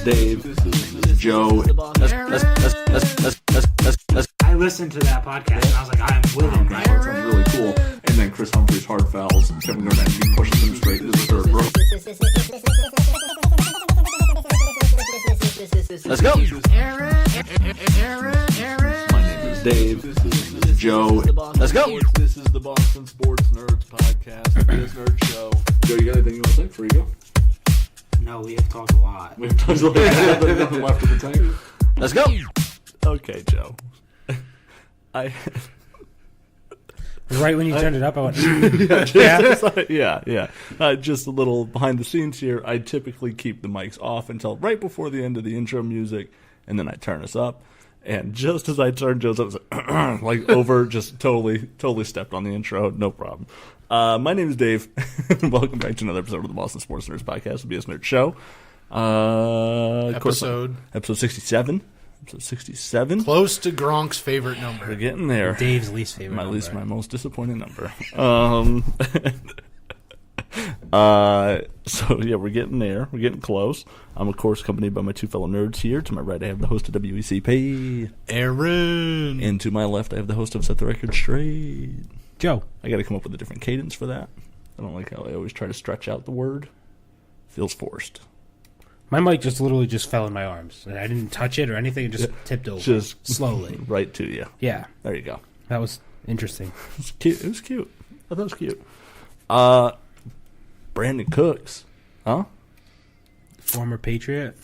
Dave. This is Joe. I listened to that podcast and I was like, I am willing. That sounds really cool. And then Chris Humphrey's hard fouls. Kevin Garnett pushes him straight into the third row. Let's go. My name is Dave. This is Joe. Let's go. This is the Boston Sports Nerds Podcast, the B.S.N Show. Joe, you got anything you want to say before you go? No, we have talked a lot. We have tons of nothing left in the tank. Let's go. Okay, Joe. Right when you turned it up, I went, Yeah. Just a little behind the scenes here. I typically keep the mics off until right before the end of the intro music, and then I turn us up. And just as I turned Joe's up, I was like, over, just totally stepped on the intro. No problem. My name is Dave. Welcome back to another episode of the Boston Sports Nerds Podcast, the B.S.N Show. Episode 67. Episode 67. Close to Gronk's favorite number. We're getting there. Dave's least favorite number. My most disappointing number. So yeah, we're getting there. We're getting close. I'm of course accompanied by my two fellow nerds here. To my right, I have the host of WECP, Aaron. and to my left, I have the host of Set the Record Straight, Joe. I got to come up with a different cadence for that. I don't like how I always try to stretch out the word. Feels forced. My mic just literally just fell in my arms. And I didn't touch it or anything. It just tipped over. Just slowly. Right to you. Yeah. There you go. That was interesting. It was cute. I thought it was cute. Brandin Cooks. Huh? Former Patriot.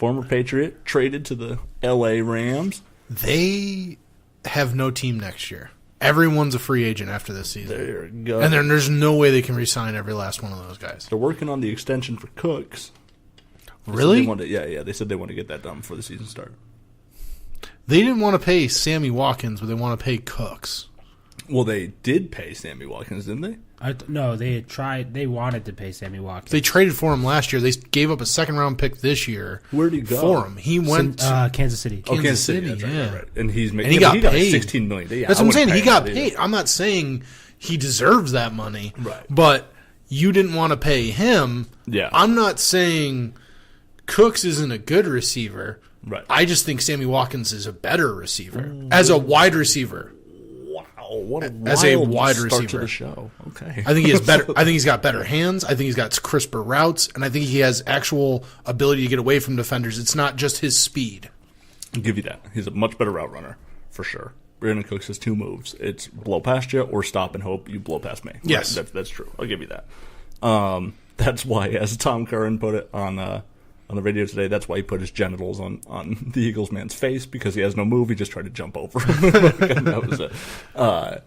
Traded to the L.A. Rams. They have no team next year. Everyone's a free agent after this season. There you go. And there's no way they can re-sign every last one of those guys. They're working on the extension for Cooks. Really? Yeah. They said they want to get that done before the season starts. They didn't want to pay Sammy Watkins, but they want to pay Cooks. Well, they did pay Sammy Watkins, didn't they? No, they had tried. They wanted to pay Sammy Watkins. They traded for him last year. They gave up a second-round pick this year. Where'd he go? For him. He went to Kansas City. Kansas City, that's yeah. Right. And he's making. And he got paid. Like $16 million. Yeah, that's what I'm saying. He got paid. paid. I'm not saying he deserves that money. Right. But you didn't want to pay him. Yeah. I'm not saying Cooks isn't a good receiver. Right. I just think Sammy Watkins is a better receiver. As a wide receiver. Wow. What a As a wild wide start receiver. to the show. Okay. I think he has better. I think he's got better hands. I think he's got crisper routes, and I think he has actual ability to get away from defenders. It's not just his speed. I'll give you that. He's a much better route runner, for sure. Brandin Cooks has two moves. It's blow past you or stop and hope you blow past me. Yes. That's true. I'll give you that. That's why, as Tom Curran put it on the radio today, that's why he put his genitals on the Eagles man's face, because he has no move. He just tried to jump over him. That was it.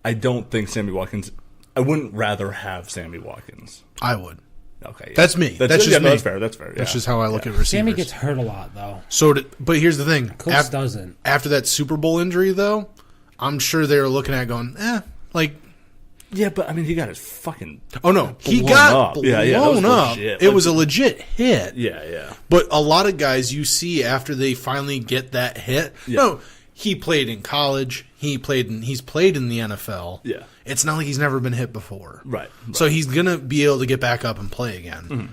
I don't think Sammy Watkins. I wouldn't rather have Sammy Watkins. I would. Okay, yeah. That's me. That's just me. That's fair. That's fair. That's just how I look at receivers. Sammy gets hurt a lot, though. But here's the thing. Cooks doesn't. After that Super Bowl injury, though, I'm sure they were looking at it going, Yeah, but I mean, he got his fucking. Oh no, he blown got up. blown that was up. legit. It was a legit hit. Yeah. But a lot of guys you see after they finally get that hit. Yeah. No, he played in college. He's played in the NFL. Yeah. It's not like he's never been hit before. Right. So he's gonna be able to get back up and play again. Mm-hmm.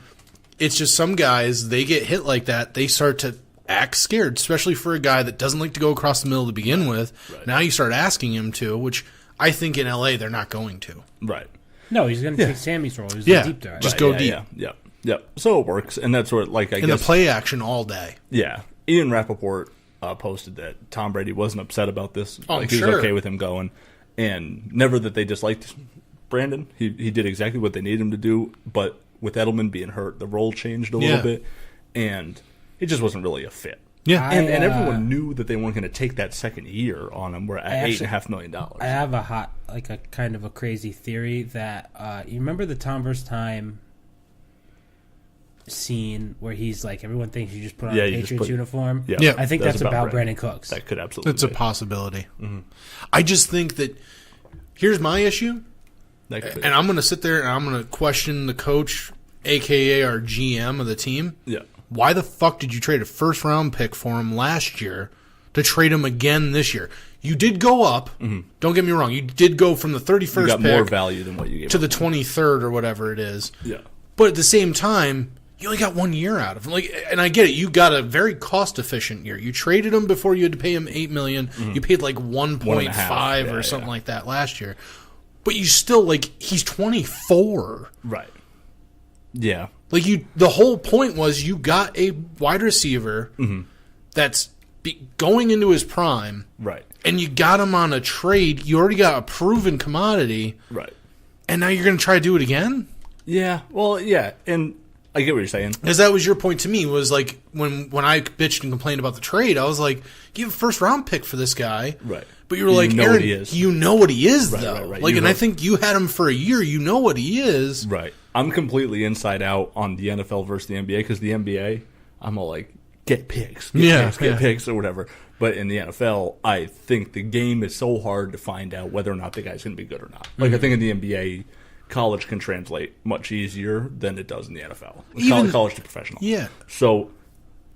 It's just some guys, they get hit like that, they start to act scared, especially for a guy that doesn't like to go across the middle to begin with. Right. Now you start asking him to, which I think in LA they're not going to. Right. No, he's going to take Sammy's role. He's Yeah. a deep dive. Just go deep. Yeah. So it works, and that's what, like, I In guess. the play action all day. Yeah. Ian Rappaport posted that Tom Brady wasn't upset about this. Oh, like, he was okay with him going, and never that they disliked Brandon. He did exactly what they needed him to do, but with Edelman being hurt, the role changed a little bit, and it just wasn't really a fit. Yeah. And everyone knew that they weren't going to take that second year on him. We're at $8.5 million. I have a kind of a crazy theory that you remember the Tom vs. Time scene where he's like, everyone thinks you just put on a Patriots uniform. Yeah. I think that's about Brandin Cooks. That could absolutely It's a be. possibility. Mm-hmm. I just think that here's my issue, That could be. and I'm going to sit there and I'm going to question the coach, a.k.a. our GM of the team. Yeah. Why the fuck did you trade a first-round pick for him last year to trade him again this year? You did go up. Mm-hmm. Don't get me wrong. You did go from the 31st You got pick more value than what you gave to up. the 23rd or whatever it is. Yeah. But at the same time, you only got 1 year out of him. Like, and I get it. You got a very cost efficient year. You traded him before you had to pay him $8 million. You paid like 1.5 or something like that last year. But you still, like, he's 24. Right. Yeah. Like, the whole point was you got a wide receiver that's going into his prime. Right. And you got him on a trade. You already got a proven commodity. Right. And now you're going to try to do it again? Yeah. Well, yeah. And I get what you're saying. Because that was your point to me, was like, when I bitched and complained about the trade, I was like, give a first-round pick for this guy. Right. But you were like, know Aaron, what he is. you know what he is, though. Right. Like, and I think you had him for a year. You know what he is. Right. I'm completely inside out on the NFL versus the NBA, because the NBA, I'm all like, get picks, get picks, or whatever. But in the NFL, I think the game is so hard to find out whether or not the guy's going to be good or not. Like, I think in the NBA, college can translate much easier than it does in the NFL. Even college to professional. Yeah. So,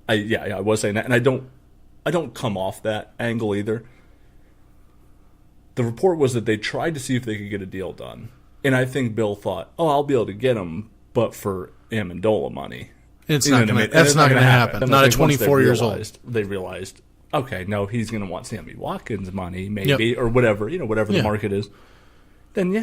I was saying that, and I don't come off that angle either. The report was that they tried to see if they could get a deal done, and I think Bill thought, "Oh, I'll be able to get him, but for Amendola money." It's not going to. That's not going to happen. Not at 24 years old. They realized, okay, no, he's going to want Sammy Watkins money, maybe, or whatever, whatever the market is. Then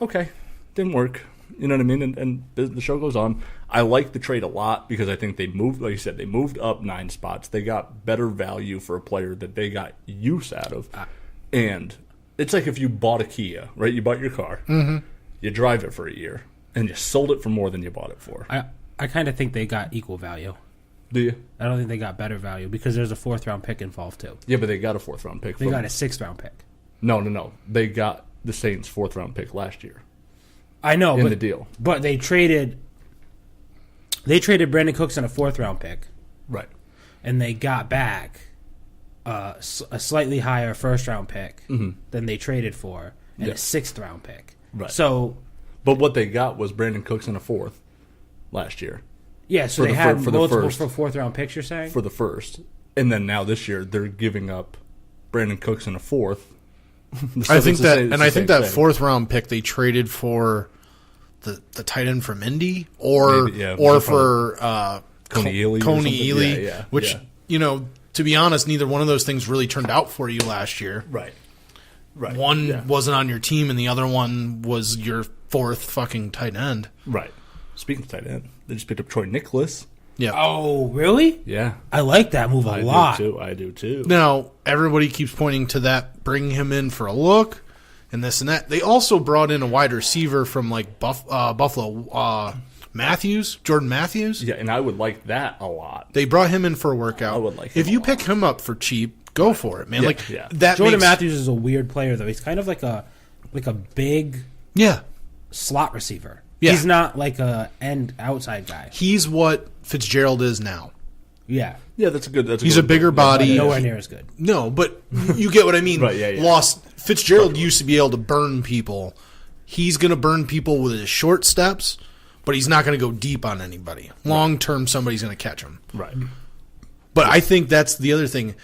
okay, didn't work. You know what I mean? And the show goes on. I like the trade a lot because I think they moved, like you said, they moved up 9 spots. They got better value for a player that they got use out of. And it's like if you bought a Kia, right? You bought your car, you drive it for a year, and you sold it for more than you bought it for. I kind of think they got equal value. Do you? I don't think they got better value because there's a 4th-round pick involved, too. Yeah, but they got a 4th-round pick. They got a 6th-round pick. No. They got the Saints' 4th-round pick last year. I know, in the deal. But they traded Brandin Cooks in a 4th-round pick. Right. And they got back a slightly higher 1st-round pick than they traded for and a 6th-round pick. Right. So, but what they got was Brandin Cooks in a 4th last year. Yeah, so they had multiple for 4th-round picks, you're saying? For the first. And then now this year, they're giving up Brandin Cooks in a 4th. I think that 4th-round pick they traded for the tight end from Indy or for Coney Ely, which, to be honest, neither one of those things really turned out for you last year. Right. One wasn't on your team, and the other one was your 4th fucking tight end. Right. Speaking of tight end, they just picked up Troy Nicholas. Yeah. Oh, really? Yeah. I like that move a lot. I do too. Now, everybody keeps pointing to that, bringing him in for a look, and this and that. They also brought in a wide receiver from like Buffalo, Jordan Matthews. Yeah, and I would like that a lot. They brought him in for a workout. I would like him if you pick him up for cheap, go for it, man. That Jordan Matthews is a weird player though. He's kind of like a big slot receiver. Yeah. He's not like a end outside guy. He's what Fitzgerald is now. Yeah. Yeah, that's a good. He's a bigger body. Nowhere near as good. No, but you get what I mean. Right, yeah. Fitzgerald used to be able to burn people. He's going to burn people with his short steps, but he's not going to go deep on anybody. Long term, somebody's going to catch him. Right. But I think that's the other thing.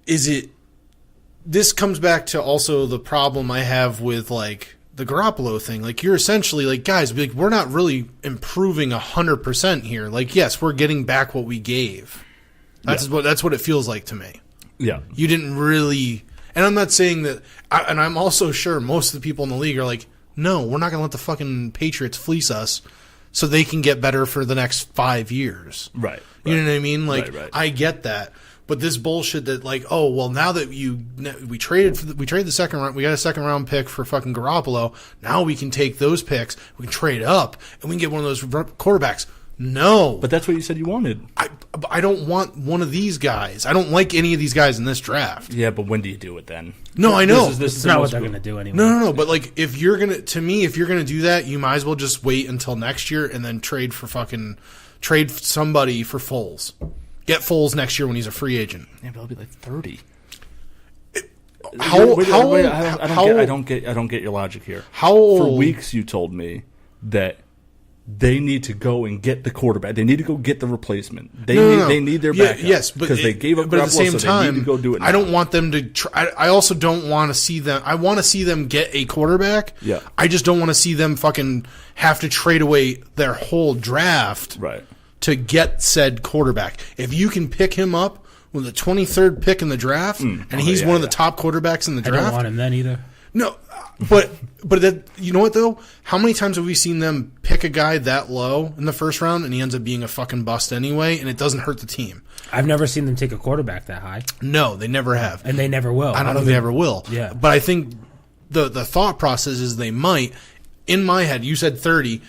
This comes back to also the problem I have with like the Garoppolo thing. Like, you're essentially like, guys, we're not really improving 100% here. Like, yes, we're getting back what we gave. That's what it feels like to me. Yeah. You didn't really, and I'm not saying that, and I'm also sure most of the people in the league are like, no, we're not going to let the fucking Patriots fleece us so they can get better for the next 5 years. Right. You know what I mean? Like, right. I get that. But this bullshit that like, oh well, now that we traded the second round, we got a 2nd-round pick for fucking Garoppolo. Now we can take those picks, we can trade up, and we can get one of those quarterbacks. No, but that's what you said you wanted. I don't want one of these guys. I don't like any of these guys in this draft. Yeah, but when do you do it then? No, I know this is not what they're going to do anyway. No. But like, if you're gonna do that, you might as well just wait until next year and then trade somebody for Foles. Get Foles next year when he's a free agent. Yeah, but he'll be like 30. I don't get your logic here. How old? For weeks you told me that they need to go and get the quarterback. They need to go get the replacement. They need their backup. Yes, because they gave up. But at the same time, they need to go do it now. I don't want them to. I also don't want to see them. I want to see them get a quarterback. Yeah. I just don't want to see them fucking have to trade away their whole draft to get said quarterback. If you can pick him up with the 23rd pick in the draft, and he's one of the top quarterbacks in the draft, I don't want him then either. No, but that, you know what though? How many times have we seen them pick a guy that low in the first round and he ends up being a fucking bust anyway, and it doesn't hurt the team? I've never seen them take a quarterback that high. No, they never have, and they never will. I don't think they ever will. Yeah, but I think the thought process is they might. In my head, you said 30.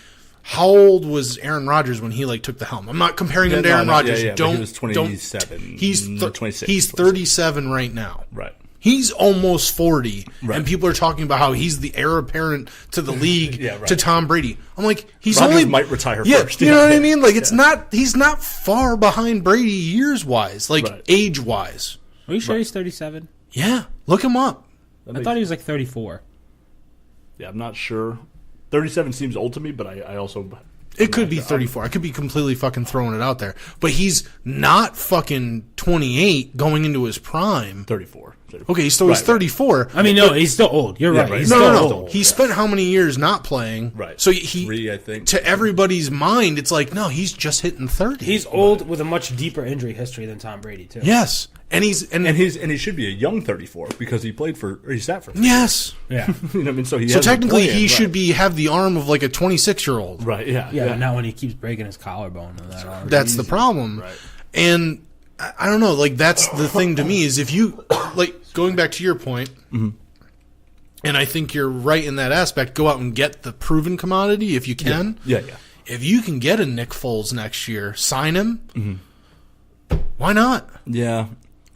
How old was Aaron Rodgers when he took the helm? I'm not comparing him to Aaron Rodgers. He was 27. He's 26. He's 37 right now. Right. He's almost 40, and people are talking about how he's the heir apparent to the league to Tom Brady. I'm like, he's Rodgers might retire first. You know what I mean? It's not. He's not far behind Brady years wise, age wise. Are you sure he's 37? Yeah, look him up. I thought he was 34. Yeah, I'm not sure. 37 seems old to me, but I also... It could be 34. I could be completely fucking throwing it out there. But he's not fucking 28 going into his prime. 34. Okay, so he's 34. Right. I mean, no, he's still old. You're right. He's no. old. He spent how many years not playing? Right. So 3, I think. To everybody's mind, it's no, he's just hitting 30. He's old with a much deeper injury history than Tom Brady, too. Yes. And he should be a young 34 because he sat for. Yes. Yeah. You know what I mean? So technically he should have the arm of a 26-year-old. Right. Yeah. Yeah. But not when he keeps breaking his collarbone with that arm. That's the problem. Right. And I don't know. That's the thing to me is if you going back to your point, and I think you're right in that aspect. Go out and get the proven commodity if you can. Yeah. If you can get a Nick Foles next year, sign him. Why not? Yeah.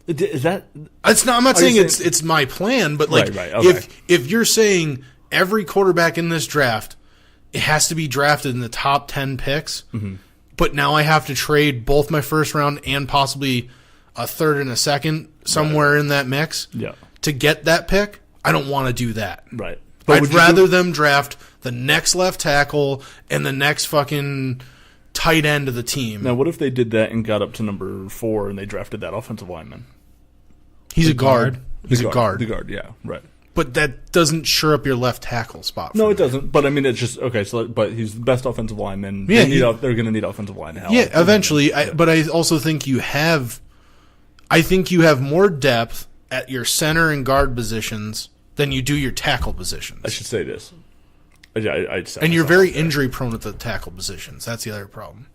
Is that? It's not. I'm not saying it's my plan, but right, okay. if you're saying every quarterback in this draft, it has to be drafted in the top 10 picks, but now I have to trade both my first round and possibly a third and a second somewhere in that mix to get that pick. I don't want to do that. Right. But I'd rather them draft the next left tackle and the next fucking tight end of the team. Now, what if they did that and got up to number 4 and they drafted that offensive lineman? He's a guard. He's a guard. The guard, yeah, right. But that doesn't shore up your left tackle spot. No, it doesn't. But I mean, it's just okay. So, but he's the best offensive lineman. Yeah, they're going to need offensive line help. Yeah, eventually. But I also think you have. I think you have more depth at your center and guard positions than you do your tackle positions. I should say this. And you're very injury prone at the tackle positions. That's the other problem.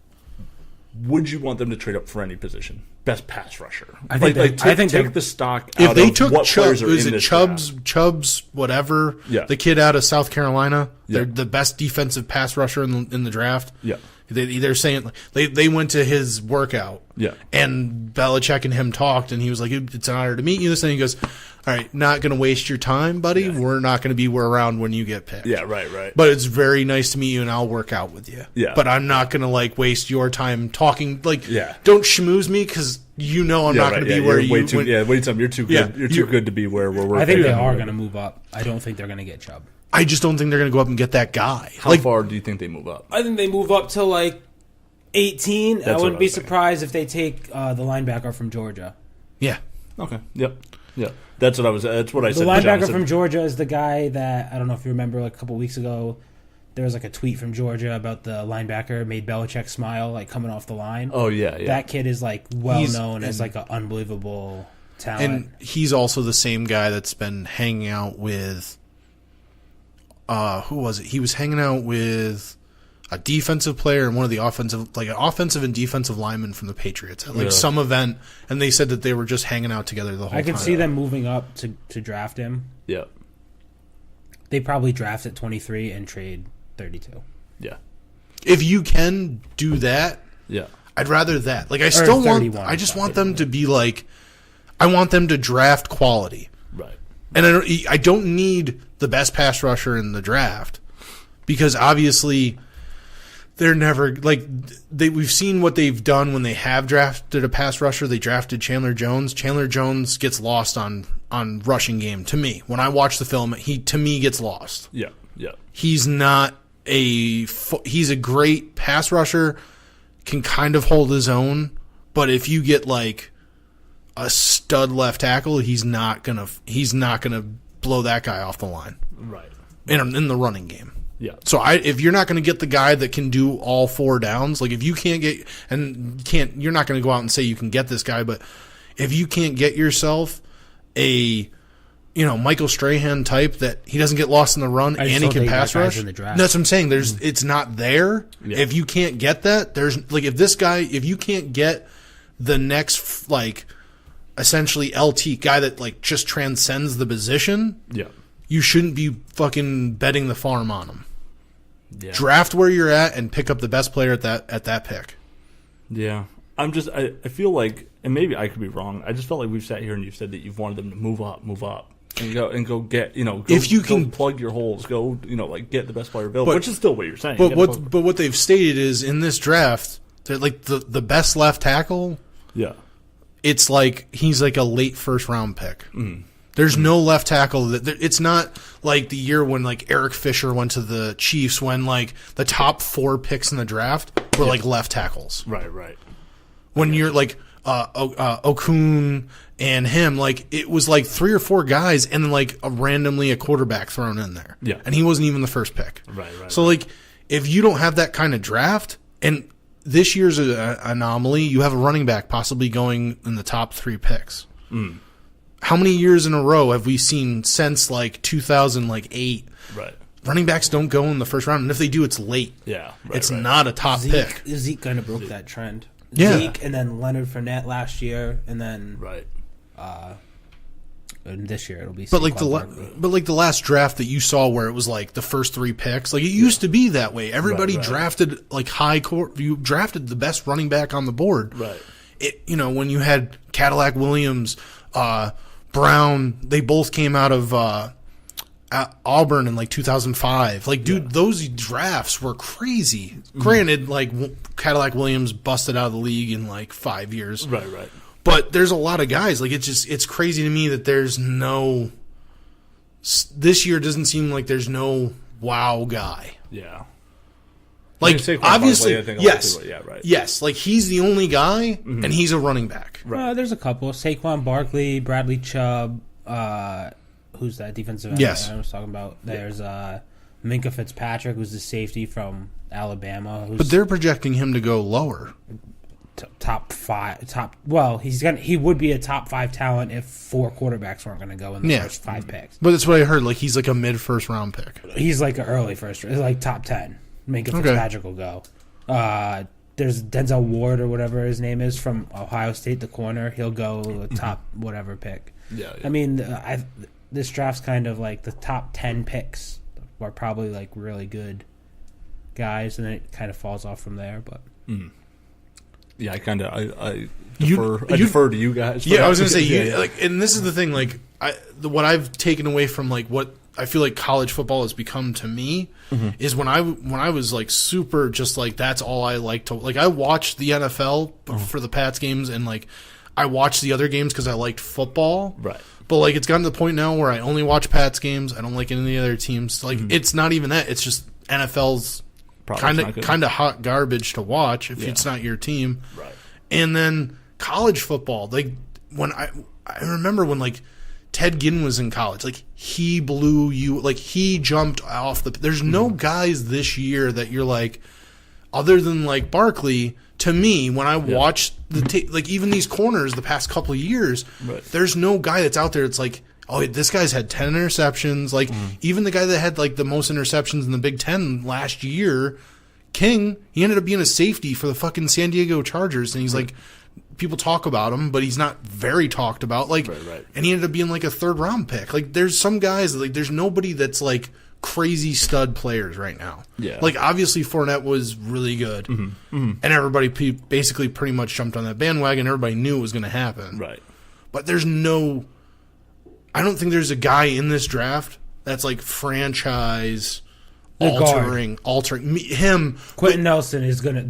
Would you want them to trade up for any position? Best pass rusher. I think take the stock if out they of took what players are in this Chubbs, whatever, the kid out of South Carolina, they're the best defensive pass rusher in the draft. Yeah. They're saying they went to his workout. Yeah. And Belichick and him talked, and he was like, "It's an honor to meet you." And he goes, "All right, not going to waste your time, buddy. Yeah. We're not going to be around when you get picked." Yeah, right. But it's very nice to meet you, and I'll work out with you. Yeah. But I'm not going to waste your time talking. Don't schmooze me because I'm not going to be where you. Wait till you're too good. You're too good to be where we're working. I think they are going to move up. I don't think they're going to get Chubb. I just don't think they're going to go up and get that guy. How far do you think they move up? I think they move up to 18. I wouldn't be surprised if they take the linebacker from Georgia. Yeah. Okay. Yep. Yeah. That's what I said. The linebacker from Georgia is the guy that I don't know if you remember a couple weeks ago. There was a tweet from Georgia about the linebacker made Belichick smile coming off the line. Oh yeah. That kid is well known as an unbelievable talent. And he's also the same guy that's been hanging out with. Who was it? He was hanging out with a defensive player and one of the offensive and defensive linemen from the Patriots at some event, and they said that they were just hanging out together the whole time. I could see them moving up to draft him. Yeah. They probably draft at 23 and trade 32. Yeah. If you can do that, I'd rather that. I still want. I just want them to be I want them to draft quality. Right. And I don't need the best pass rusher in the draft because obviously they're never we've seen what they've done when they have drafted a pass rusher. They drafted Chandler Jones. Chandler Jones gets lost on rushing game to me. When I watch the film, he to me gets lost. Yeah. Yeah. He's not he's a great pass rusher, can kind of hold his own, but if you get like a stud left tackle, he's not gonna blow that guy off the line. Right. In the running game. Yeah. So if you're not going to get the guy that can do all 4 downs, like if you can't get you're not going to go out and say you can get this guy, but if you can't get yourself a Michael Strahan type that he doesn't get lost in the run and he can pass rush. That's what I'm saying. It's not there. Yeah. If you can't get that, if you can't get the next essentially LT guy that just transcends the position. Yeah. You shouldn't be fucking betting the farm on him. Yeah. Draft where you're at and pick up the best player at that pick. Yeah. I feel like, and maybe I could be wrong, I just felt like we've sat here and you've said that you've wanted them to move up, and go get, if you can plug your holes, go, get the best player available, which is still what you're saying. But what they've stated is in this draft, the best left tackle, yeah, it's like he's like a late first round pick. Mm. There's no left tackle it's not like the year when Eric Fisher went to the Chiefs when the top 4 picks in the draft were left tackles. Right. When you're Okun and him, it was 3 or 4 guys and then randomly a quarterback thrown in there. Yeah. And he wasn't even the first pick. Right. So if you don't have that kind of draft, and this year's an anomaly, you have a running back possibly going in the top 3 picks. Mm. How many years in a row have we seen since 2008? Right. Running backs don't go in the first round, and if they do, it's late. Yeah, it's not a top pick. Zeke kind of broke that trend. Yeah. Zeke and then Leonard Fournette last year, and then and this year it'll be. But the last draft that you saw where it was the first 3 picks, it used to be that way. Everybody drafted high court. You drafted the best running back on the board. Right. When you had Cadillac Williams. Brown, they both came out of Auburn in 2005. Those drafts were crazy. Mm-hmm. Granted, Cadillac Williams busted out of the league in 5 years. Right. But there's a lot of guys. It's crazy to me that there's no. This year doesn't seem like there's no wow guy. Yeah. Obviously, yes. Yes, he's the only guy, mm-hmm. and he's a running back. Right. There's a couple. Saquon Barkley, Bradley Chubb, who's that defensive end yes. I was talking about? There's Minkah Fitzpatrick, who's the safety from Alabama. But they're projecting him to go lower. Top 5. He would be a top 5 talent if 4 quarterbacks weren't going to go in the first 5 picks. But that's what I heard. He's a mid first round pick. He's an early first, top 10. Minkah Fitzpatrick will go. There's Denzel Ward or whatever his name is from Ohio State, the corner. He'll go top whatever pick. Yeah. I mean, this draft's kind of the top 10 picks are probably really good guys, and then it kind of falls off from there. But yeah, I defer to you guys. Yeah, I was gonna say and this is the thing. What I've taken away from what I feel like college football has become to me mm-hmm. is when I was super just that's all I like to I watched the NFL mm-hmm. for the Pats games and I watched the other games because I liked football. Right. But it's gotten to the point now where I only watch Pats games. I don't like any of the other teams. Mm-hmm. It's not even that. It's just NFL's kind of hot garbage to watch if it's not your team. Right. And then college football, when I remember when Ted Ginn was in college. He blew you. He jumped off the. There's no guys this year that you're other than Barkley. To me, when I watched the even these corners the past couple of years, there's no guy that's out there. It's oh, this guy's had 10 interceptions. Even the guy that had the most interceptions in the Big Ten last year, King. He ended up being a safety for the fucking San Diego Chargers, and he's people talk about him, but he's not very talked about. And he ended up being a 3rd round pick. There's some guys there's nobody that's crazy stud players right now. Yeah. Obviously Fournette was really good, mm-hmm. Mm-hmm. and everybody basically pretty much jumped on that bandwagon. Everybody knew it was going to happen. Right. But there's no. I don't think there's a guy in this draft that's franchise altering him. Quentin Nelson is gonna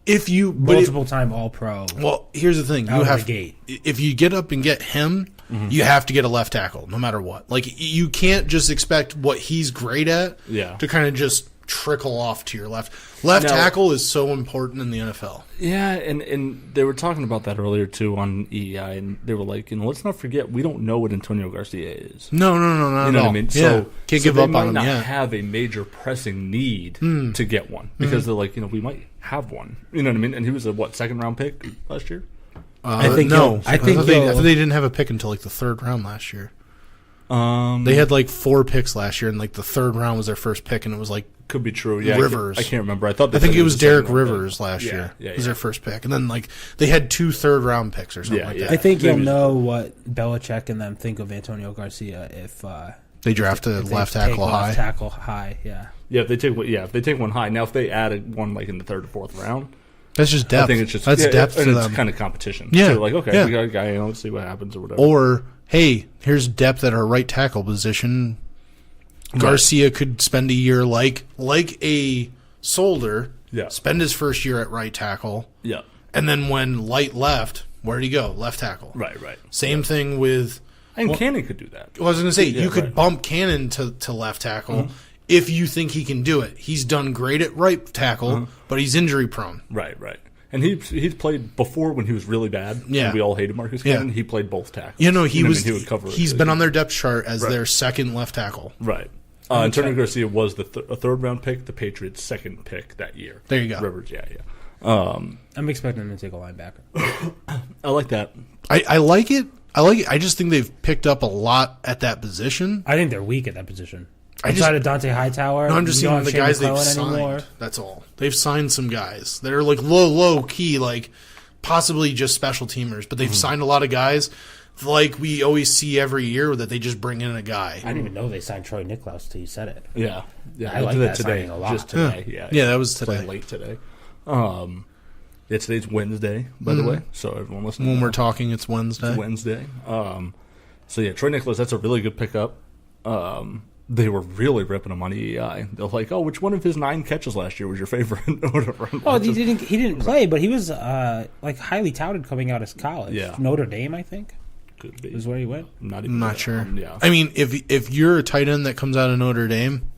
multiple time All Pro. Well, here's the thing: if you get up and get him, mm-hmm. you have to get a left tackle, no matter what. You can't just expect what he's great at to kind of just trickle off to your left. Left tackle is so important in the NFL. Yeah, and they were talking about that earlier too on EEI, and they were like, let's not forget we don't know what Antonio Garcia is. No, you know what I mean? Yeah. Can't give up on him. They might not have a major pressing need to get one because they're like, we might have one. You know what I mean? And he was a second round pick last year. I think they didn't have a pick until like the third round last year. They had like 4 picks last year, and like the third round was their first pick, and it was like could be true. Yeah, Rivers. I can't remember. I think it was Derek Rivers last year. Yeah, was their first pick, and then like they had 2 third-round picks or something like that. I think you'll know what Belichick and them think of Antonio Garcia if they draft a left tackle high. Left tackle high, yeah. Yeah, if they take one high. Now, if they added one like in the 3rd or 4th round, that's just depth. I think it's just depth, and to it's them. kind of competition. Yeah, so like okay, we got a guy. Let's see what happens or whatever. Or hey, here's depth at our right tackle position. Garcia could spend a year like a Solder, spend his first year at right tackle, and then when Light left, where'd he go? Left tackle. Right. Same thing with. And Cannon could do that. I was going to say you could bump Cannon to left tackle if you think he can do it. He's done great at right tackle, but he's injury prone. Right. And he's played before when he was really bad. Yeah, and we all hated Marcus Cannon. He played both tackles. He would cover. He's been on their depth chart as their second left tackle. Right. Antonio Garcia was a 3rd-round pick, the Patriots' 2nd pick that year. There you go. Rivers, yeah. I'm expecting them to take a linebacker. I like that. I like it. I just think they've picked up a lot at that position. I think they're weak at that position. Outside of Dante Hightower. No, I'm just seeing the guys they've signed. Anymore. That's all. They've signed some guys that are like low key, like possibly just special teamers, but they've signed a lot of guys. Like we always see every year that they just bring in a guy. I didn't even know they signed Troy Nicklaus till you said it. Yeah. I like that today a lot. Just today, yeah. That was today. Late today. Today's Wednesday, by the way. So everyone listening. When we're talking, it's Wednesday. It's Wednesday. Troy Nicklaus, that's a really good pickup. They were really ripping him on EEI. They're like, which one of his 9 catches last year was your favorite? He didn't play, but he was highly touted coming out of college. Yeah. Notre Dame, I think. Could be. Is where he went. I'm not sure. Yeah. I mean, if you're a tight end that comes out of Notre Dame,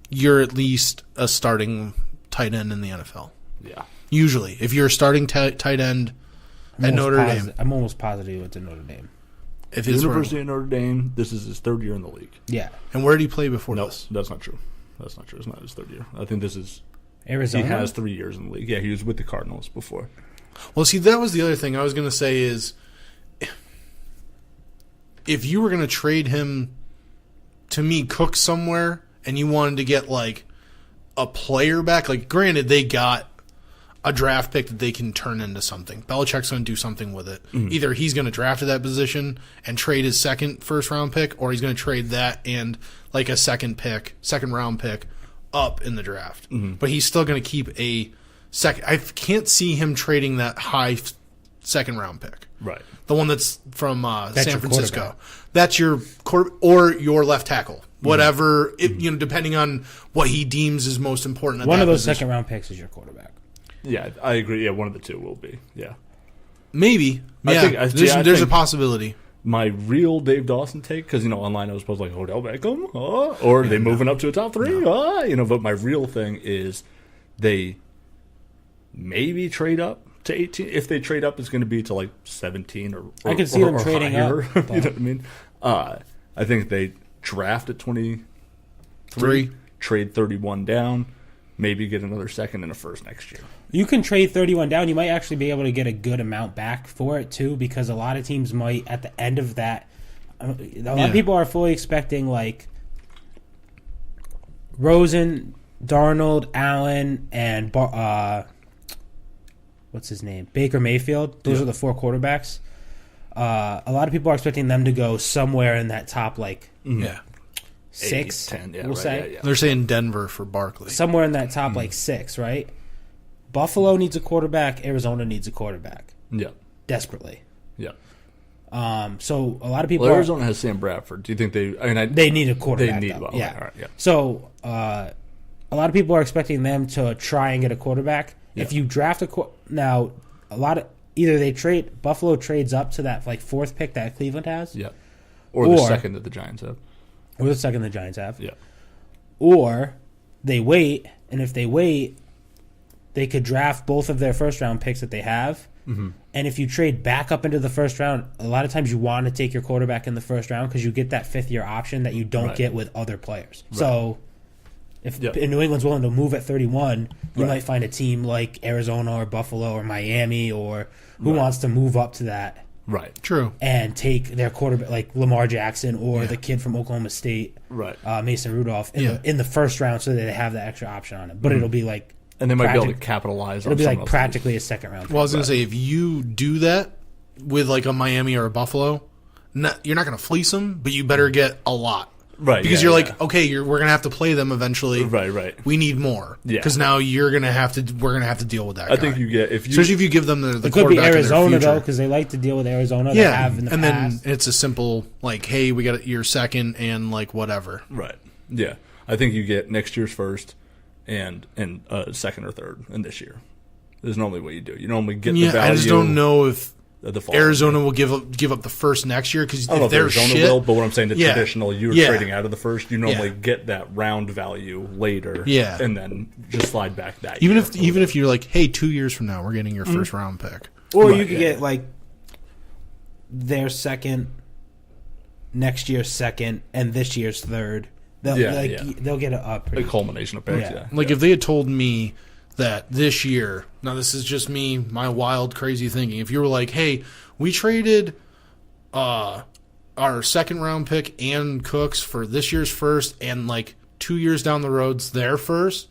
you're at least a starting tight end in the NFL. Yeah. Usually, if you're a starting tight end at Notre Dame, I'm almost positive it's at Notre Dame. If it's University of Notre Dame, this is his 3rd year in the league. Yeah. And where did he play before this? No, that's not true. It's not his 3rd year. I think this is Arizona. He has 3 years in the league. Yeah, he was with the Cardinals before. Well, see, that was the other thing I was going to say is, if you were going to trade him to me, Cook somewhere, and you wanted to get like a player back, like granted they got a draft pick that they can turn into something. Belichick's going to do something with it. Either he's going to draft at that position and trade his second first-round pick, or he's going to trade that and like a second-round pick up in the draft. But he's still going to keep a second. I can't see him trading that high second-round pick. Right. The one that's from San Francisco. That's your or your left tackle. Whatever, depending on what he deems is most important. One of those second-round picks is your quarterback. Yeah, I agree. Yeah, one of the two will be. Yeah. Maybe. Yeah, there's a possibility. My real Dave Dawson take, because, online I was supposed to like Odell Beckham, or are they moving up to a top 3? No. But my real thing is they maybe trade up to 18. If they trade up, it's going to be to like 17 or I can see them trading higher. up. You know what I mean? I think they draft at 23, trade 31 down, maybe get another second and a first next year. You can trade 31 down. You might actually be able to get a good amount back for it, too, because a lot of teams might, at the end of that, a lot of people are fully expecting, like, Rosen, Darnold, Allen, and what's his name? Baker Mayfield. Those are the 4 quarterbacks. A lot of people are expecting them to go somewhere in that top, like, 6, 8, 10, we'll say. Yeah. They're saying Denver for Barkley. Somewhere in that top, like, 6, right? Buffalo needs a quarterback. Arizona needs a quarterback. Yeah. Desperately. Yeah. So a lot of people. Arizona has Sam Bradford. Do you think they? They need a quarterback. They need one. Yeah. Okay, all right, yeah. So a lot of people are expecting them to try and get a quarterback. Yeah. If you draft now, a lot of either Buffalo trades up to that like 4th pick that Cleveland has. Yeah. Or the second that the Giants have. Or the second the Giants have. Yeah. Or they wait, and if they wait, they could draft both of their first-round picks that they have. Mm-hmm. And if you trade back up into the first round, a lot of times you want to take your quarterback in the first round because you get that fifth-year option that you don't get with other players. Right. So if New England's willing to move at 31, you might find a team like Arizona or Buffalo or Miami or who wants to move up to that. Right. True. And take their quarterback like Lamar Jackson or the kid from Oklahoma State, Mason Rudolph, in the first round so that they have that extra option on it. But it'll be like... And they might be able to capitalize on it. It'll be like practically a second-round pick. Well, I was going to say, if you do that with like a Miami or a Buffalo, you're not going to fleece them, but you better get a lot. Right. Because you're like, okay, we're going to have to play them eventually. Right. We need more. Yeah. Because now we're going to have to deal with that guy. I think you get... Especially if you give them the it could be Arizona, though, because they like to deal with Arizona. Yeah. They have in the past. Then it's a simple, like, hey, we got your second and, like, whatever. Right. Yeah. I think you get next year's first and second or third in this year. There's normally what you do. You normally get the value. I just don't know if Arizona will give up the first next year because if they're Arizona shit, will. But what I'm saying, the traditional you're trading out of the first, you normally get that round value later. Yeah. And then just slide back that. Even if you're like, hey, 2 years from now we're getting your first round pick, or you could get like their second, next year's second, and this year's third. They'll get it up. A culmination of picks, Like if they had told me that this year, now this is just me, my wild, crazy thinking. If you were like, hey, we traded our second round pick and Cooks for this year's first and like 2 years down the road's their first,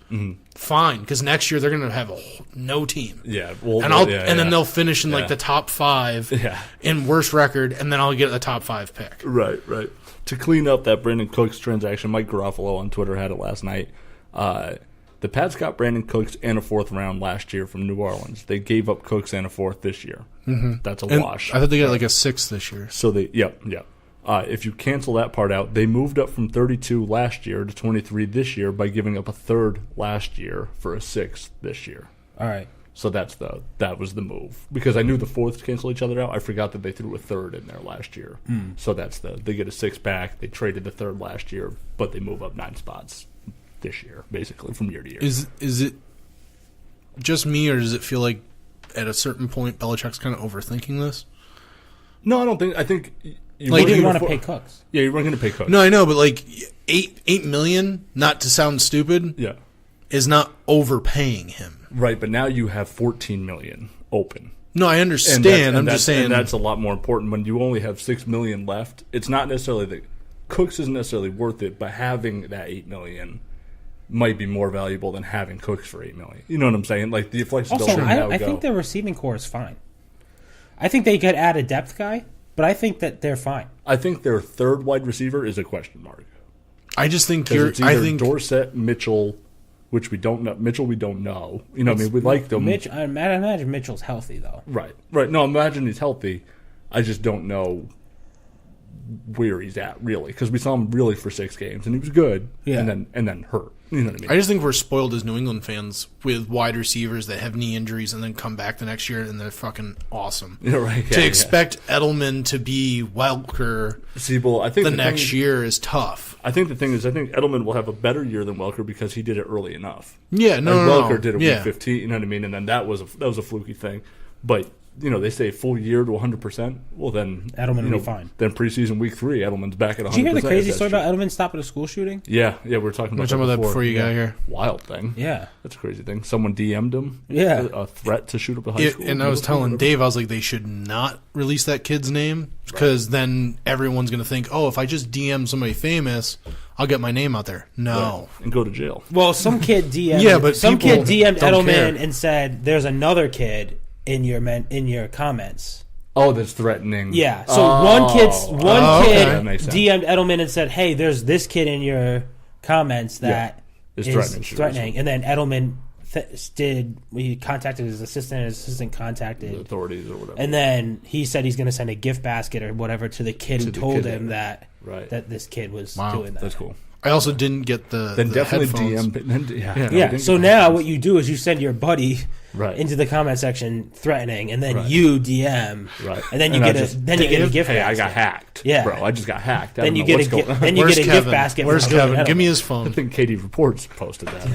fine, because next year they're going to have no team. Yeah. Well, and then they'll finish in like the top 5 in worst record, and then I'll get the top 5 pick. Right. To clean up that Brandin Cooks transaction, Mike Garofalo on Twitter had it last night. The Pats got Brandin Cooks and a fourth round last year from New Orleans. They gave up Cooks and a fourth this year. Mm-hmm. That's a wash. I thought they got like a 6th this year. So if you cancel that part out, they moved up from 32 last year to 23 this year by giving up a third last year for a 6th this year. All right. So that was the move. Because I knew the fourths cancel each other out. I forgot that they threw a third in there last year. So they get a 6 back. They traded the third last year, but they move up 9 spots this year, basically, from year to year. Is it just me, or does it feel like at a certain point Belichick's kind of overthinking this? No, I don't think. I think you didn't want to pay Cooks. Yeah, you weren't going to pay Cooks. No, I know, but like $8 million, not to sound stupid, is not overpaying him. Right, but now you have $14 million open. No, I understand. I'm just saying, and that's a lot more important when you only have $6 million left. It's not necessarily that Cooks isn't necessarily worth it, but having that $8 million might be more valuable than having Cooks for $8 million. You know what I'm saying? Like the flexibility. Also, I think their receiving core is fine. I think they could add a depth guy, but I think that they're fine. I think their third wide receiver is a question mark. I just think I think Dorsett, Mitchell, which we don't know. Mitchell, we don't know. You know, what I mean, we like them. I imagine Mitchell's healthy though. Right. No, imagine he's healthy. I just don't know where he's at really, because we saw him really for 6 games and he was good, and then hurt. You know what I mean? I just think we're spoiled as New England fans with wide receivers that have knee injuries and then come back the next year and they're fucking awesome. To expect Edelman to be Welker I think the next year is tough. I think the thing is, I think Edelman will have a better year than Welker because he did it early enough. Yeah, Welker did it week 15. You know what I mean? And then that was a fluky thing, but. You know, they say full year to 100%. Well, then Edelman will be fine. Then preseason week 3, Edelman's back at 100%. Did you hear the crazy story about Edelman stopping a school shooting? Yeah, we were talking about that before you got here. Wild thing. Yeah, that's a crazy thing. Someone DM'd him. Yeah, a threat to shoot up a high school. And I was telling Dave, I was like, they should not release that kid's name because then everyone's going to think, oh, if I just DM somebody famous, I'll get my name out there. No, and go to jail. Well, some kid DM'd. Edelman and said, "There's another kid." In your comments. Oh, that's threatening. Yeah. So one kid DM'd Edelman and said, "Hey, there's this kid in your comments that is threatening." And then Edelman he contacted his assistant, and his assistant contacted the authorities or whatever. And then he said he's going to send a gift basket or whatever to the kid who told him that this kid was doing that. That's cool. I also didn't get the definitely headphones. DM. Yeah. So now what you do is you send your buddy Right. into the comment section threatening, and then you DM, right, and then you get a gift. Hey, basket. I got hacked. Yeah, bro, I just got hacked. Then you get a gift Kevin? basket. Where's Kevin? Give me his I phone. think Katie Reports posted that.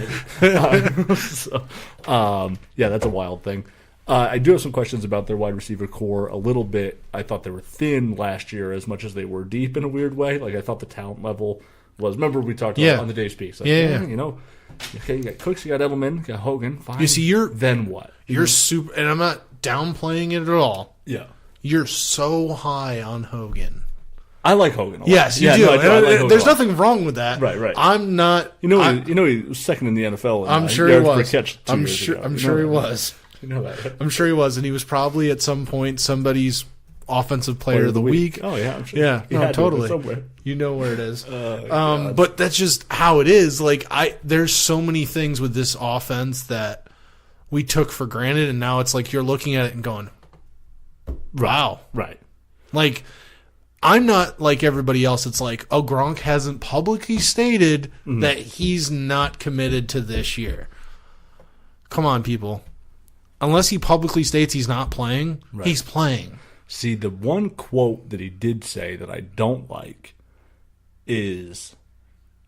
Yeah, that's a wild thing. I do have some questions about their wide receiver core a little bit. I thought they were thin last year as much as they were deep in a weird way. Like, I thought the talent level was. Remember we talked about on the Dave Speaks. Like, you know, okay, you got Cooks, you got Edelman, you got Hogan. Fine. You see, then what? You're super, and I'm not downplaying it at all. Yeah. You're so high on Hogan. I like Hogan a lot. Yes, you do. No, I like There's nothing wrong with that. Right. I'm not. He was second in the NFL. I'm sure he was. I'm sure he was. You know that. I'm sure he was, and he was probably at some point somebody's offensive player of the week. Oh yeah, I'm sure. Yeah, no, totally. You know where it is. But that's just how it is. Like there's so many things with this offense that we took for granted, and now it's like you're looking at it and going, "Wow." Right. Like I'm not like everybody else. It's like, oh, Gronk hasn't publicly stated that he's not committed to this year. Come on, people. Unless he publicly states he's not playing, he's playing. See, the one quote that he did say that I don't like is,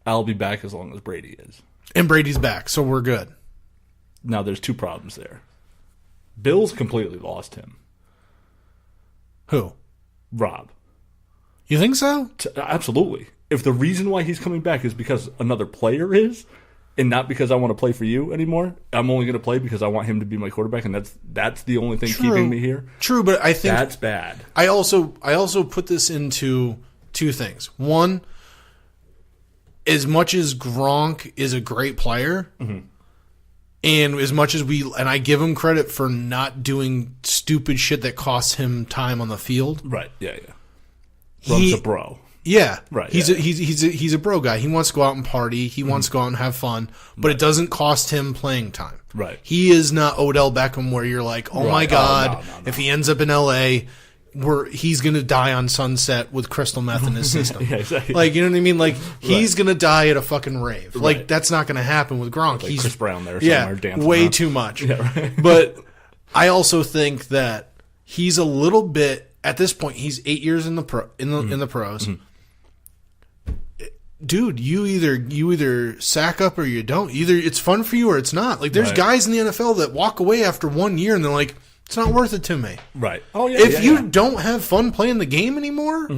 "I'll be back as long as Brady is." And Brady's back, so we're good. Now, there's two problems there. Bill's completely lost him. Who? Rob. You think so? Absolutely. If the reason why he's coming back is because another player is, and not because I want to play for you anymore, I'm only going to play because I want him to be my quarterback, and that's the only thing keeping me here. True, but I think that's bad. I also put this into two things. One, as much as Gronk is a great player, and as much as I give him credit for not doing stupid shit that costs him time on the field. Right. Yeah. He's a bro. Yeah, right. He's a bro guy. He wants to go out and party. He wants to go out and have fun, but it doesn't cost him playing time. Right. He is not Odell Beckham, where you're like, oh my god, no. If he ends up in L.A., he's gonna die on Sunset with crystal meth in his system. Yeah, exactly. Like, you know what I mean? Like he's gonna die at a fucking rave. Right. Like that's not gonna happen with Gronk. Like he's Chris Brown there somewhere dancing way around. too much. Yeah, right. But I also think that he's a little bit at this point. He's 8 years in the pros. Dude, you either sack up or you don't. Either it's fun for you or it's not. Like there's guys in the NFL that walk away after 1 year and they're like, it's not worth it to me. Right. Oh yeah. If you don't have fun playing the game anymore,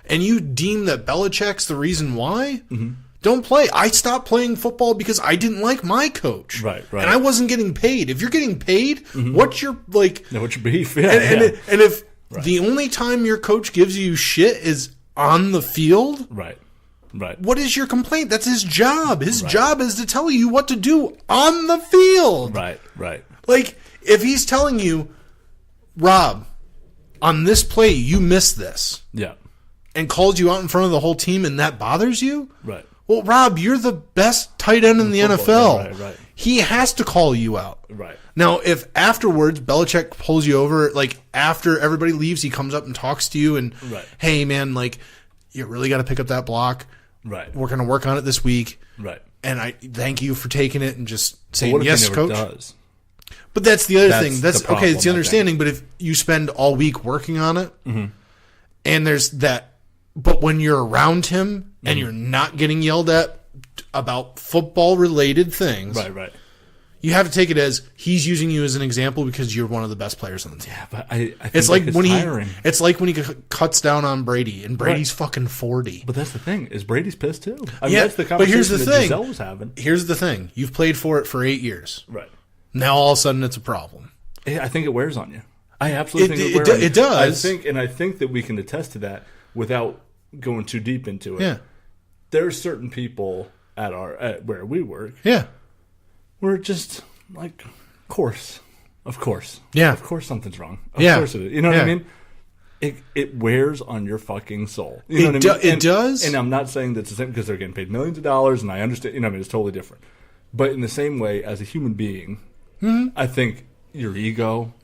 and you deem that Belichick's the reason why, don't play. I stopped playing football because I didn't like my coach. Right. And I wasn't getting paid. If you're getting paid, what's your what's your beef? Yeah. And if the only time your coach gives you shit is on the field, right. What is your complaint? That's his job. His job is to tell you what to do on the field. Right. Like, if he's telling you, Rob, on this play, you missed this. Yeah. And called you out in front of the whole team and that bothers you? Right. Well, Rob, you're the best tight end in the NFL. Right. He has to call you out. Right. Now, if afterwards Belichick pulls you over, like after everybody leaves, he comes up and talks to you and, hey, man, like, you really got to pick up that block. Right. We're going to work on it this week. Right. And I thank you for taking it and just saying yes, coach. Does? But that's the other thing. That's the problem, okay. It's the understanding. But if you spend all week working on it, and there's that, but when you're around him and you're not getting yelled at about football related things, right. You have to take it as he's using you as an example because you're one of the best players on the team. Yeah, but I think it's like when tiring. It's like when he cuts down on Brady, and Brady's fucking 40. But that's the thing, is Brady's pissed too. I mean, that's the but here's the thing. Giselle was having. Here's the thing. You've played for it for 8 years. Right. Now all of a sudden it's a problem. I think it wears on you. I absolutely think it wears on you. It does. I think that we can attest to that without going too deep into it. Yeah. There are certain people at where we work. Yeah. We're just like, of course. Yeah. Of course something's wrong. Of Yeah. course it is. You know what I mean? It wears on your fucking soul. You know what I mean? It does. And I'm not saying that's the same because they're getting paid millions of dollars, and I understand. You know, I mean, it's totally different. But in the same way, as a human being, I think your ego,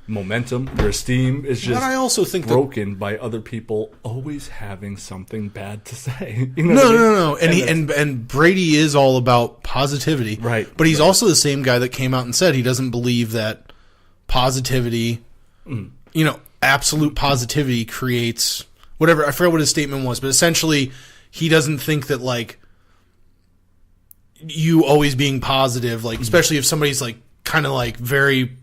momentum, your esteem is just But I also think broken by other people always having something bad to say. You No, know what I mean? no. And Brady is all about positivity. Right. But he's also the same guy that came out and said he doesn't believe that positivity, absolute positivity creates whatever. I forget what his statement was, but essentially he doesn't think that, like, you always being positive, like, especially if somebody's, like, kind of, like, very,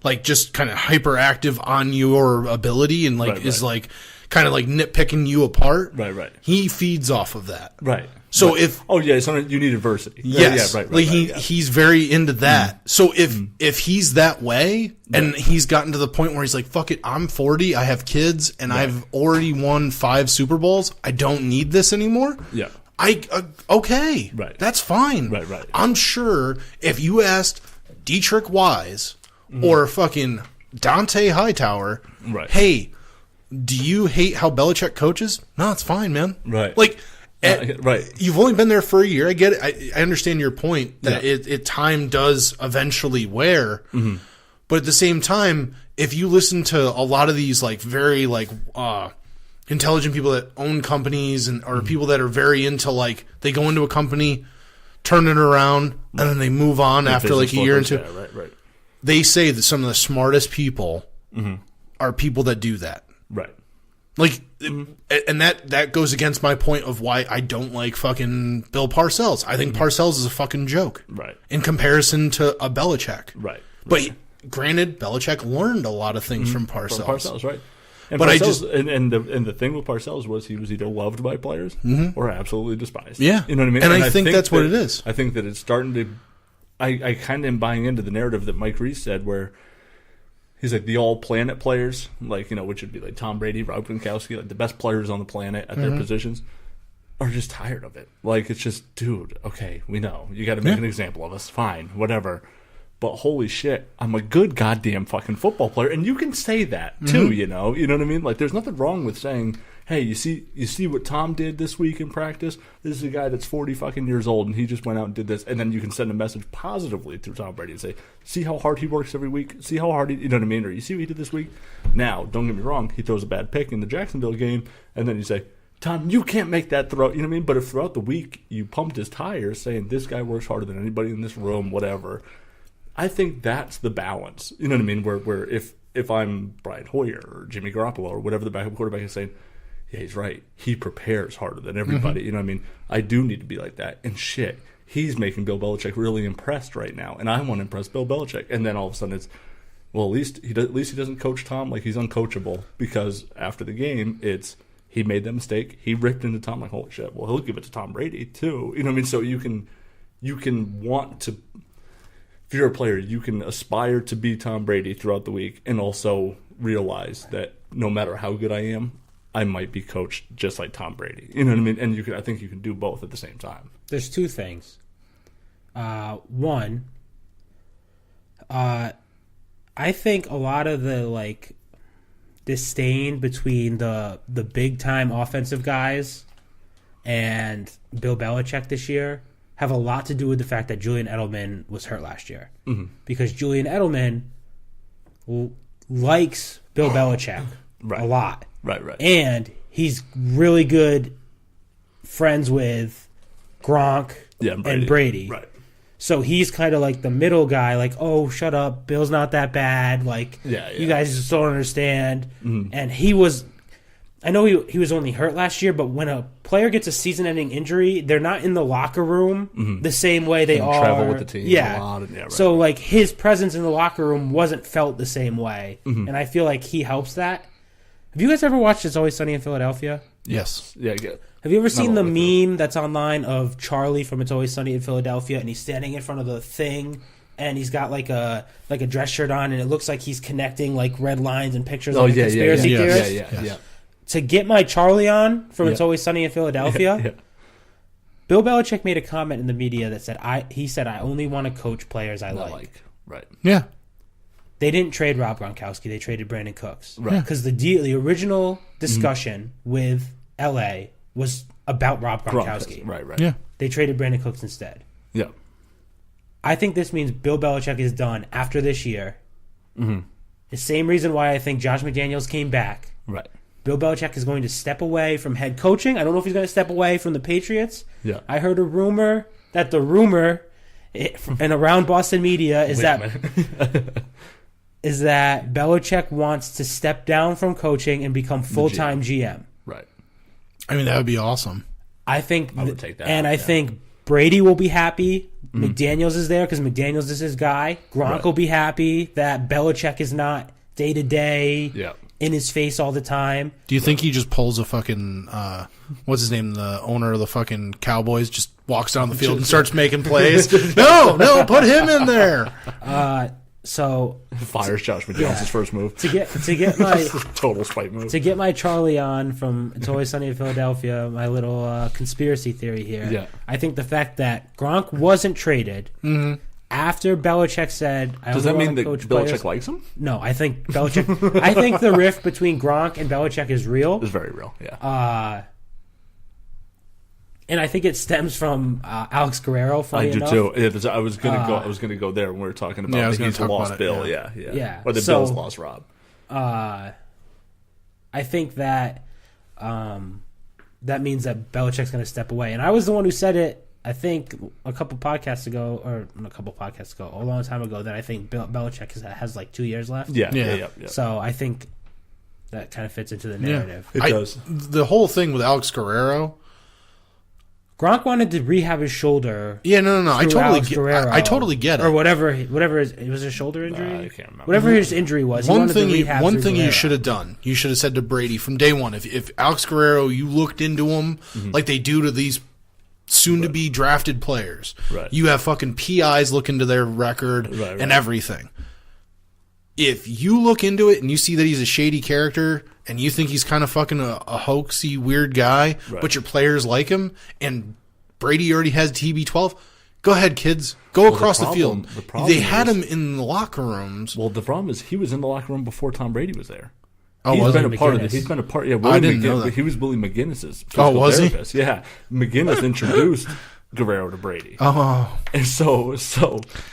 like, just kind of hyperactive on your ability and, like, is, like, kind of, like, nitpicking you apart. Right. He feeds off of that. Right. So if... Oh, yeah, so you need adversity. Yes. Yeah, right. Like, he's very into that. So if he's that way and he's gotten to the point where he's like, fuck it, I'm 40, I have kids, and I've already won 5 Super Bowls, I don't need this anymore. Yeah. Okay. Right. That's fine. Right. I'm sure if you asked Dietrich Wise or fucking Dante Hightower, hey, do you hate how Belichick coaches? No, it's fine, man. Right. Like, right. You've only been there for a year. I get it. I understand your point that time does eventually wear. Mm-hmm. But at the same time, if you listen to a lot of these, like, very, like, intelligent people that own companies or people that are very into, like, they go into a company, turn it around, and then they move on after, like, a year or two. Right. They say that some of the smartest people are people that do that. Right. Like, and that goes against my point of why I don't like fucking Bill Parcells. I think Parcells is a fucking joke. Right. In comparison to a Belichick. Right. But granted, Belichick learned a lot of things from Parcells. Parcells, right. And but Parcells, and the thing with Parcells was he was either loved by players or absolutely despised. Yeah. You know what I mean? And I think that's what it is. I think that it's starting to... I kind of am buying into the narrative that Mike Reese said where he's like the all-planet players, like, which would be like Tom Brady, Rob Gronkowski, like the best players on the planet at their positions, are just tired of it. Like, it's just, dude, okay, we know. You got to make an example of us. Fine, whatever. But holy shit, I'm a good goddamn fucking football player. And you can say that, too, You know what I mean? Like, there's nothing wrong with saying, hey, you see what Tom did this week in practice? This is a guy that's 40 fucking years old, and he just went out and did this. And then you can send a message positively to Tom Brady and say, see how hard he works every week? See how hard you know what I mean? Or you see what he did this week? Now, don't get me wrong, he throws a bad pick in the Jacksonville game, and then you say, Tom, you can't make that throw. You know what I mean? But if throughout the week you pumped his tires saying, this guy works harder than anybody in this room, whatever, I think that's the balance. You know what I mean? Where if I'm Brian Hoyer or Jimmy Garoppolo or whatever the backup quarterback is saying, yeah, he's right. He prepares harder than everybody. You know what I mean? I do need to be like that. And shit, he's making Bill Belichick really impressed right now, and I want to impress Bill Belichick. And then all of a sudden it's, well, at least he doesn't coach Tom like he's uncoachable, because after the game it's he made that mistake. He ripped into Tom like, holy shit. Well, he'll give it to Tom Brady too. You know what I mean? So you can want to. If you're a player, you can aspire to be Tom Brady throughout the week and also realize that no matter how good I am, I might be coached just like Tom Brady. You know what I mean? And I think you can do both at the same time. There's two things. One, I think a lot of the, like, disdain between the big time offensive guys and Bill Belichick this year have a lot to do with the fact that Julian Edelman was hurt last year. Mm-hmm. Because Julian Edelman likes Bill Belichick a lot. Right. And he's really good friends with Gronk and Brady. Right. So he's kind of like the middle guy, like, oh, shut up, Bill's not that bad. Like, you guys just don't understand. Mm-hmm. And he was... I know he was only hurt last year, but when a player gets a season-ending injury, they're not in the locker room the same way they are. Travel with the team a lot. Right. So, like, his presence in the locker room wasn't felt the same way, and I feel like he helps that. Have you guys ever watched It's Always Sunny in Philadelphia? Yes. Yeah. Have you ever seen the meme that's online of Charlie from It's Always Sunny in Philadelphia, and he's standing in front of the thing, and he's got like a dress shirt on, and it looks like he's connecting like red lines and pictures of conspiracy theorists? Yeah. To get my Charlie on from It's Always Sunny in Philadelphia, Bill Belichick made a comment in the media that said, I only want to coach players I like. Right. Yeah. They didn't trade Rob Gronkowski. They traded Brandin Cooks. Right. Because the original discussion with L.A. was about Rob Gronkowski. Right. Yeah. They traded Brandin Cooks instead. Yeah. I think this means Bill Belichick is done after this year. Mm-hmm. The same reason why I think Josh McDaniels came back. Right. Bill Belichick is going to step away from head coaching. I don't know if he's going to step away from the Patriots. Yeah. I heard a rumor that and around Boston media is that Belichick wants to step down from coaching and become full-time GM. Right. I mean, that would be awesome. I think I would take that. And I think Brady will be happy. McDaniels is there because McDaniels is his guy. Gronk will be happy that Belichick is not day-to-day in his face all the time. Do you think he just pulls a fucking, what's his name, the owner of the fucking Cowboys, just walks down the field and starts making plays? No, put him in there. So fires Josh McDaniels' first move. To get my total spite move. To get my Charlie on from It's Always Sunny in Philadelphia, my little conspiracy theory here. Yeah. I think the fact that Gronk wasn't traded after Belichick said, does that mean that Belichick Belichick likes him? No, I think Belichick. I think the rift between Gronk and Belichick is real. It's very real. Yeah. And I think it stems from Alex Guerrero. Funny enough. too. Yeah, I was gonna go there when we were talking about the he's lost Bill. Yeah. Or the Bills lost Rob. I think that that means that Belichick's going to step away. And I was the one who said it. I think a long time ago, that I think Belichick has like 2 years left. Yeah. So I think that kind of fits into the narrative. It does. The whole thing with Alex Guerrero. Gronk wanted to rehab his shoulder. Yeah, no. I totally get it. Or whatever it was a shoulder injury. I can't remember. Whatever his injury was. One thing you should have done. You should have said to Brady from day one, if Alex Guerrero, you looked into him like they do to these soon-to-be drafted players. Right. You have fucking PIs look into their record and everything. If you look into it and you see that he's a shady character and you think he's kind of fucking a hoaxy, weird guy, but your players like him, and Brady already has TB12, go ahead, kids. Go across the field. They had him in the locker rooms. Well, the problem is he was in the locker room before Tom Brady was there. Oh, he's been a part of it. He's been a part. Yeah, I didn't know that. He was Willie McGinnis's was therapist. Yeah, McGinnis introduced Guerrero to Brady. Oh, and so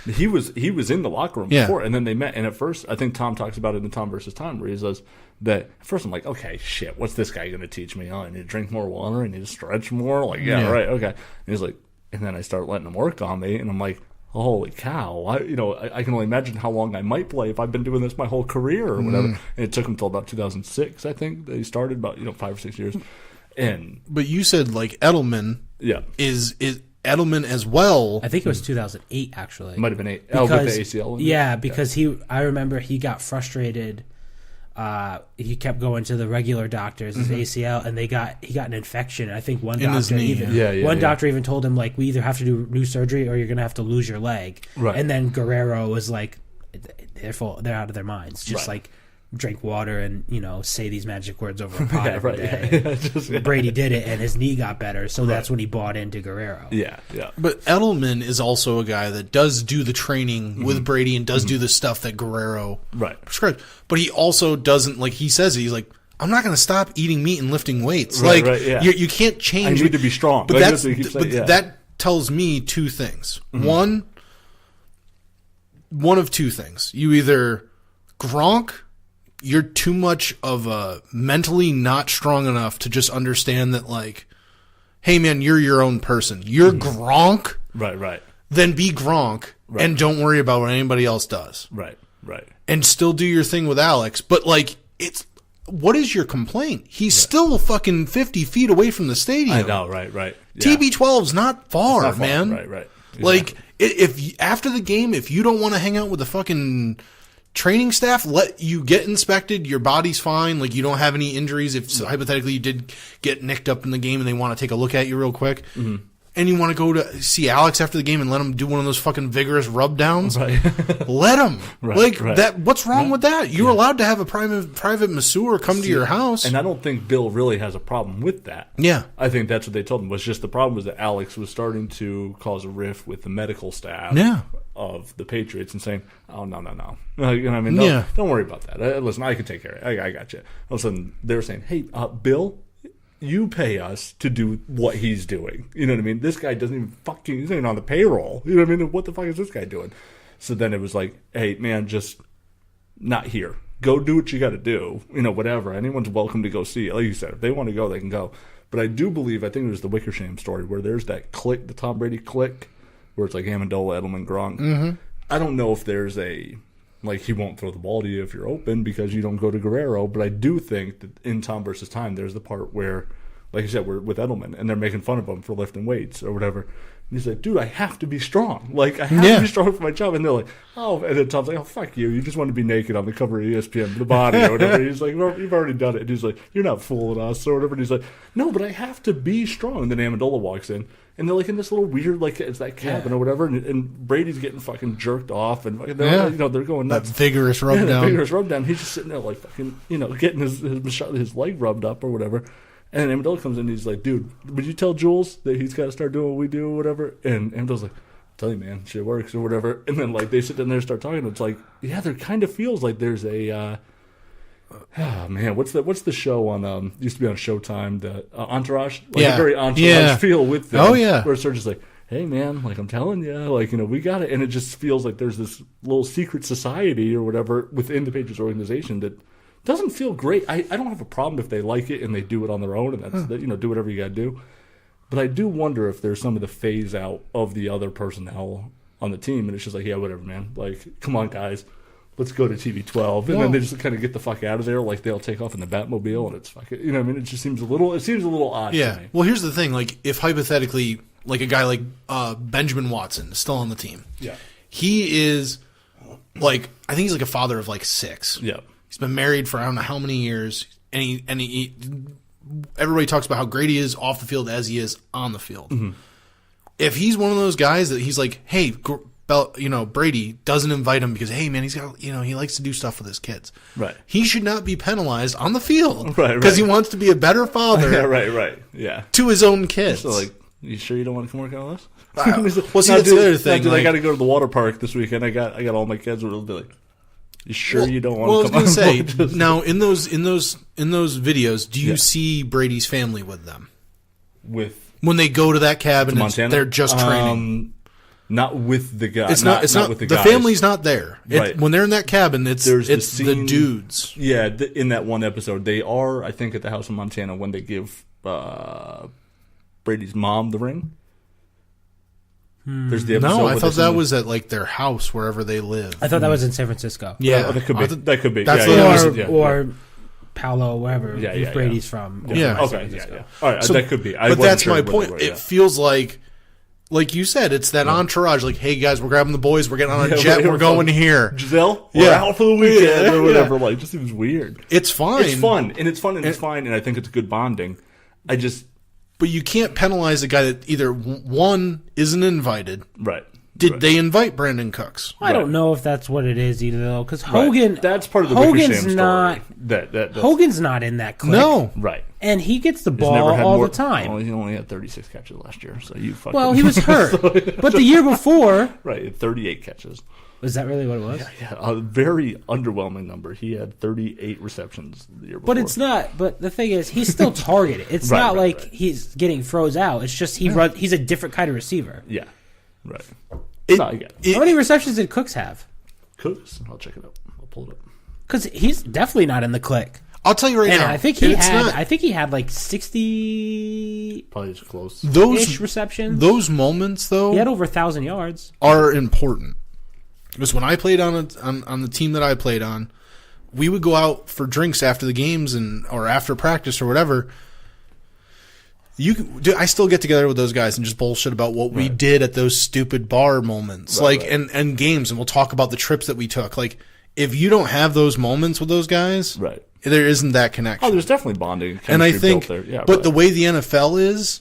he was in the locker room before, and then they met. And at first, I think Tom talks about it in Tom versus Tom, where he says that at first I'm like, okay, shit, what's this guy going to teach me? Oh, I need to drink more water. I need to stretch more. Like, yeah. Right, okay. And he's like, and then I start letting him work on me, and I'm like, holy cow! I can only imagine how long I might play if I've been doing this my whole career or whatever. And it took him until about 2006, I think, that he started, about 5 or 6 years. But you said like Edelman, is Edelman as well? I think it was 2008 actually. It might have been 8. Because, with the ACL. Yeah, because I remember he got frustrated. He kept going to the regular doctors, his ACL, and he got an infection. I think one doctor doctor even told him, like, we either have to do new surgery or you're going to have to lose your leg. Right. And then Guerrero was like, they're out of their minds. Just like drink water and say these magic words over a pot every day. Brady did it, and his knee got better, so that's when he bought into Guerrero. Yeah. But Edelman is also a guy that does do the training with Brady and does do the stuff that Guerrero prescribes. But he also doesn't, like he says, he's like, I'm not going to stop eating meat and lifting weights. You can't change. I need to be strong. But that tells me two things. One of two things. You either Gronk, you're too much of a mentally not strong enough to just understand that, like, hey man, you're your own person. You're Gronk. Right. Then be Gronk and don't worry about what anybody else does. Right. And still do your thing with Alex. But like, what is your complaint? He's still fucking 50 feet away from the stadium. I know, right. Yeah. TB12's not far, man. Right. Exactly. Like, if after the game, if you don't want to hang out with the fucking training staff, let you get inspected, your body's fine, like you don't have any injuries, if hypothetically you did get nicked up in the game and they want to take a look at you real quick, and you want to go to see Alex after the game and let him do one of those fucking vigorous rub downs, let him. That. What's wrong with that? You're allowed to have a private masseur come to your house. And I don't think Bill really has a problem with that. Yeah. I think that's what they told him, was just the problem was that Alex was starting to cause a rift with the medical staff of the Patriots and saying, oh, no. You know what I mean? Don't worry about that. Listen, I can take care of it. I got you. All of a sudden, they were saying, hey, Bill, you pay us to do what he's doing. You know what I mean? This guy doesn't even he's not even on the payroll. You know what I mean? What the fuck is this guy doing? So then it was like, hey, man, just not here. Go do what you got to do. Whatever. Anyone's welcome to go see it. Like you said, if they want to go, they can go. But I do believe, I think it was the Wickersham story, where there's that click, the Tom Brady click, where it's like Amendola, Edelman, Gronk. Mm-hmm. I don't know if there's he won't throw the ball to you if you're open because you don't go to Guerrero. But I do think that in Tom versus Time, there's the part where, like you said, we're with Edelman, and they're making fun of him for lifting weights or whatever. And he's like, dude, I have to be strong. Like, I have to be strong for my job. And they're like, oh. And then Tom's like, oh, fuck you. You just want to be naked on the cover of ESPN, the body or whatever. He's like, well, you've already done it. And he's like, you're not fooling us or whatever. And he's like, no, but I have to be strong. And then Amendola walks in. And they're like in this little weird, like, it's that cabin or whatever. And Brady's getting fucking jerked off. And they're, they're going nuts. That vigorous rub down. Vigorous rub down. He's just sitting there, like, fucking, getting his leg rubbed up or whatever. And then Amendola comes in and he's like, dude, would you tell Jules that he's got to start doing what we do or whatever? And Amendola's like, tell you, man, shit works or whatever. And then, like, they sit down there and start talking. And it's like, yeah, there kind of feels like there's a, man, what's the show on, used to be on Showtime, the Entourage? Like a very Entourage feel with them. Oh, yeah. Where it's sort of just like, hey, man, like, I'm telling you, like, we got it. And it just feels like there's this little secret society or whatever within the Patriots organization that doesn't feel great. I don't have a problem if they like it and they do it on their own and that's do whatever you got to do. But I do wonder if there's some of the phase out of the other personnel on the team and it's just like, yeah, whatever, man. Like, come on, guys, let's go to TV 12, and then they just kind of get the fuck out of there. Like they'll take off in the Batmobile and it's fucking, it just seems a little odd. Yeah. To me. Well, here's the thing. Like, if hypothetically, like a guy like Benjamin Watson is still on the team, he is like, I think he's like a father of like 6. Yeah. He's been married for I don't know how many years, and he everybody talks about how great he is off the field as he is on the field. Mm-hmm. If he's one of those guys that he's like, hey, Brady doesn't invite him because, hey, man, he's got, he likes to do stuff with his kids. Right. He should not be penalized on the field. Right. Because he wants to be a better father. Yeah, right. Yeah. To his own kids. So, like, you sure you don't want to come work out with us? Well, see, that's the other thing. Dude, I got to go to the water park this weekend. I got all my kids. Will be like, you sure you don't want to come? I was going to say, now in those videos, do you see Brady's family with them? When they go to that cabin, they're just training. Not with the guy. It's not with the guys. Family's not there. Right. When they're in that cabin, it's the dudes. Yeah, in that one episode, they are, I think, at the house in Montana when they give Brady's mom the ring. There's the episode. No, I thought that was at like their house wherever they live. I thought that was in San Francisco. Yeah, that could be. That could be. That's or Palo, wherever Brady's from. Yeah. Okay. Yeah. All right. So, that could be. But that's my point. It feels like you said, it's that entourage. Like, hey guys, we're grabbing the boys. We're getting on a jet. We're going here. Giselle, we're out for the weekend or whatever. Like, it just seems weird. It's fine. It's fun, and it's fine, and I think it's good bonding. But you can't penalize a guy that either one isn't invited. Right. Did they invite Brandin Cooks? I don't know if that's what it is either, though, because Hogan. That's part of the Hogan's story. not. Hogan's not in that clip. No. Right. And he gets the ball all the time. Well, he only had 36 catches last year, so you fucking. Well, he was hurt, but the year before, right, 38 catches. Was that really what it was? Yeah, a very underwhelming number. He had 38 receptions the year before. But it's not. But the thing is, he's still targeted. It's not like he's getting froze out. It's just he's a different kind of receiver. Yeah, right. How many receptions did Cooks have? Cooks? I'll check it up. I'll pull it up. Because he's definitely not in the click. I'll tell you right now. I think he had like 60. Probably as close. Those receptions. Those moments, though, he had over 1,000 yards. Are important. Because when I played on the team that I played on, we would go out for drinks after the games or after practice or whatever. I still get together with those guys and just bullshit about what we did at those stupid bar moments, and games, and we'll talk about the trips that we took. Like, if you don't have those moments with those guys, there isn't that connection. Oh, there's definitely bonding. And I think, the way the NFL is,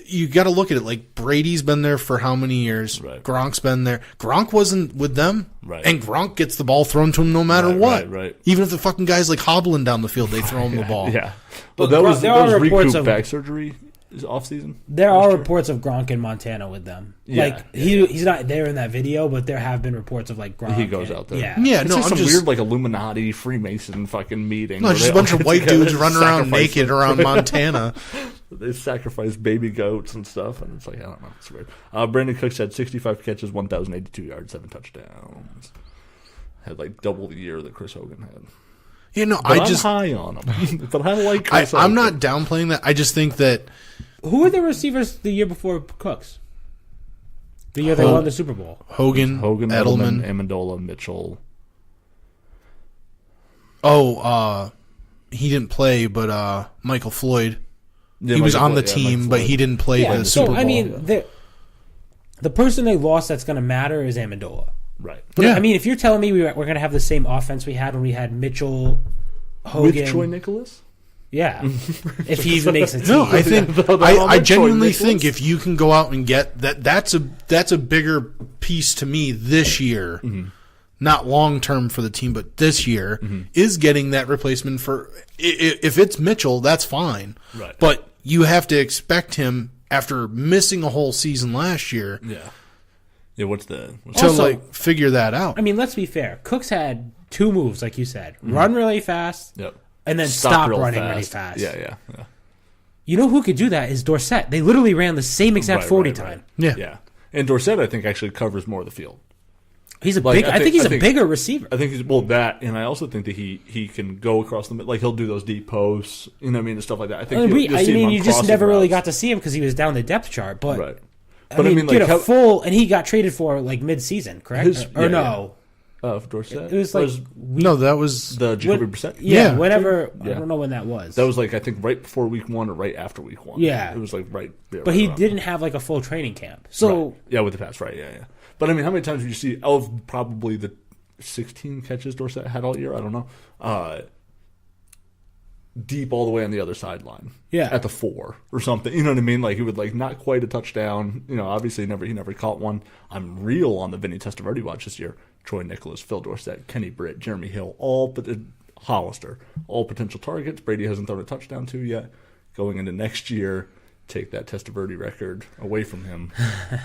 you got to look at it like Brady's been there for how many years? Right. Gronk's been there. Gronk wasn't with them, right? And Gronk gets the ball thrown to him no matter what. Right. Even if the fucking guy's like hobbling down the field, they throw him the ball. Yeah. Well, there was recoup back surgery off season. There are reports of Gronk in Montana with them. He's not there in that video, but there have been reports of like Gronk. He goes out there. Yeah. It's some weird like Illuminati Freemason fucking meeting. No, just a bunch of white dudes running around naked around Montana. They sacrifice baby goats and stuff, and it's like, I don't know, it's weird. Brandin Cooks had 65 catches, 1,082 yards, 7 touchdowns. had like double the year that Chris Hogan had. You know, I'm high on him, but I like Chris Hogan. I'm not downplaying that. I just think that who were the receivers the year before Cooks? The year they won the Super Bowl. Hogan, Edelman, Amendola, Mitchell. Oh, he didn't play, but Michael Floyd. Yeah, he was Michael on the Floyd, team, but he didn't play the Super Bowl. I mean, the person they lost that's going to matter is Amendola. Right. But I mean, if you're telling me we're going to have the same offense we had when we had Mitchell, Hogan, with Troy Nicholas. Yeah, if he even makes a team. No, I think I genuinely think if you can go out and get that, that's a bigger piece to me this year, not long term for the team, but this year is getting that replacement for. If it's Mitchell, that's fine, right? But you have to expect him after missing a whole season last year. Yeah. Yeah. What's to Also, like figure that out? I mean, let's be fair. Cooks had two moves, like you said: run really fast. Yep. And then stop real running fast. really fast. Yeah. You know who could do that is Dorsett. They literally ran the same exact 40 time. Yeah. And Dorsett, I think, actually covers more of the field. He's a big. I think he's a bigger receiver. I think he's that, and I also think that he can go across the middle. Like he'll do those deep posts, you know what I mean, and stuff like that. I think you just never really got to see him because he was down the depth chart. But right. But I mean like get a full, and he got traded for like mid-season, correct? No. Dorsett? It was like no, that was the Jacoby Brissett. Yeah, whenever I don't know when that was. That was like I think right before week 1 or right after week 1. Yeah, it was like right. Yeah, but he didn't have like a full training camp. So with the pass, right? Yeah. But I mean, how many times did you see of probably the 16 catches Dorsett had all year? I don't know. Deep all the way on the other sideline. Yeah, at the 4 or something. You know what I mean? Like he would like not quite a touchdown. You know, obviously he never caught one. I'm real on the Vinny Testaverde watch this year. Troy Nicholas, Phil Dorsett, Kenny Britt, Jeremy Hill, Hollister, all potential targets. Brady hasn't thrown a touchdown to yet. Going into next year, take that Testaverde record away from him.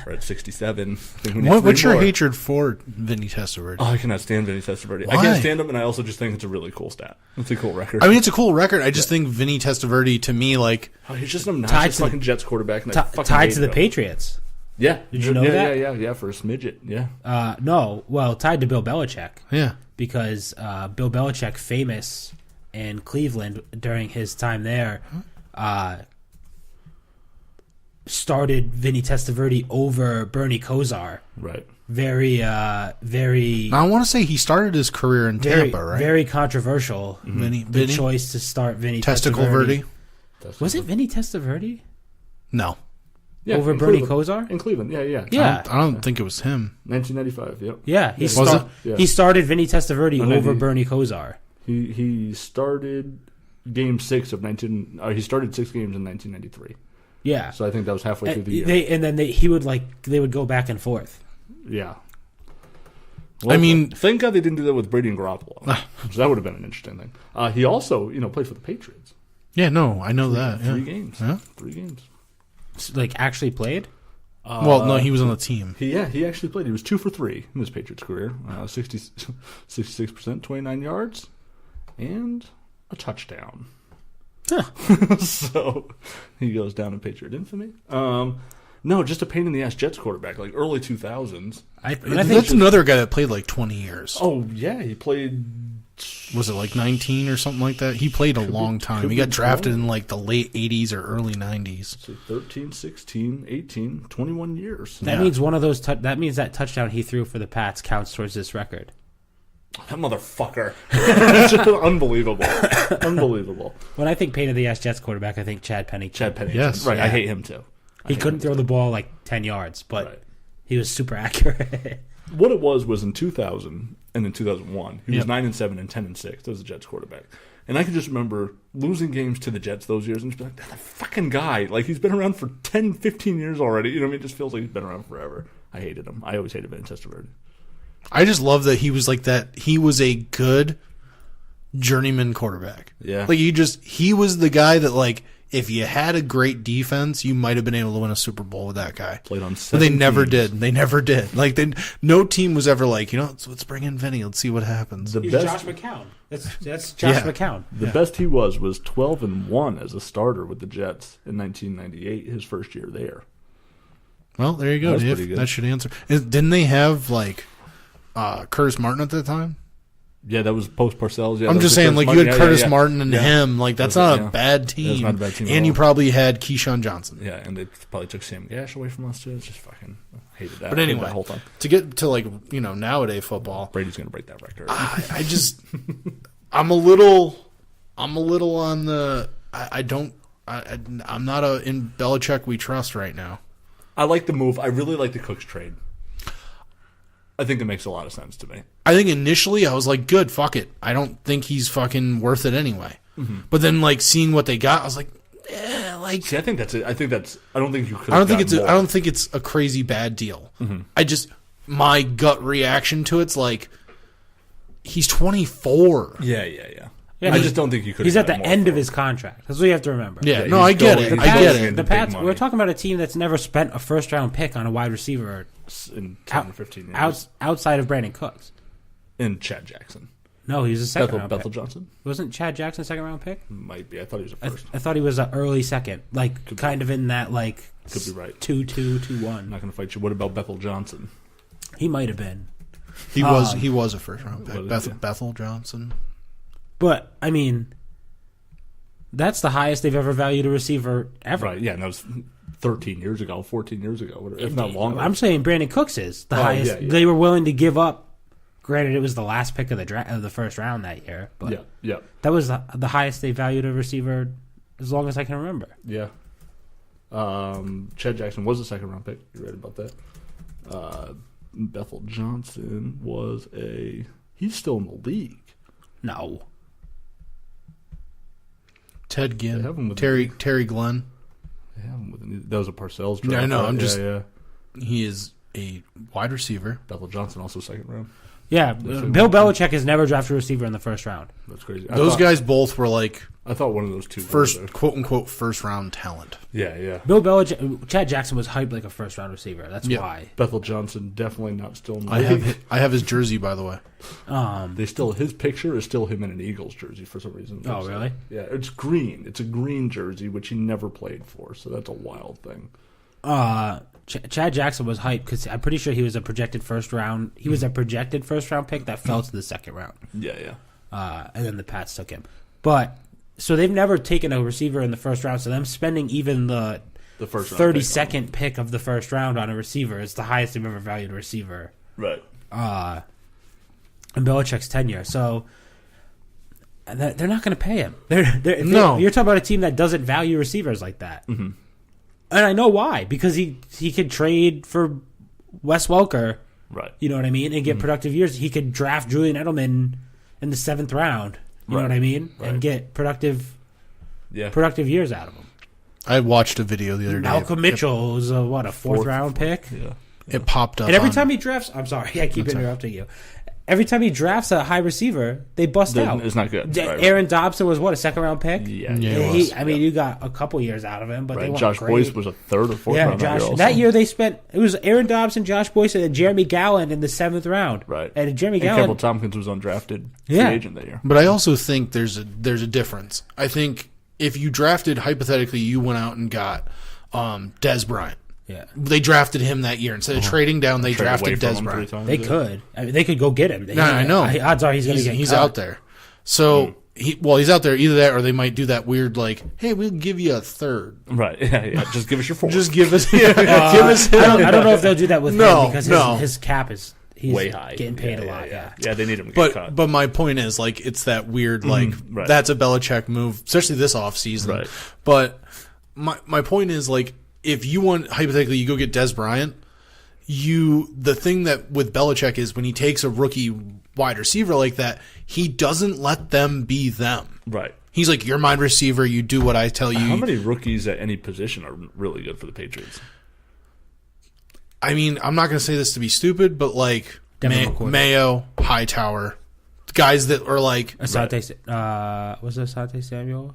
We're at 67. What's your hatred for Vinny Testaverde? Oh, I cannot stand Vinny Testaverde. Why? I can't stand him, and I also just think it's a really cool stat. It's a cool record. I mean, it's a cool record. I just think Vinny Testaverde, to me, like... he's just an obnoxious fucking Jets quarterback. And tied to the Patriots. Yeah. Did you know that? Yeah, for a smidget, yeah. No, well, tied to Bill Belichick. Yeah. Because Bill Belichick, famous in Cleveland during his time there, started Vinny Testaverde over Bernie Kosar. Right. Very. I want to say he started his career in Tampa, right? Very controversial. The choice to start Vinny Testaverde. Was it Vinny Testaverde? No. Yeah, over Bernie Kosar? In Cleveland, yeah. I don't think it was him. 1995, yep. Yeah, he started Vinny Testaverde over Bernie Kosar. He started game 6 of 19. He started 6 games in 1993. Yeah, so I think that was halfway through the year. They would go back and forth. Yeah. Well, I mean, thank God they didn't do that with Brady and Garoppolo. So that would have been an interesting thing. He also, played for the Patriots. Yeah, no, I know that. 3 games. Yeah. 3 games. Like actually played? Well, no, he was on the team. He actually played. He was 2 for 3 in his Patriots career. 66%, 29 yards, and a touchdown. Huh. So he goes down in Patriot infamy. No, just a pain in the ass Jets quarterback, like early 2000s. That's another guy that played like 20 years. Oh yeah, he played. Was it like 19 or something like that? He played a long time. He got drafted in like the late 80s or early 90s. So 13, 16, 18, 21 years. That means one of those. That means that touchdown he threw for the Pats counts towards this record. That motherfucker. Unbelievable. Unbelievable. When I think pain in the ass Jets quarterback, I think Chad Pennington. Yes. Right, yeah. I hate him too. He couldn't throw the ball like 10 yards, but he was super accurate. What it was in 2000 and in 2001, he was 9-7 and 10-6 as a Jets quarterback. And I can just remember losing games to the Jets those years and just be like, that fucking guy. Like, he's been around for 10, 15 years already. You know what I mean? It just feels like he's been around forever. I hated him. I always hated Vinny Testaverde. I just love that he was like that. He was a good journeyman quarterback. Yeah. Like, he was the guy that, like, if you had a great defense, you might have been able to win a Super Bowl with that guy. Played on 7 But they never teams. did. They never did. Like, no team was ever like, let's bring in Vinny. Let's see what happens. He's Josh McCown. That's Josh McCown. The best he was 12-1 as a starter with the Jets in 1998, his first year there. Well, there you go, Dave. That should answer. Didn't they have, like, Curtis Martin at that time? Yeah, that was post Parcells. Yeah, I'm just saying, like, you had Curtis Martin and him. Like, that's not a bad team. That's not a bad team. And you probably had Keyshawn Johnson. Yeah, and they probably took Sam Gash away from us, too. It's just fucking hated that. But anyway, that whole time. To get to, like, nowadays football. Brady's going to break that record. I just, I'm a little on the, I'm not in Belichick we trust right now. I like the move. I really like the Cooks trade. I think that makes a lot of sense to me. I think initially I was like, good, fuck it. I don't think he's fucking worth it anyway. Mm-hmm. But then, like, seeing what they got, I was like, like. See, I think that's it. I don't think you could. I don't think it's a crazy bad deal. Mm-hmm. My gut reaction to it's like, he's 24. Yeah. I just don't think you could. He's at the end of his contract. That's what you have to remember. Yeah, no, I get it. I get it. The Pats. We're talking about a team that's never spent a first-round pick on a wide receiver in 10 or 15 years. Outside of Brandin Cooks. And Chad Jackson. No, he was a second-round pick. Bethel Johnson? Wasn't Chad Jackson a second-round pick? Might be. I thought he was a first. I thought he was an early second. Like, kind of in that, like... Could be right. 2-2, 2-1. I'm not going to fight you. What about Bethel Johnson? He might have been. He was a first-round pick. Bethel Johnson. But, I mean... That's the highest they've ever valued a receiver ever. Right, yeah, and that was 13 years ago, 14 years ago, if not longer. I'm saying Brandin Cooks is the highest. Yeah. They were willing to give up. Granted, it was the last pick of the first round that year. But yeah. That was the highest they valued a receiver as long as I can remember. Yeah. Chad Jackson was a second-round pick. You read about that. Bethel Johnson he's still in the league. No. Ted Ginn, Terry Glenn. That was a Parcells draft. Yeah, I know. Yeah. He is a wide receiver. Bethel Johnson also second round. Yeah, Bill Belichick has never drafted a receiver in the first round. That's crazy. Those guys both were like. I thought one of those two first quote unquote first round talent. Yeah. Bill Belichick, Chad Jackson was hyped like a first round receiver. That's why. Bethel Johnson definitely not still in the league. I have his jersey, by the way. His picture is still him in an Eagles jersey for some reason. Oh, really? Yeah, it's green. It's a green jersey, which he never played for, so that's a wild thing. Chad Jackson was hyped because I'm pretty sure he was a projected first round. He was a projected first round pick that fell to the second round. Yeah. And then the Pats took him. But so they've never taken a receiver in the first round. So them spending even the first 32nd pick of the first round on a receiver is the highest they've ever valued a receiver. Right. In Belichick's tenure. So they're not going to pay him. No. You're talking about a team that doesn't value receivers like that. Mm-hmm. And I know why. Because he could trade for Wes Welker. Right. You know what I mean? And get productive years. He could draft Julian Edelman in the 7th round. You know what I mean? Right. And get productive years out of him. I watched a video the other day. Malcolm Mitchell was a 4th round pick? Yeah. It popped up. And every time he drafts... I'm sorry, I keep interrupting you. Every time he drafts a high receiver, they bust out. It's not good. Aaron Dobson was, a second-round pick? Yeah, you got a couple years out of him, but they weren't Josh great. Boyce was a 3rd or 4th round pick. That year they spent... It was Aaron Dobson, Josh Boyce, and Jeremy Galland in the 7th round. Right. And Jeremy Galland... Campbell Tompkins was undrafted free agent that year. But I also think there's a difference. I think if you drafted, hypothetically, you went out and got Dez Bryant. Yeah, they drafted him that year instead of trading down. They drafted Dez Bryant. They could. I mean, they could go get him. I know. Odds are he's going to get. He's cut. out there. So he's out there. Either that, or they might do that weird like, hey, we'll give you a 3rd. Right. Yeah. Just give us your 4th. Just give us. Give us. I don't know if they'll do that with him because his cap is way high, getting paid a lot. Yeah, they need him to get cut. But my point is like it's that weird like that's a Belichick move, especially this offseason. Right. But my point is like. If you want, hypothetically, you go get Dez Bryant, the thing that with Belichick is when he takes a rookie wide receiver like that, he doesn't let them be them. Right. He's like, you're my receiver, you do what I tell you. How many rookies at any position are really good for the Patriots? I mean, I'm not going to say this to be stupid, but like Mayo, Hightower, guys that are like... was it Asante Samuel?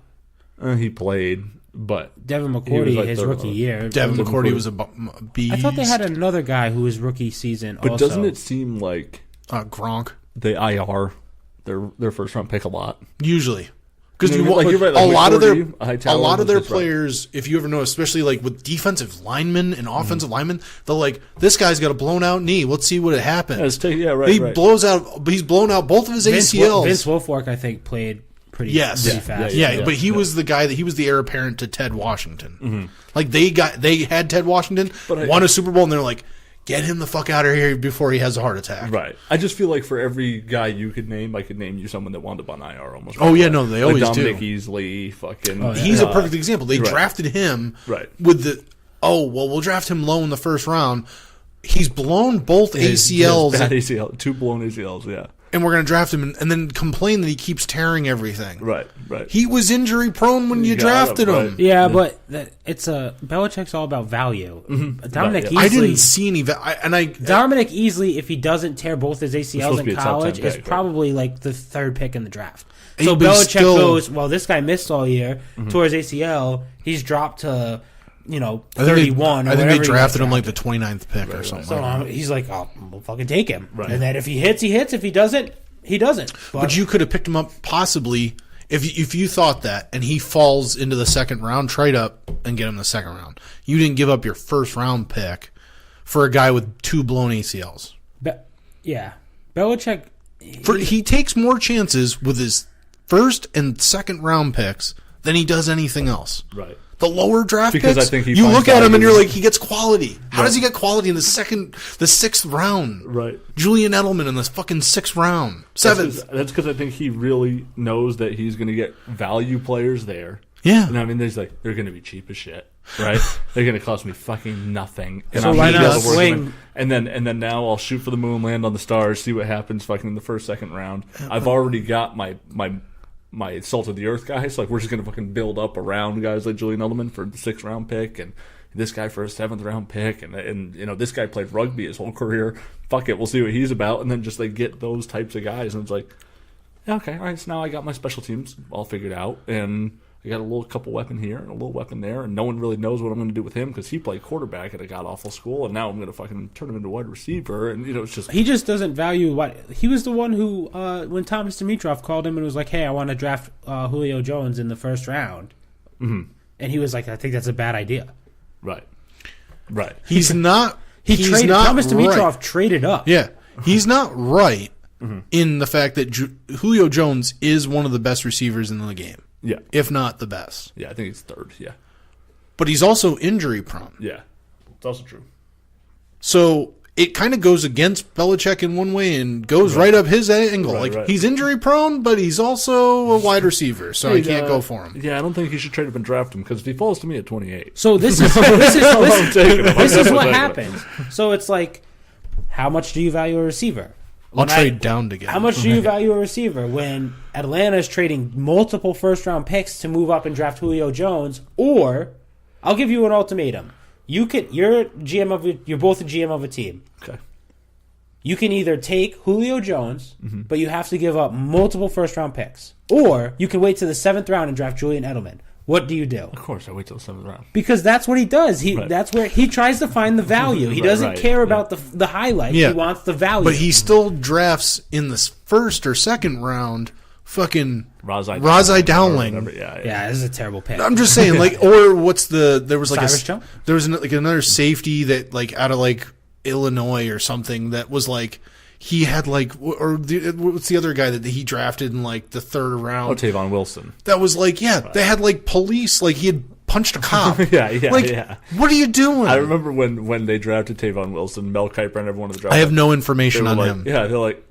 He played... But Devin McCourty, his rookie year. Devin McCourty was a beast. I thought they had another guy who was rookie season. But doesn't it seem like Gronk they IR their first round pick a lot? Usually, Because you're right, a lot of their right. players, if you ever know, especially like with defensive linemen and offensive linemen, they're like, this guy's got a blown out knee. Let's see what happens. He's blown out both of his ACLs. Vince Wilfork, I think, played pretty fast. Yeah, but he was the guy that he was the heir apparent to Ted Washington. Like they had Ted Washington, won a Super Bowl, and they're like, get him the fuck out of here before he has a heart attack. Right. I just feel like for every guy you could name, I could name you someone that wound up on IR almost. Oh, yeah, no, they always do. Dominic Easley, fucking... He's a perfect example. They drafted him with the... Oh, well, we'll draft him low in the first round. He's blown both ACLs. Bad ACL, 2 blown ACLs, yeah. And we're going to draft him and then complain that he keeps tearing everything. Right. He was injury prone when you drafted him. Right. Yeah, but Belichick's all about value. Dominic Easley. I didn't see any Dominic Easley, if he doesn't tear both his ACLs in college, is probably like the 3rd pick in the draft. So Belichick goes, well, this guy missed all year, tore his ACL. He's dropped to 31. I think they drafted him like the 29th pick or something. So he's like, oh, we'll fucking take him. Right. And then if he hits, he hits. If he doesn't, he doesn't. But you could have picked him up possibly if you thought that, and he falls into the 2nd round, trade up and get him the 2nd round. You didn't give up your 1st round pick for a guy with 2 blown ACLs. Belichick. He takes more chances with his 1st and 2nd round picks than he does anything else. Right. The lower draft because picks, I think you look at him and you're like, he gets quality. How does he get quality in the 6th round? Right. Julian Edelman in the fucking 6th round, 7th. That's because I think he really knows that he's going to get value players there. Yeah. And I mean, they're going to be cheap as shit, right? They're going to cost me fucking nothing. And so why not swing? And then now I'll shoot for the moon, land on the stars, see what happens fucking in the 1st, 2nd round. I've already got my salt of the earth guys. Like, we're just going to fucking build up around guys like Julian Edelman for the 6th round pick and this guy for a 7th round pick. And this guy played rugby his whole career. Fuck it. We'll see what he's about. And then just like get those types of guys. And it's like, okay, all right. So now I got my special teams all figured out. And I got a couple weapon here and a little weapon there. And no one really knows what I'm going to do with him because he played quarterback at a god-awful school. And now I'm going to fucking turn him into wide receiver. And, it's just... He just doesn't value what... He was the one who, when Thomas Dimitroff called him and was like, hey, I want to draft Julio Jones in the 1st round. Mm-hmm. And he was like, I think that's a bad idea. Right. He's not... Thomas Dimitroff traded up. Yeah. He's not right in the fact that Julio Jones is one of the best receivers in the game. Yeah. If not the best. Yeah, I think he's 3rd, yeah. But he's also injury prone. Yeah. It's also true. So it kind of goes against Belichick in one way and goes right up his angle. He's injury prone, but he's also a wide receiver, so I can't go for him. Yeah, I don't think he should trade up and draft him because if he falls to me at 28. So this is what happens. So it's like, how much do you value a receiver? I'll trade down to get him. How much do you value a receiver when Atlanta is trading multiple 1st round picks to move up and draft Julio Jones? Or I'll give you an ultimatum. You're both a GM of a team. Okay. You can either take Julio Jones, but you have to give up multiple 1st round picks, or you can wait to the 7th round and draft Julian Edelman. What do you do? Of course, I wait till the 7th round. Because that's what he does. That's where he tries to find the value. He doesn't care about the highlight. Yeah. He wants the value. But he still drafts in the 1st or 2nd round fucking Razai Dowling. Yeah, this is a terrible pick. I'm just saying, or there was Cyrus Jones? There was another safety that out of Illinois or something that was he had what's the other guy that he drafted in the 3rd round? Oh, Tavon Wilson. That was they had police, he had punched a cop. Yeah. What are you doing? I remember when they drafted Tavon Wilson, Mel Kiper and everyone in the draft. I have no information on him. Yeah, they're like,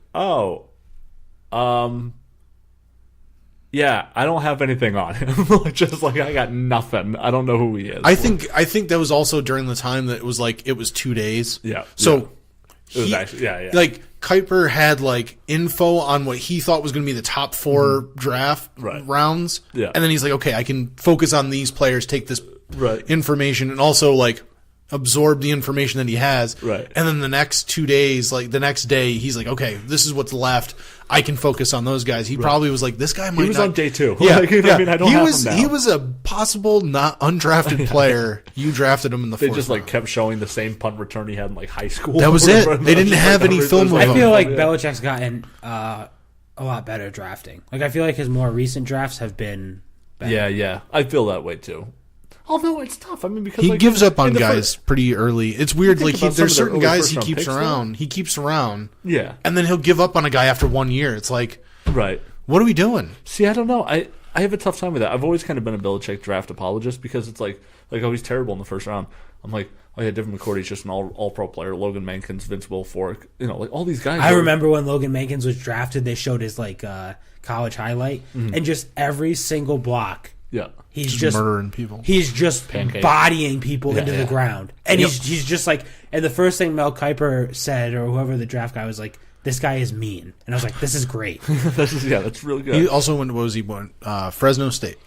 yeah, I don't have anything on him. I got nothing. I don't know who he is. I think that was also during the time that it was 2 days. Yeah. So it was actually Kuiper had info on what he thought was going to be the top 4 draft rounds. Yeah. And then he's like, okay, I can focus on these players, take this information, and also absorb the information that he has. Right. And then the next 2 days, the next day, he's like, okay, this is what's left. I can focus on those guys. He probably was like, this guy might. He was on day 2. Yeah, I mean, I don't have him now. He was a possible not undrafted player. You drafted him in the 4th. They just kept showing the same punt return he had in high school. That was it. They didn't have any film of him. I feel like Belichick's gotten a lot better drafting. Like, I feel like his more recent drafts have been better. Yeah. I feel that way too. Although it's tough. I mean, because he like, gives up on in the guys pretty early. It's weird. Like there's certain guys he keeps picks, around. He keeps around. Yeah. And then he'll give up on a guy after 1 year. It's like, right. What are we doing? See, I don't know. I have a tough time with that. I've always kind of been a Belichick draft apologist because it's like, oh, he's terrible in the first round. I'm like, oh yeah, Devin McCourty's just an all-pro player. Logan Mankins, Vince Wilfork, like all these guys. I remember when Logan Mankins was drafted, they showed his college highlight, and just every single block. Yeah, he's just murdering people. He's just bodying people into the ground, and he's just like. And the first thing Mel Kiper said, or whoever the draft guy was like, "This guy is mean," and I was like, "This is great." That's really good. He also went. What was he? Fresno State.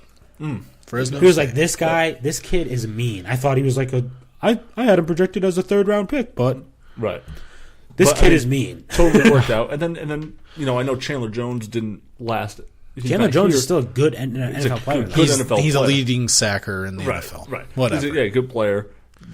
Fresno. He was like, "This guy, this kid is mean." I thought he was like I had him projected as a 3rd round pick, but right. This kid is mean. Totally worked out. And then I know Chandler Jones didn't last. Chandler Jones is still a good NFL player. He's a leading sacker in the NFL. Right. Whatever. He's a good player.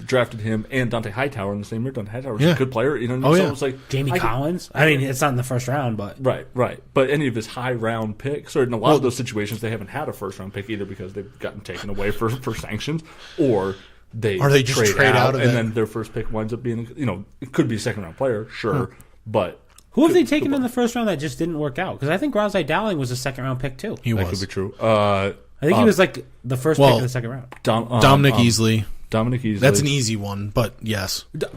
Drafted him and Dante Hightower in the same year. Dante Hightower was a good player. So it's like Jamie Collins. I mean, it's not in the first round, but right. But any of his high round picks, or in a lot of those situations, they haven't had a first round pick either because they've gotten taken away for sanctions, or they just trade out of and it. then their first pick winds up being it could be a second round player, sure, but. Who have they taken in the first round that just didn't work out? Because I think Ronzai Dowling was a 2nd round pick too. That could be true. I think he was like the first pick of the 2nd round. Dominic Easley. Dominic Easley. That's an easy one, but yes. Yes.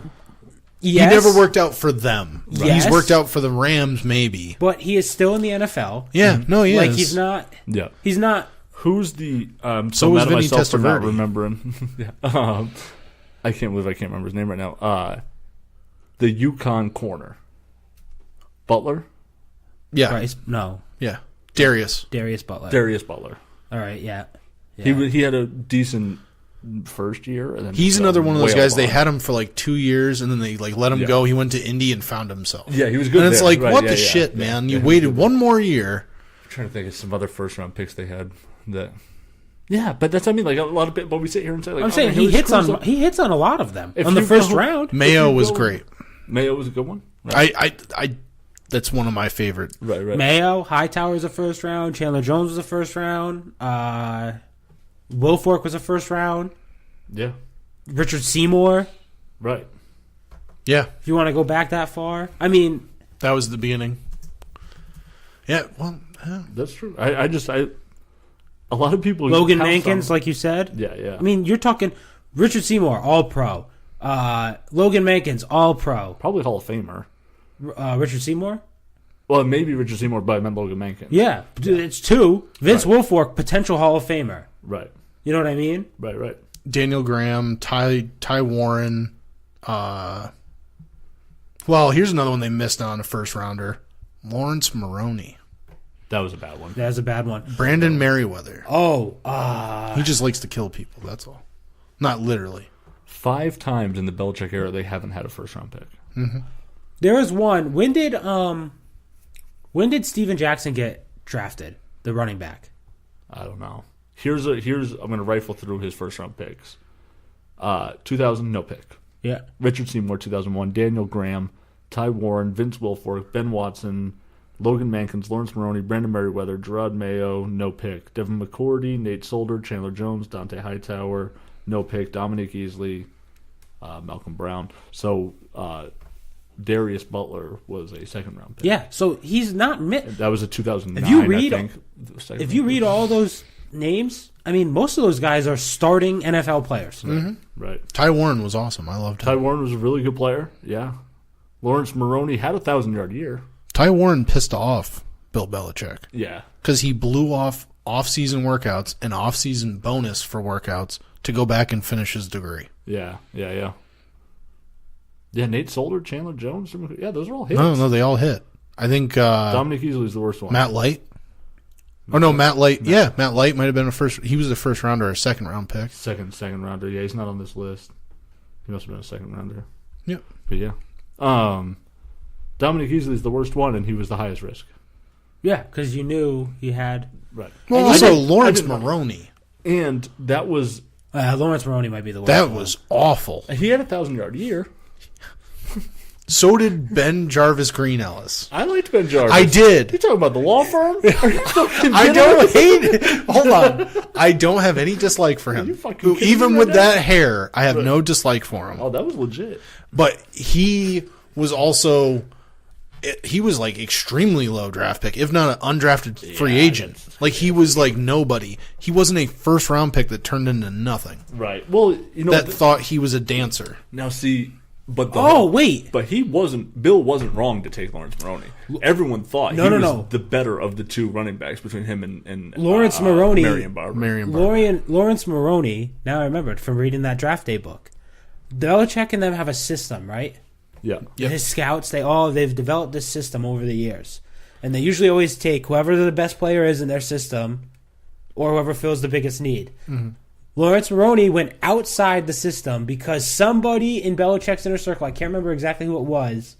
He never worked out for them. Yes. He's worked out for the Rams, maybe. But he is still in the NFL. Yeah, no, he is. He's not. Yeah. He's not. Who's the so was Vinny Testaverde. Not remembering. I can't believe I can't remember his name right now. The Yukon corner. Butler? Yeah. Bryce, no. Yeah. Darius Butler. All right, yeah. He had a decent first year. And then he's another one of those guys. They had him for like 2 years, and then they let him go. He went to Indy and found himself. Yeah, he was good. And it's what the shit, man? You waited one more year. I'm trying to think of some other first round picks they had that. Yeah, but that's what I mean. Like a lot of it, but we sit here and say, like, I'm saying he hits on a lot of them on the first round. Mayo was great. Mayo was a good one. Right. I that's one of my favorite. Right. Mayo, Hightower was a first round. Chandler Jones was a first round. Wilfork was a first round. Yeah. Richard Seymour. Right. Yeah. If you want to go back that far. I mean. That was the beginning. Yeah, well. Yeah. That's true. I a lot of people. Logan Mankins, like you said. Yeah. I mean, you're talking Richard Seymour, all pro. Logan Mankins, all pro. Probably Hall of Famer. Richard Seymour? Well, maybe Richard Seymour, but I meant Logan Mankins. Yeah, it's 2. Vince Wilfork, potential Hall of Famer. Right. You know what I mean? Right. Daniel Graham, Ty Warren. Well, here's another one they missed on a first rounder. Lawrence Maroney. That was a bad one. That was a bad one. Brandon Merriweather. He just likes to kill people, that's all. Not literally. 5 times in the Belichick era they haven't had a first round pick. Mm-hmm. There was one. When did Steven Jackson get drafted? The running back. I don't know. Here's I'm going to rifle through his first round picks. 2000, no pick. Yeah. Richard Seymour, 2001. Daniel Graham, Ty Warren, Vince Wilfork, Ben Watson, Logan Mankins, Lawrence Maroney, Brandon Merriweather, Gerard Mayo, no pick. Devin McCourty, Nate Solder, Chandler Jones, Dante Hightower, no pick. Dominic Easley, Malcolm Brown. So Darius Butler was a second round pick. Yeah, so he's not. That was a 2009. If you read all those names, I mean, most of those guys are starting NFL players. Mm-hmm. Right. Ty Warren was awesome. I loved him. Ty Warren was a really good player. Yeah. Lawrence Maroney had a 1,000-yard year. Ty Warren pissed off Bill Belichick. Yeah. Because he blew off-season workouts and off-season bonus for workouts to go back and finish his degree. Yeah. Yeah, Nate Solder, Chandler Jones. Yeah, those are all hits. No, they all hit. I think Dominic Easley's the worst one. Matt Light. Matt Light. Yeah, Matt Light might have been he was a first rounder or a second round pick. Second rounder. Yeah, he's not on this list. He must have been a second rounder. Yep. But yeah. Dominic Easley's the worst one, and he was the highest risk. Yeah, because you knew he had. Right. Well, also Lawrence Maroney. And that was. Lawrence Maroney might be the worst. That was awful. He had a 1,000-yard year. So did Ben Jarvis Green Ellis. I liked Ben Jarvis. I did. You talking about the law firm? I don't hate it. Hold on. I don't have any dislike for him. Even with that hair, I have no dislike for him. Oh, that was legit. But he was also... He was like extremely low draft pick, if not an undrafted free agent. Like he was like nobody. He wasn't a first round pick that turned into nothing. Right. Well, thought he was a dancer. Now see, but but he wasn't. Bill wasn't wrong to take Lawrence Maroney. Everyone thought he was the better of the two running backs between him and Lawrence Maroney. Marion Barber. Lawrence Maroney. Now I remembered from reading that draft day book. Belichick and them have a system, right? Yeah. His scouts, they've developed this system over the years. And they usually always take whoever the best player is in their system or whoever fills the biggest need. Mm-hmm. Lawrence Maroney went outside the system because somebody in Belichick's inner circle, I can't remember exactly who it was,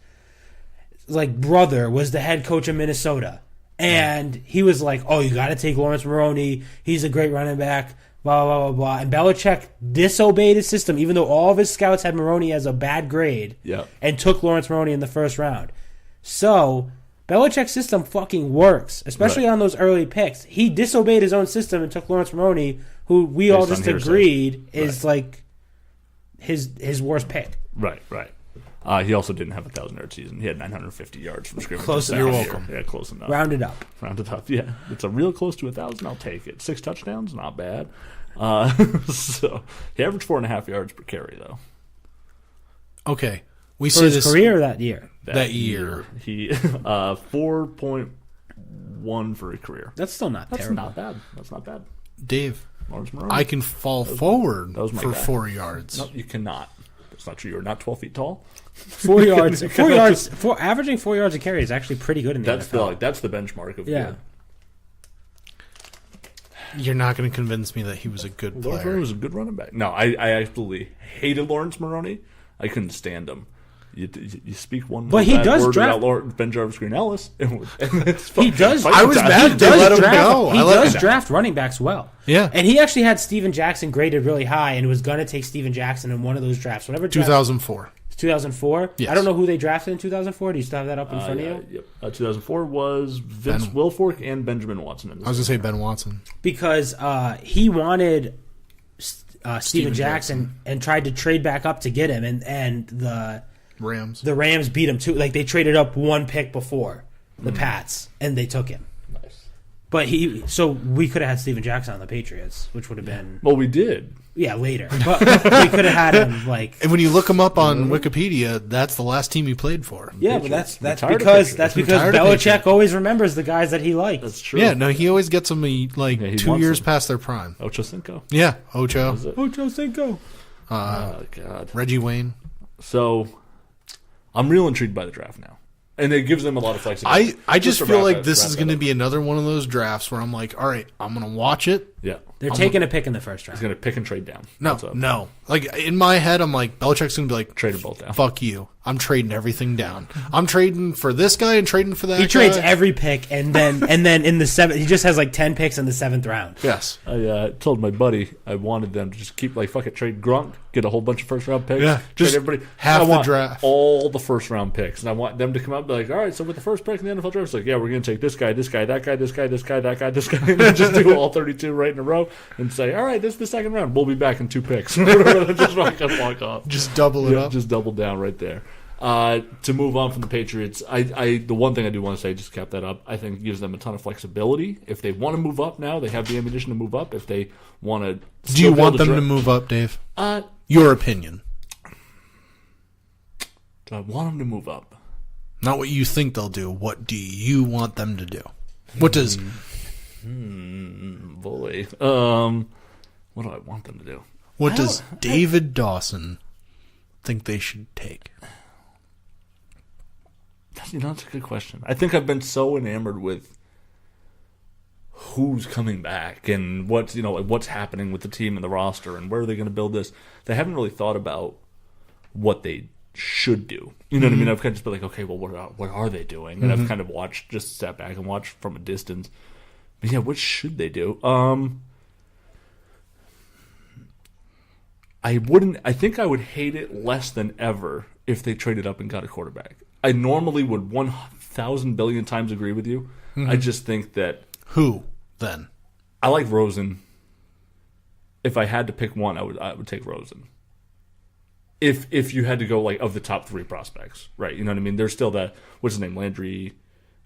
like brother was the head coach of Minnesota. And he was like, oh, you got to take Lawrence Maroney. He's a great running back. Blah, blah, blah, blah. And Belichick disobeyed his system, even though all of his scouts had Maroney as a bad grade, and took Lawrence Maroney in the first round. So, Belichick's system fucking works, especially on those early picks. He disobeyed his own system and took Lawrence Maroney, who we all just agreed is like his worst pick. Right. He also didn't have a 1,000-yard season. He had 950 yards from scrimmage. Close enough. You're welcome. Yeah, close enough. Round it up. Yeah. It's a real close to 1,000. I'll take it. 6 touchdowns, not bad. So he averaged 4.5 yards per carry, though. Okay. We For his career or that year? That year. He 4.1 for a career. That's still not terrible. That's not bad. Dave, Lawrence Maroney. I can fall forward for 4 yards. No, you cannot. That's not true. You're not 12 feet tall. 4 yards. Averaging 4 yards a carry is actually pretty good in the NFL. That's the benchmark of good. You're not going to convince me that he was a good player. Lawrence Maroney was a good running back. No, I absolutely hated Lawrence Maroney. I couldn't stand him. You speak one more bad word about Ben Jarvis Green Ellis. He does. I was mad they let him go. He does draft running backs well. Yeah. And he actually had Steven Jackson graded really high and was going to take Steven Jackson in one of those drafts. 2004. 2004? Yes. I don't know who they drafted in 2004. Do you still have that up in front of you? Yep. 2004 was Vince Wilfork and Benjamin Watson. I was going to say Ben Watson. Because he wanted Steven Jackson and tried to trade back up to get him, and the Rams beat him too. Like they traded up one pick before the Pats, and they took him. Nice. But so we could have had Steven Jackson on the Patriots, which would have been we did. Yeah, later. But we could have had him like. And when you look him up on Wikipedia, that's the last team he played for. Yeah, but that's because Belichick always remembers the guys that he likes. That's true. Yeah, no, he always gets them 2 years past their prime. Ocho Cinco. Yeah, Ocho Cinco. Oh God. Reggie Wayne. So, I'm real intrigued by the draft now. And it gives them a lot of flexibility. I just feel like this is going to be another one of those drafts where I'm like, all right, I'm going to watch it. Yeah. They're taking a pick in the first round. He's going to pick and trade down. No. Like, in my head, I'm like, Belichick's going to be like, trade them both down. Fuck you. I'm trading everything down. I'm trading for this guy and trading for that guy. He trades every pick, and then in the seventh, he just has like 10 picks in the 7th round. Yes. I told my buddy I wanted them to just keep fuck it, trade Gronk, get a whole bunch of first round picks. Yeah, just everybody. Half the draft. All the first round picks. And I want them to come out and be like, all right, so with the first pick in the NFL draft, it's like, yeah, we're going to take this guy, that guy, this guy, this guy, that guy, this guy, and then just do all 32 right in a row and say, all right, this is the second round. We'll be back in 2 picks. Just walk off. Just double it up. Just double down right there. To move on from the Patriots, the one thing I do want to say, just cap that up, I think it gives them a ton of flexibility. If they want to move up now, they have the ammunition to move up. If they want to... Do you want them to move up, Dave? Your opinion. Do I want them to move up? Not what you think they'll do. What do you want them to do? What does... Boy. What do I want them to do? What does David Dawson think they should take? That's a good question. I think I've been so enamored with who's coming back and what's happening with the team and the roster and where are they going to build this. They haven't really thought about what they should do. You know what I mean? I've kind of just been like, okay, well, what are they doing? And I've kind of just sat back and watched from a distance. But yeah, what should they do? I think I would hate it less than ever if they traded up and got a quarterback. I normally would 1,000 billion times agree with you. I just think that... Who, then? I like Rosen. If I had to pick one, I would take Rosen. If you had to go like of the top 3 prospects, right? You know what I mean? There's still that, what's his name, Landry,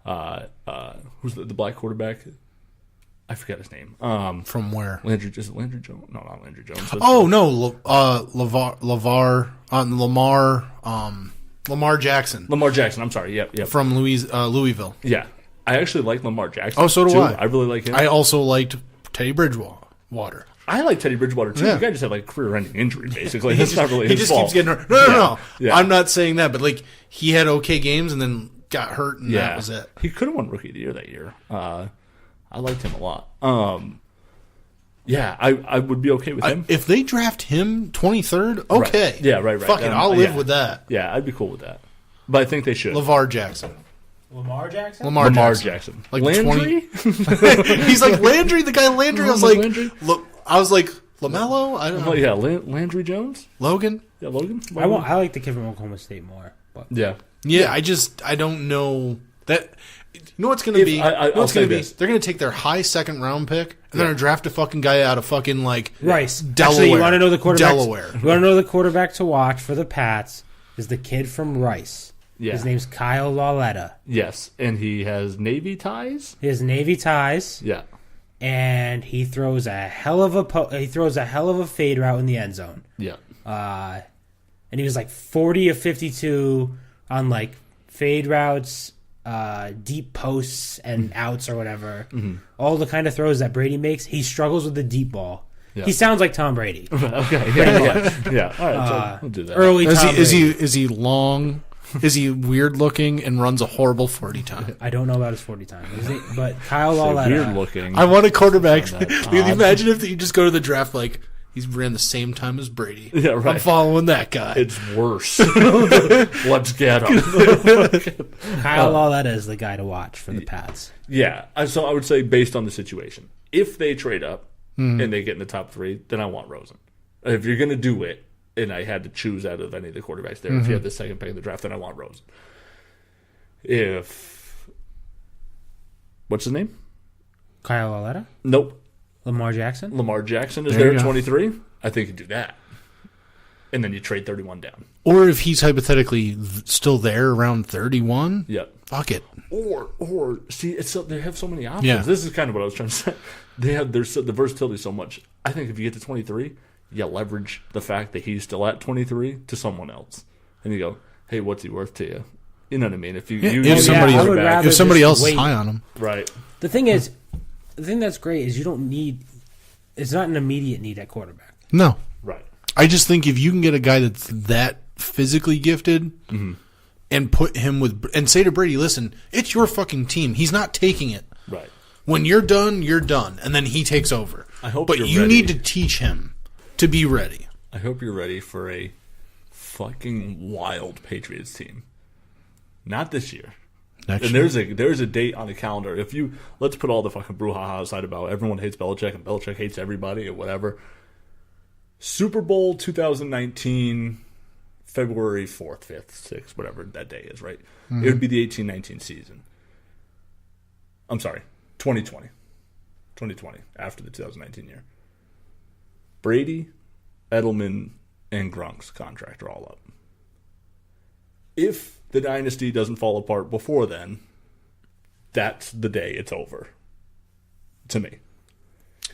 who's the black quarterback? I forget his name. From where? Landry Jones? No, not Landry Jones. Lamar Jackson. Lamar Jackson. I'm sorry. Yep. From Louisville. Yeah, I actually like Lamar Jackson. Oh, so do too. I. I really like him. I also liked Teddy Bridgewater. I like Teddy Bridgewater too. Yeah. The guy just had like career-ending injury, basically. That's not really his He just fault. keeps getting hurt. No. Yeah. I'm not saying that, but like he had okay games and then got hurt, and that was it. He could have won Rookie of the Year that year. I liked him a lot. Yeah, I would be okay with him. If they draft him 23rd, okay. Right. Yeah, right. Fuck it, I'll live with that. Yeah, I'd be cool with that. But I think they should. LeVar Jackson. Lamar Jackson? Lamar Jackson. Like Landry? He's like Landry, the guy Landry. I was like, Landry? LaMelo? I don't know. Oh, yeah, Landry Jones? Logan? Yeah, Logan? I like the kid from Oklahoma State more. But. Yeah. Yeah, I don't know that. You know what's going to be? I'll say this. They're going to take their high second round pick and they're going to draft a fucking guy out of fucking like Rice. Delaware. Actually, you want to know the quarterback? Delaware. You want to know the quarterback to watch for the Pats is the kid from Rice. Yeah. His name's Kyle Lauletta. Yes, and he has Navy ties? He has Navy ties. Yeah. And he throws a hell of a fade route in the end zone. Yeah. And he was like 40 of 52 on like fade routes, deep posts and outs or whatever. Mm-hmm. All the kind of throws that Brady makes. He struggles with the deep ball. Yeah. He sounds like Tom Brady. Okay. Yeah. All right. So we'll do that. Early Tom Brady. Is he long? Is he weird looking and runs a horrible 40 time? I don't know about his 40 time, but Kyle Lauletta. Weird looking. I want a quarterback. Imagine if you just go to the draft like he's ran the same time as Brady. Yeah, right. I'm following that guy. It's worse. Let's get him. Kyle Lauletta is the guy to watch for the Pats. Yeah. So I would say based on the situation, if they trade up and they get in the top 3, then I want Rosen. If you're going to do it, and I had to choose out of any of the quarterbacks there, if you had the second pick in the draft, then I want Rosen. What's his name? Kyle Lauletta? Nope. Lamar Jackson? Lamar Jackson is there at 23. I think you do that. And then you trade 31 down. Or if he's hypothetically still there around 31, fuck it. Or see, they have so many options. Yeah. This is kind of what I was trying to say. They have the versatility so much. I think if you get to 23, you leverage the fact that he's still at 23 to someone else, and you go, "Hey, what's he worth to you?" You know what I mean? If somebody else is high on him, right? The thing that's great is you don't need. It's not an immediate need at quarterback. No, right. I just think if you can get a guy that's that physically gifted and put him with and say to Brady, "Listen, it's your fucking team. He's not taking it. Right. When you're done, and then he takes over. I hope, but you need to teach him to be ready. I hope you're ready for a fucking wild Patriots team. Not this year. Next year. There's a date on the calendar. Let's put all the fucking brouhaha aside about everyone hates Belichick and Belichick hates everybody or whatever. Super Bowl 2019, February 4th, 5th, 6th, whatever that day is, right? It would be the 18-19 season. I'm sorry, 2020. 2020, after the 2019 year. Brady, Edelman, and Grunk's contract are all up. If the dynasty doesn't fall apart before then, that's the day it's over. To me.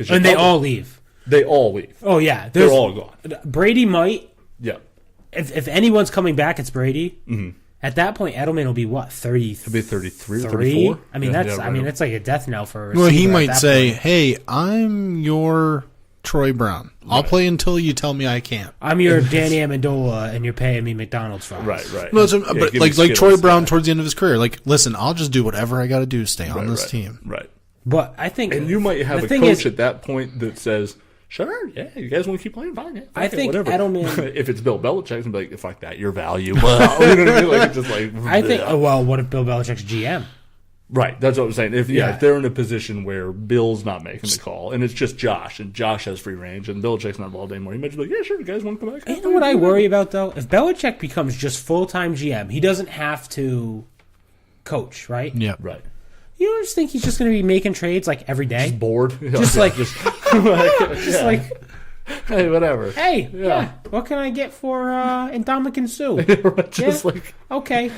And they all leave. They all leave. Oh, yeah. They're all gone. Brady might. Yeah. If anyone's coming back, it's Brady. Mm-hmm. At that point, Edelman will be what, 30? He'll be 33, 34. I mean, it's like a death knell for a receiver. Well, he might say, "Hey, I'm your Troy Brown. I'll play until you tell me I can't. I'm your Danny Amendola, and you're paying me McDonald's fries." Right. No, but like Troy Brown towards the end of his career, like, listen, I'll just do whatever I got to do to stay on this team. Right. But I think, and you might have a coach at that point that says, "Sure, yeah, you guys want to keep playing, fine. Yeah, I think whatever." Edelman. If it's Bill Belichick, I'm like, "Fuck that, your value." You know what I mean? Like, it's just like, I think. Well, what if Bill Belichick's GM? Right, that's what I'm saying. If they're in a position where Bill's not making the call, and it's just Josh, and Josh has free range, and Belichick's not involved anymore, he might just be like, yeah, sure, you guys want to come back? You know what I worry about, though? If Belichick becomes just full-time GM, he doesn't have to coach, right? Yeah. Right. You don't just think he's just going to be making trades, like, every day? Just bored. Just like... like... Hey, whatever. Hey, what can I get for Ndamukong Suh? Just like... Okay,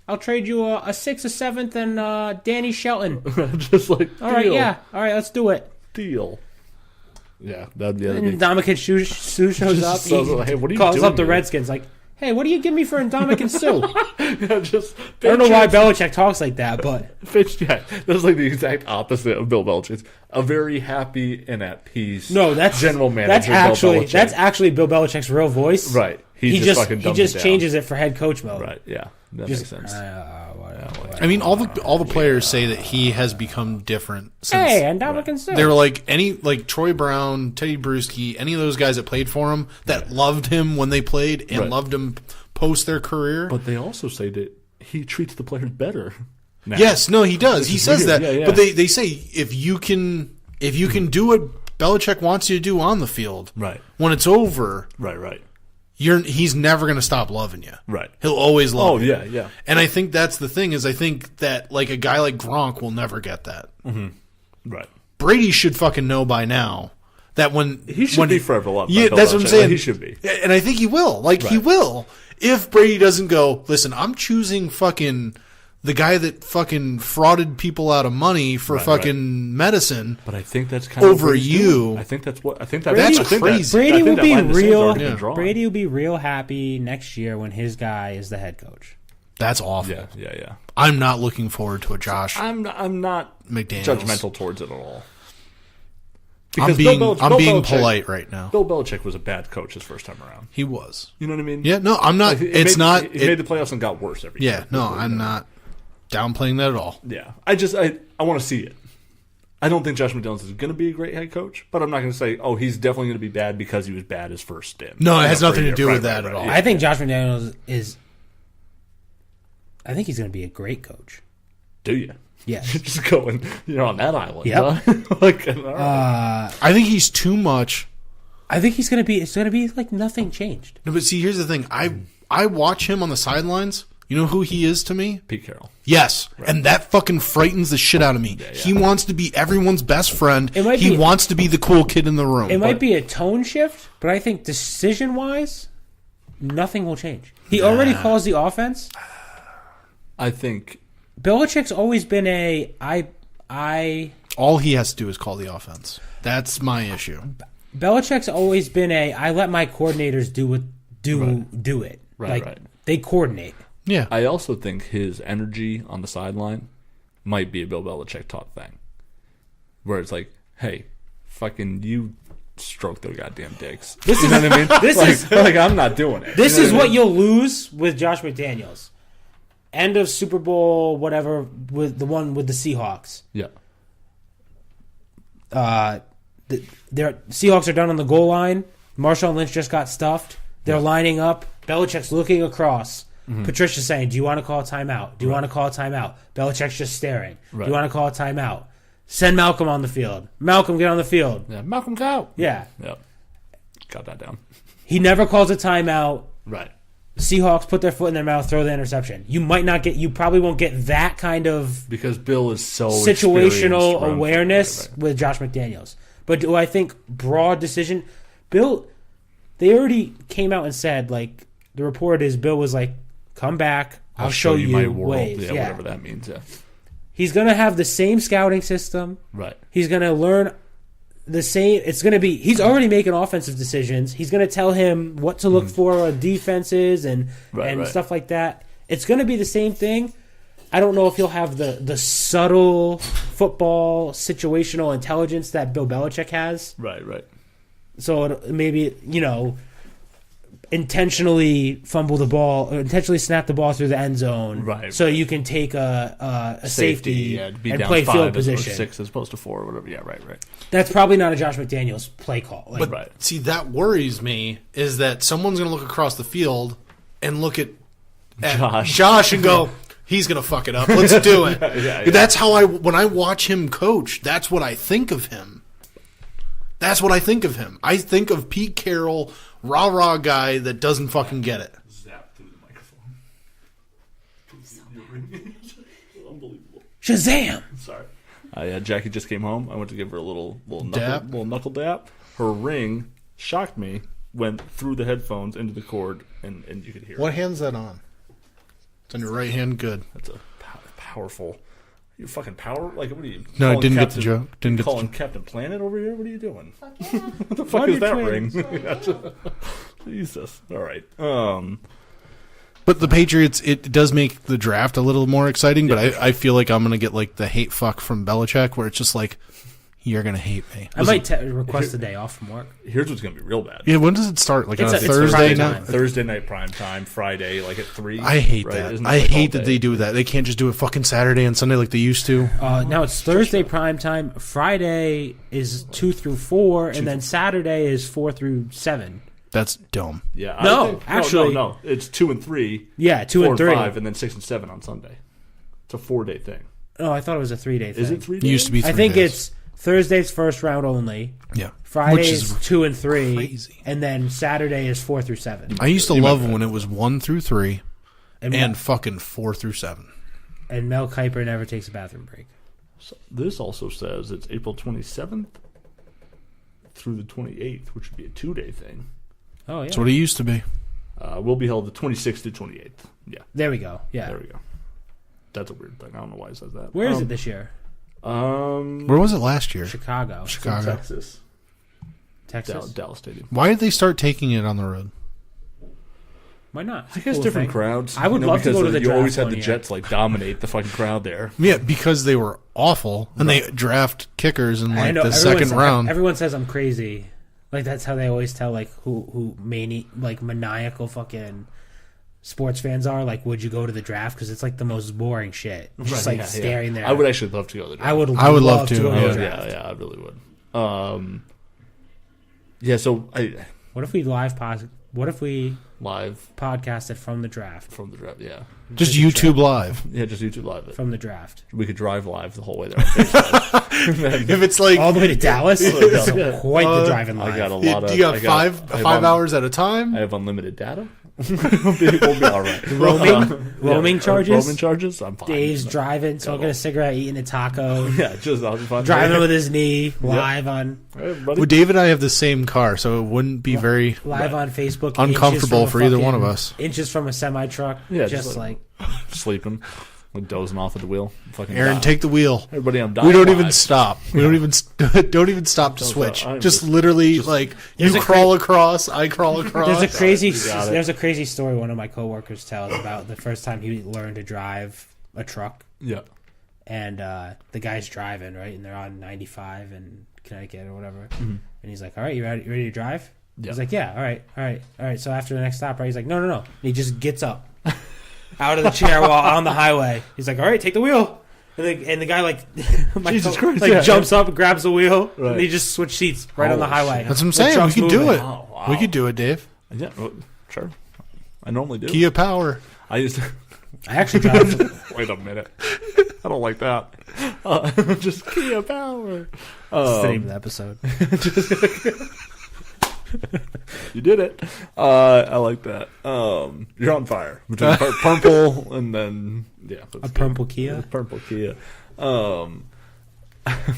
I'll trade you a 6th, a 7th, and Danny Shelton. Just like, All right, let's do it. Deal. Yeah, that'd be... And Ndamukong Suh shows up. Hey, what are you calls doing up the here? Redskins like, hey, what do you give me for Ndamukong Suh? I don't know why Belichick talks like that, but... That's like the exact opposite of Bill Belichick. A very happy and at peace general manager. That's actually Bill Belichick's real voice. Right. He just changes it for head coach mode. Right, yeah. That makes sense. I mean, all the players say that he has become different since. Hey, and Ndamukong Suh. They were like Troy Brown, Teddy Bruschi, any of those guys that played for him that loved him when they played and loved him post their career. But they also say that he treats the players better. Now. Yes, no, he does. He says weird. that. But they say if you can do what Belichick wants you to do on the field, right, when it's over, right. He's never going to stop loving you. Right. He'll always love you. Yeah. And I think that's the thing I think that like a guy like Gronk will never get that. Mm-hmm. Right. Brady should fucking know by now that he should be forever loved. Yeah, that's what I'm saying. He should be. And I think he will. He will. If Brady doesn't go, listen, I'm choosing fucking the guy that fucking frauded people out of money for medicine. But I think that's kind over of you. I think that's crazy. Brady will be real. Brady will be real happy next year when his guy is the head coach. That's awful. Yeah. I'm not looking forward to a Josh. I'm not McDaniels. Judgmental towards it at all. I'm being polite right now. Bill Belichick was a bad coach his first time around. He was. You know what I mean? Yeah. No, I'm not. He made the playoffs and got worse every year. Yeah. No, I'm not downplaying that at all. Yeah. I want to see it. I don't think Josh McDaniels is going to be a great head coach, but I'm not going to say, he's definitely going to be bad because he was bad his first stint. No, it has nothing to do with that at all. Yeah. I think Josh McDaniels is. I think he's going to be a great coach. Do you? Yes. Just going, on that island. Yep. Huh? I think he's too much. I think he's going to be. It's going to be like nothing changed. No, but see, here's the thing. I watch him on the sidelines. You know who he is to me? Pete Carroll. Yes, right. And that fucking frightens the shit out of me. Yeah. He wants to be everyone's best friend. He wants to be the cool kid in the room. It might be a tone shift, but I think decision-wise, nothing will change. He already calls the offense. I think Belichick's always been all he has to do is call the offense. That's my issue. Belichick's always been I let my coordinators do it. Right. They coordinate. Yeah. I also think his energy on the sideline might be a Bill Belichick taught thing. Where it's like, hey, fucking you stroke their goddamn dicks. You know what I mean? This is I'm not doing it. This is what you'll lose with Josh McDaniels. End of Super Bowl, whatever, with the one with the Seahawks. Yeah. Their Seahawks are done on the goal line. Marshawn Lynch just got stuffed. They're lining up. Belichick's looking across. Mm-hmm. Patricia's saying, do you want to call a timeout? Do you want to call a timeout? Belichick's just staring. Right. Do you want to call a timeout? Send Malcolm on the field. Malcolm, get on the field. Yeah, Malcolm, go. Yeah. Yep. Got that down. He never calls a timeout. Right. Seahawks put their foot in their mouth, throw the interception. You probably won't get that kind of because Bill is so situational awareness with Josh McDaniels. But do I think broad decision? Bill, they already came out and said, like, the report is Bill was like, come back, I'll show you my world. ways. Yeah, whatever that means, yeah. He's going to have the same scouting system. Right. He's going to learn the same. It's going to be. He's already making offensive decisions. He's going to tell him what to look for on defenses and stuff like that. It's going to be the same thing. I don't know if he'll have the subtle football situational intelligence that Bill Belichick has. Right. So maybe, intentionally fumble the ball or intentionally snap the ball through the end zone. Right. So you can take a safety and play field position. 6 as opposed to 4 or whatever. Yeah, right. That's probably not a Josh McDaniels play call. See, that worries me is that someone's going to look across the field and look at Josh and go, He's going to fuck it up. Let's do it. Yeah. That's how when I watch him coach, that's what I think of him. I think of Pete Carroll, rah-rah guy that doesn't fucking get it. Zap through the microphone. Unbelievable. Shazam! Sorry. Jackie just came home. I went to give her a little Dap? knuckle dap. Her ring shocked me, went through the headphones into the cord, and you could hear What it. hand's that on? It's on your right hand. Good. That's a powerful... You fucking power? Like, what are you... No, I calling didn't get Captain- the joke. Didn't get the calling joke. Captain Planet over here? What are you doing? Fuck yeah. What the fuck is that ring? Jesus. All right. But the Patriots, it does make the draft a little more exciting, but I feel like I'm going to get like the hate fuck from Belichick where it's just like, you're going to hate me. I might request a day off from work. Here's what's going to be real bad. Yeah, when does it start? Like on a It's Thursday prime night? time. Thursday night prime time, Friday, like at 3. I hate right? that. Isn't it I like hate all that day? they do that. They can't just do it fucking Saturday and Sunday like they used to. Now it's Thursday prime time. Friday is 2 through 4, and then Saturday is 4 through 7. That's dumb. Yeah. No, actually- No. It's 2 and 3. Yeah, 2 4 and 3. 5, and then 6 and 7 on Sunday. It's a 4-day thing. Oh, I thought it was a 3-day thing. Is it 3 It days? used to be 3 I think days. it's Thursday's first round only. Yeah. Friday's 2 and 3, crazy. and then Saturday is 4 through 7. I used to love when it was 1 through 3 And and fucking 4 through 7. and Mel Kiper never takes a bathroom break. So this also says it's April 27th through the 28th, which would be a 2-day thing. Oh yeah, That's what it used to be. Will be held the 26th to 28th. Yeah, there we go. Yeah, there we go. That's a weird thing. I don't know why it says that. where is it this year? Where was it last year? Chicago, Chicago. Texas. Texas. Dallas Stadium. Why did they start taking it on the road? Why not? I guess Cool different thing. crowds. I would love to because go to the you always draft had the one, yeah. Jets like dominate the fucking crowd there. Yeah, because they were awful, and they draft kickers in I like know, the everyone second says- round. Everyone says I'm crazy. Like that's how they always tell like who maniacal fucking sports fans are. Like, would you go to the draft? Because it's like the most boring shit. It's just like staring there. I would actually love to go to the draft. I would love to, go to yeah. the draft. Yeah, I really would. Yeah, so I What if we What if we live podcasted from the draft? from the draft. Yeah, Just YouTube Live. yeah, just YouTube live. From the draft, We could drive live the whole way there. On FaceTime. If it's like all the way to Dallas. So quite the driving line. I got a lot of. you got I got- I have five hours at a time. I have unlimited data. we'll be all right. Roaming charges? Roaming charges. I'm fine. Dave's driving, smoking a cigarette, eating a taco, Yeah, just I'll be fine. driving with his knee, live on Hey, buddy. Well, Dave and I have the same car, so it wouldn't be very live on Facebook. uncomfortable inches from for a either one fucking- of us. Inches from a semi truck. Yeah, just just like sleeping, like dozing off at the wheel. Fucking Aaron, dying. take the wheel. Everybody, I'm dying. We don't even live. stop. We don't even stop to switch. I'm Just just- literally like you There's a crawl across, I crawl across. there's a crazy got it. there's a crazy story one of my coworkers tells about the first time he learned to drive a truck, Yeah. and the guy's driving right, and they're on 95 in Connecticut or whatever, and he's like, "All right, you ready to drive?" Yeah. He's like, "Yeah, all right." So after the next stop, right, he's like, "No." And he just gets up out of the chair while on the highway. He's like, "All right, take the wheel." And the guy like, Jesus Christ, like yeah. jumps up, and grabs the wheel, Right. and they just switch seats right on the Holy highway. shit. That's what I'm The saying. We truck's could do moving. it. Oh, wow. We could do it, Dave. Yeah. Well, sure. I normally do. Kia Power. I used to. I actually drive. Wait a minute. I don't like that. Just Kia Power. That's the name of the episode. You did it. I like that. You're on fire between purple and then A purple Kia. Purple Kia.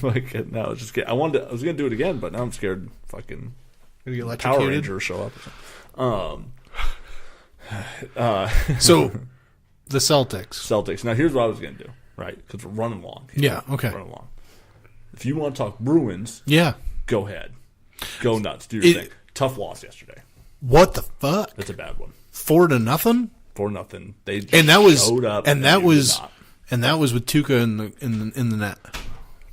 Like now, it's just I was gonna do it again, but now I'm scared. Fucking Gonna get Power electrocuted. Ranger will show up. Or something. So the Celtics. Celtics. Now here's what I was gonna do. Right, because we're running long. here. Yeah. Okay. Running long. If you want to talk Bruins, Yeah. go ahead. Go nuts. Do your thing. Tough loss yesterday. What the fuck? That's a bad one. 4-0. 4-0. They just And that was showed up. and that they did was not. and that was with Tuca in the net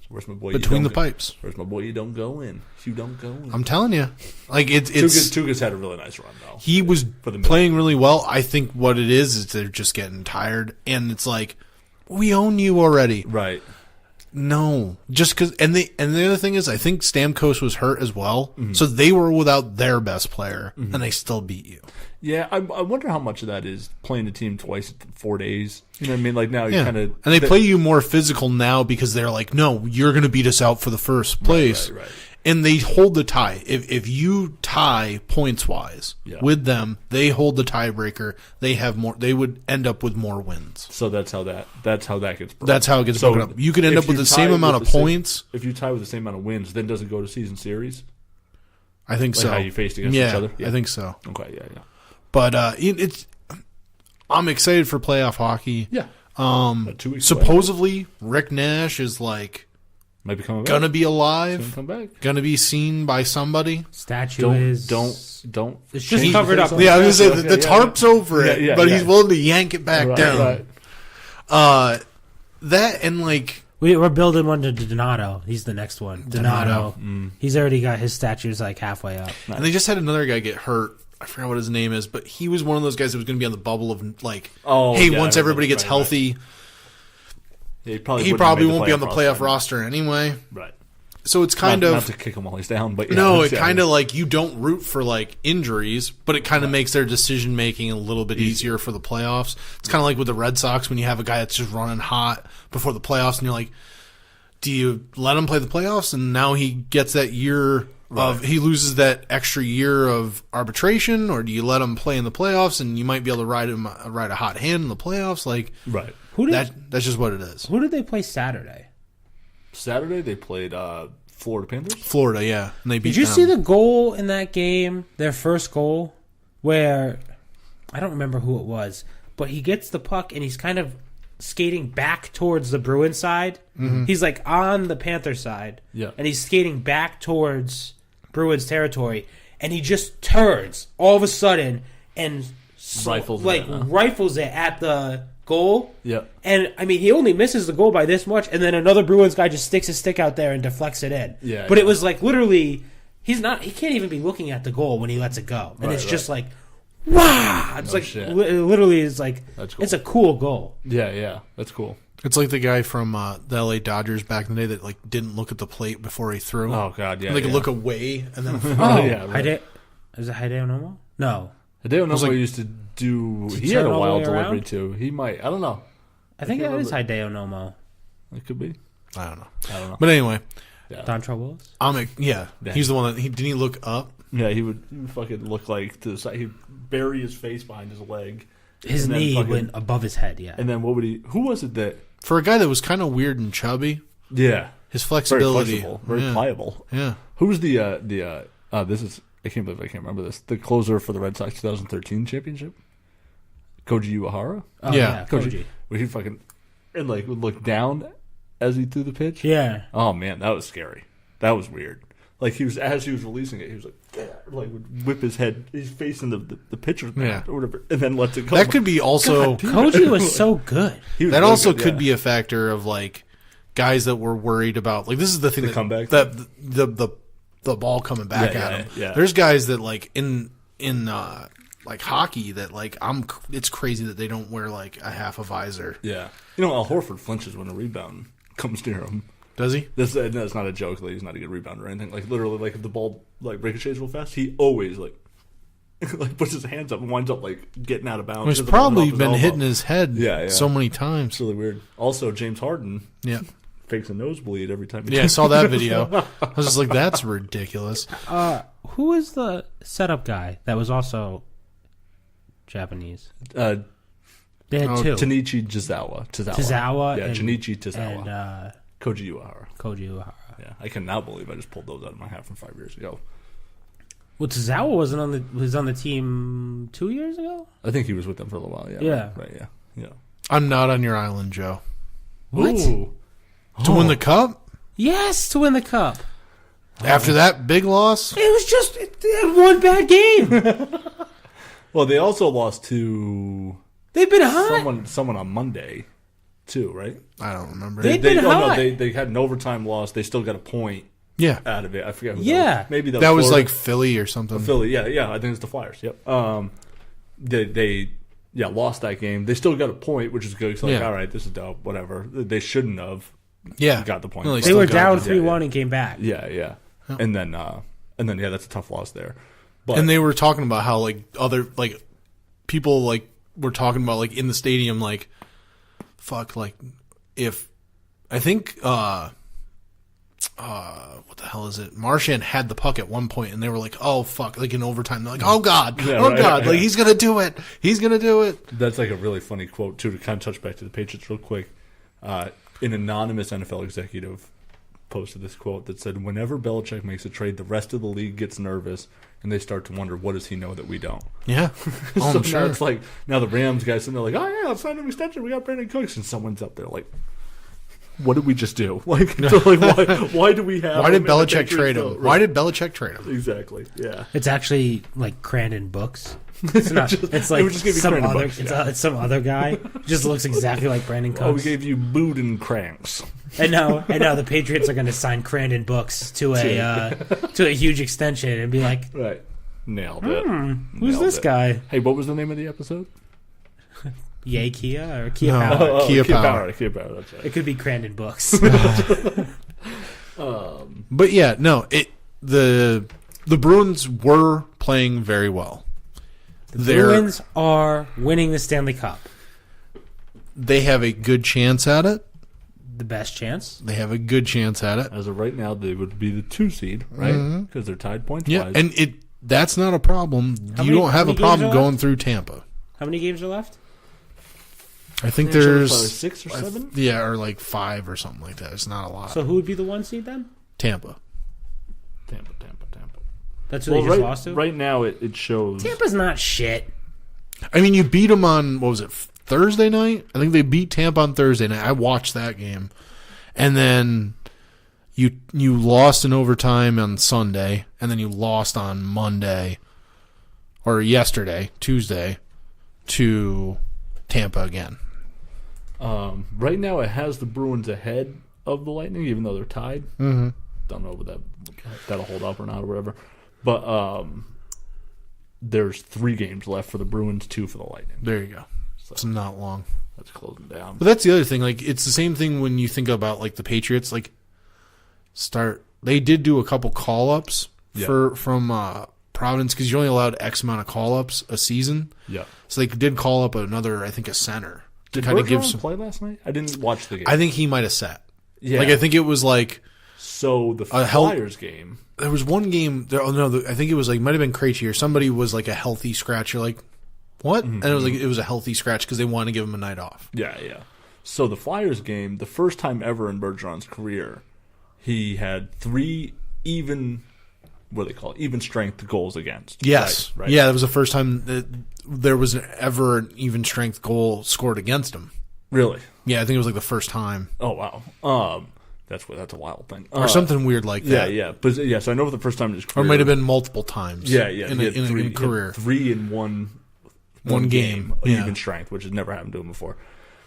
Where's my boy? between You the don't go- pipes. Where's my boy? You don't go in. You don't go in. I'm telling you, like it's Tuca's had a really nice run though. he was For the playing really well. I think what it is they're just getting tired, and it's like we own you already. Right. No, just because, and the other thing is, I think Stamkos was hurt as well, so they were without their best player, and they still beat you. Yeah, I wonder how much of that is playing a team twice in 4 days. You know what I mean? Like now you kind of... And they play you more physical now because they're like, no, you're going to beat us out for the first place. Right. And they hold the tie. If you tie points-wise with them, they hold the tiebreaker. They have more. They would end up with more wins. So that's how that gets broken. That's how it gets broken up. You could end up with the same amount of points. If you tie with the same amount of wins, then does it go to season series? I think so. How you faced against each other? Yeah, I think so. Okay, yeah. But I'm excited for playoff hockey. Yeah. 2 weeks supposedly, Rick Nash is like... Might be coming back. Gonna be alive. Gonna come back. Gonna be seen by somebody. Statue don't. It's just covered up. Yeah, I was gonna say the tarp's over it, but he's willing to yank it back down. Right. That and like we're building one to Donato. He's the next one. Donato. He's already got his statues like halfway up. And they just had another guy get hurt. I forgot what his name is, but he was one of those guys that was going to be on the bubble of like, once everybody gets healthy. Yeah, he probably won't be on the playoff roster anyway. Right. So it's kind of... Not to kick him while he's down, but... No, it kind of like you don't root for like injuries, but it kind of makes their decision-making a little bit easier for the playoffs. It's kind of like with the Red Sox when you have a guy that's just running hot before the playoffs, and you're like, do you let him play the playoffs? And now he gets that year of... He loses that extra year of arbitration, or do you let him play in the playoffs and you might be able to ride a hot hand in the playoffs? Like... Right. That's just what it is. Who did they play Saturday? Saturday they played Florida Panthers. Florida, yeah, and they beat Did you them. see the goal in that game? Their first goal, where I don't remember who it was, but he gets the puck and he's kind of skating back towards the Bruins side. Mm-hmm. He's like on the Panther side, and he's skating back towards Bruins territory, and he just turns all of a sudden and rifles it at the goal. Yeah. And I mean, he only misses the goal by this much, and then another Bruins guy just sticks his stick out there and deflects it in. Yeah. But it was like literally he can't even be looking at the goal when he lets it go. And it's just like wow. It's literally it's like that's cool. It's a cool goal. Yeah, that's cool. It's like the guy from the LA Dodgers back in the day that like didn't look at the plate before he threw. Oh god, yeah. Like look away and then Is it Hideo Nomo? No. Hideo Nomo used to do. He had a wild delivery too. He might. I don't know. I think that is Hideo Nomo. It could be. I don't know. But anyway, Dontrell Willis. He's the one that didn't he look up? Yeah, he would fucking look like to the side. He'd bury his face behind his leg. His knee went above his head. Yeah. And then what would he? Who was it that? For a guy that was kind of weird and chubby. Yeah. His flexibility, very flexible, very pliable. Yeah. Who was the this is. I can't believe I can't remember this. The closer for the Red Sox 2013 championship, Koji Uehara. Oh, yeah, Koji. Where he fucking and like would look down as he threw the pitch. Yeah. Oh man, that was scary. That was weird. Like he was as he was releasing it, he was like would whip his head, his face in the pitcher's mouth or whatever, and then lets it go. That could be also Koji was so good. That also could be a factor of like guys that were worried about like this is the thing that comeback the ball coming back at him. Yeah. There's guys that like in like hockey that like it's crazy that they don't wear like a half a visor. Yeah. You know, Al Horford flinches when a rebound comes near him. Does he? That's not a joke. Like, he's not a good rebounder or anything. Like literally, like if the ball like ricochets real fast, he always like puts his hands up and winds up like getting out of bounds. He's probably been hitting his head so many times. It's really weird. Also, James Harden. Yeah. Fakes a nosebleed every time. I saw that video. I was just like, that's ridiculous. Who is the setup guy that was also Japanese? They had two. Tanichi Tozawa. Yeah, Junichi Tozawa. And Koji Uehara. Yeah, I can now believe I just pulled those out of my hat from 5 years ago. Well, Tozawa was on the team 2 years ago? I think he was with them for a little while, Yeah. Right, yeah. I'm not on your island, Joe. What? Ooh. To win the cup? Yes, to win the cup. After that big loss? It was just they had one bad game. Well, they also lost to They've been hot. Someone on Monday, too, right? I don't remember. They've been hot. No, they had an overtime loss. They still got a point out of it. I forget who that was. Maybe that was like Philly or something. Philly, yeah. I think it's the Flyers, yep. They lost that game. They still got a point, which is good. It's like, all right, this is dope, whatever. They shouldn't have. got the point. No, They were down 3-1 and came back. Yeah. And then that's a tough loss there. But, and they were talking about how like other like people like were talking about like in the stadium like fuck like if I think what the hell is it? Marchand had the puck at one point and they were like, oh fuck, like in overtime. They're like, oh god, like he's gonna do it. He's gonna do it. That's like a really funny quote too to kind of touch back to the Patriots real quick. An anonymous NFL executive posted this quote that said, whenever Belichick makes a trade, the rest of the league gets nervous and they start to wonder, what does he know that we don't? Yeah. Oh, so I'm sure. now it's like, now the Rams guys sitting there like, oh yeah, let's sign an extension. We got Brandin Cooks. And someone's up there like, what did we just do? Like, so like why do we have? Why did Belichick trade him? Right. Why did Belichick trade him? Exactly. Yeah. It's actually like Crandon Books. It's not. It's like some other. Books, it's some other guy. Just looks exactly like Brandin Cooks. Oh, we gave you Boudin Cranks. And now the Patriots are going to sign Crandon Books to a huge extension and be like, right, nailed it. Who's this guy? Hey, what was the name of the episode? Yay Kia or Kia Power? Kia Power. Kia Power. That's right. It could be Crandon Books. But yeah, no. The Bruins were playing very well. The Bruins are winning the Stanley Cup. They have a good chance at it. The best chance. They have a good chance at it. As of right now, they would be the 2 seed, right? Because they're tied points Yeah, wise. and that's not a problem. You don't have a problem going through Tampa. How many games are left? I think there's 6 or 7. Yeah, or like 5 or something like that. It's not a lot. So who would be the 1 seed then? Tampa. That's who they just lost to? Right now, it shows. Tampa's not shit. I mean, you beat them on, what was it, Thursday night? I think they beat Tampa on Thursday night. I watched that game. And then you lost in overtime on Sunday, and then you lost on Monday, or yesterday, Tuesday, to Tampa again. Right now, it has the Bruins ahead of the Lightning, even though they're tied. Mm-hmm. Don't know whether that'll hold up or not or whatever. But there's 3 games left for the Bruins, 2 for the Lightning. There you go. So it's not long. That's closing down. But that's the other thing. Like, it's the same thing when you think about like the Patriots. Like, they did do a couple call ups from Providence because you're only allowed X amount of call ups a season. Yeah. So they did call up another, I think, a center to Did kind of give Bergeron some play last night? I didn't watch the game. I think he might have sat. Yeah. Like, I think it was like. So the Flyers game. There was one game. I think it was like might have been Krejci or somebody was like a healthy scratch. You're like, what? Mm-hmm. And it was a healthy scratch because they wanted to give him a night off. Yeah. So the Flyers game, the first time ever in Bergeron's career, he had 3 even strength goals against. Yes. Right. Yeah, that was the first time that there was ever an even strength goal scored against him. Really? Yeah, I think it was like the first time. Oh wow. That's a wild thing. Or something weird like that. Yeah. But yeah, so I know for the first time in his career. Or it might have been multiple times. Yeah. In a career. 3 in one game of even strength, which has never happened to him before.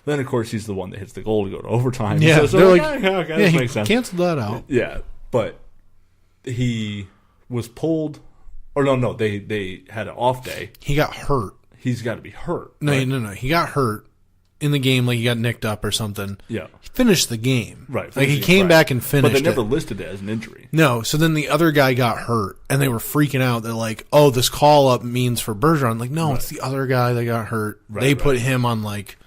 Then, of course, he's the one that hits the goal to go to overtime. Yeah, so they're like, okay, that makes sense. Canceled that out. Yeah, but he was pulled. Or no, they had an off day. He got hurt. He's got to be hurt. No, right? no. He got hurt in the game, like he got nicked up or something. Yeah. He finished the game. Right. Like he came back and finished But they never it. listed it as an injury. No, so then the other guy got hurt, and they were freaking out. They're like, oh, this call-up means for Bergeron. Like, no, it's the other guy that got hurt. They put him on, like,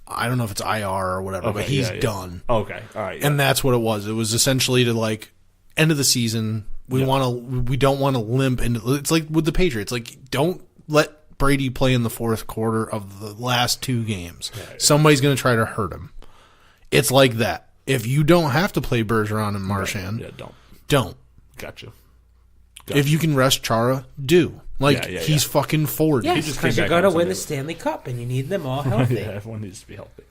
I don't know if it's IR or whatever, but he's done. Okay, all right. And that's what it was. It was essentially to, like, end of the season, we don't want to limp into. It's like with the Patriots. Like, don't let Brady play in the fourth quarter of the last 2 games. Right. Somebody's going to try to hurt him. It's like that. If you don't have to play Bergeron and Marchand, don't. Gotcha. If you can rest Chara, do. Like, he's fucking 40. Yeah, because you're going to win the Stanley Cup, and you need them all healthy. Yeah, everyone needs to be healthy.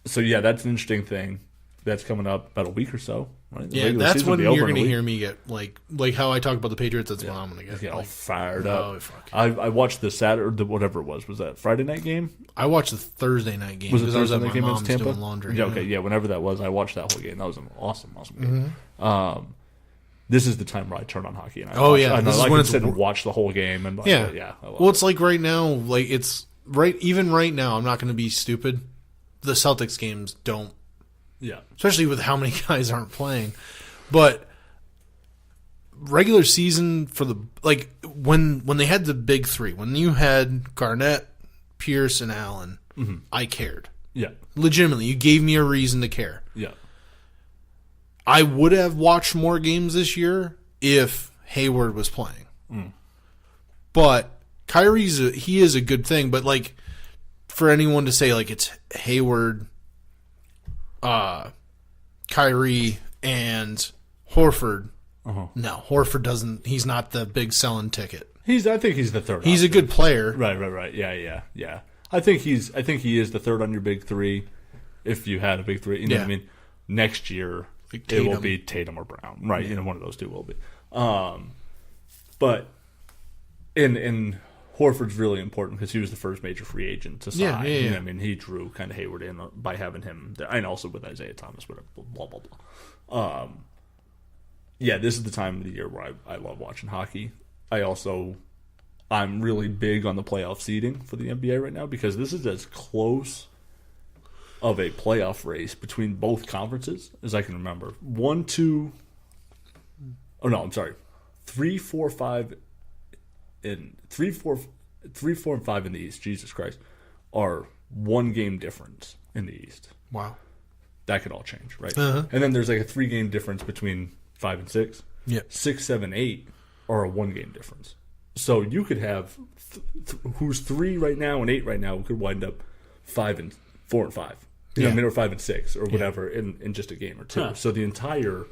So, yeah, that's an interesting thing. That's coming up about a week or so. Right? Yeah, that's when you're going to hear me get, like how I talk about the Patriots, that's when I'm going to get all fired up. Oh, fuck. I watched the Saturday, whatever it was. Was that Friday night game? I watched the Thursday night game. Was it Thursday night night game against Tampa? Doing laundry. Yeah, okay, yeah, whenever that was, I watched that whole game. That was an awesome game. Mm-hmm. This is the time where I turn on hockey. And I can sit and watch the whole game. And well, it's like right now, like it's right. Even right now, I'm not going to be stupid. The Celtics games don't Yeah. Especially with how many guys aren't playing. But regular season for the like when they had the big three, when you had Garnett, Pierce, and Allen, I cared. Yeah. Legitimately, you gave me a reason to care. Yeah. I would have watched more games this year if Hayward was playing. But he is a good thing, but like for anyone to say like it's Hayward, Kyrie, and Horford, no, Horford doesn't. He's not the big selling ticket. I think he's the third. He's a good player. Right. Yeah. I think he is the third on your big three. If you had a big three, you know what I mean. Next year, like it will be Tatum or Brown, right? Yeah. You know, one of those two will be. But in Horford's really important because he was the first major free agent to sign. Yeah. You know what I mean, he drew kind of Hayward in by having him there, and also with Isaiah Thomas, whatever, blah blah blah. Yeah, this is the time of the year where I love watching hockey. I'm really big on the playoff seeding for the NBA right now because this is as close of a playoff race between both conferences as I can remember. 3, 4, 5, and 3, 4, and 5 in the East. Jesus Christ, are 1 game difference in the East. Wow, that could all change, right? Uh-huh. And then there's like a 3-game difference between 5 and 6. Yeah, 6, 7, 8 are a 1-game difference. So you could have who's 3 right now and 8 right now could wind up 4 and 5. You know what I mean, or 5 and 6 or whatever in just a game or two. Huh. So the entire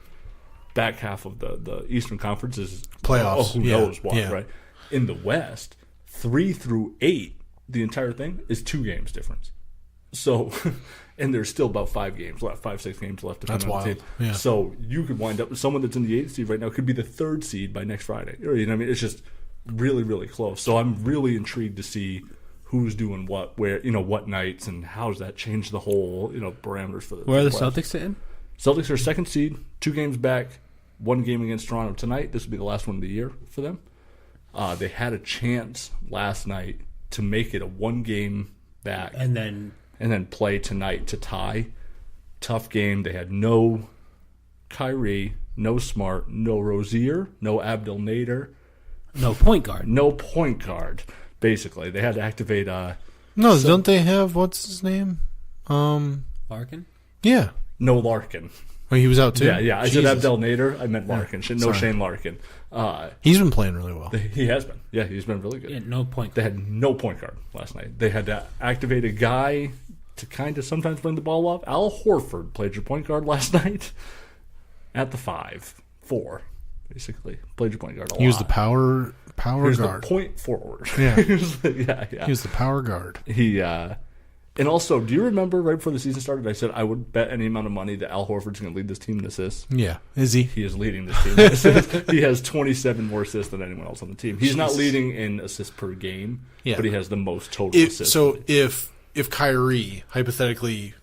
back half of the Eastern Conference is playoffs. Who knows what, right? In the West, 3 through 8, the entire thing is 2 games difference. So, and there's still about 5 games left, 5-6 games left. That's on the wild. team. Yeah. So you could wind up with someone that's in the 8th seed right now could be the 3rd seed by next Friday. You know what I mean? It's just really, really close. So I'm really intrigued to see who's doing what, where, what nights, and how does that change the whole, parameters for the. Where are the playoffs. Celtics sitting? Celtics are 2nd seed, 2 games back, 1 game against Toronto tonight. This will be the last one of the year for them. They had a chance last night to make it a 1-game back, And then play tonight to tie. Tough game. They had no Kyrie, no Smart, no Rozier, no Abdel Nader, no point guard. no point guard. Basically, they had to activate. don't they have what's his name? Larkin? Yeah, No Larkin. well, he was out too. Yeah. I said Abdel Nader. I meant Larkin. No Sorry. Shane Larkin. He's been playing really well. He has been. Yeah, he's been really good. Yeah, no point They guard. had no point guard last night. They had to activate a guy to kind of sometimes bring the ball up. Al Horford played your point guard last night at the 4, basically. Played your point guard a lot. He was the power He was guard. the point forward. Yeah. He was the power guard. And also, do you remember right before the season started, I said I would bet any amount of money that Al Horford's going to lead this team in assists? Yeah, is he? He is leading this team in assists. He has 27 more assists than anyone else on the team. He's not leading in assists per game, but he has the most total assists. So if Kyrie hypothetically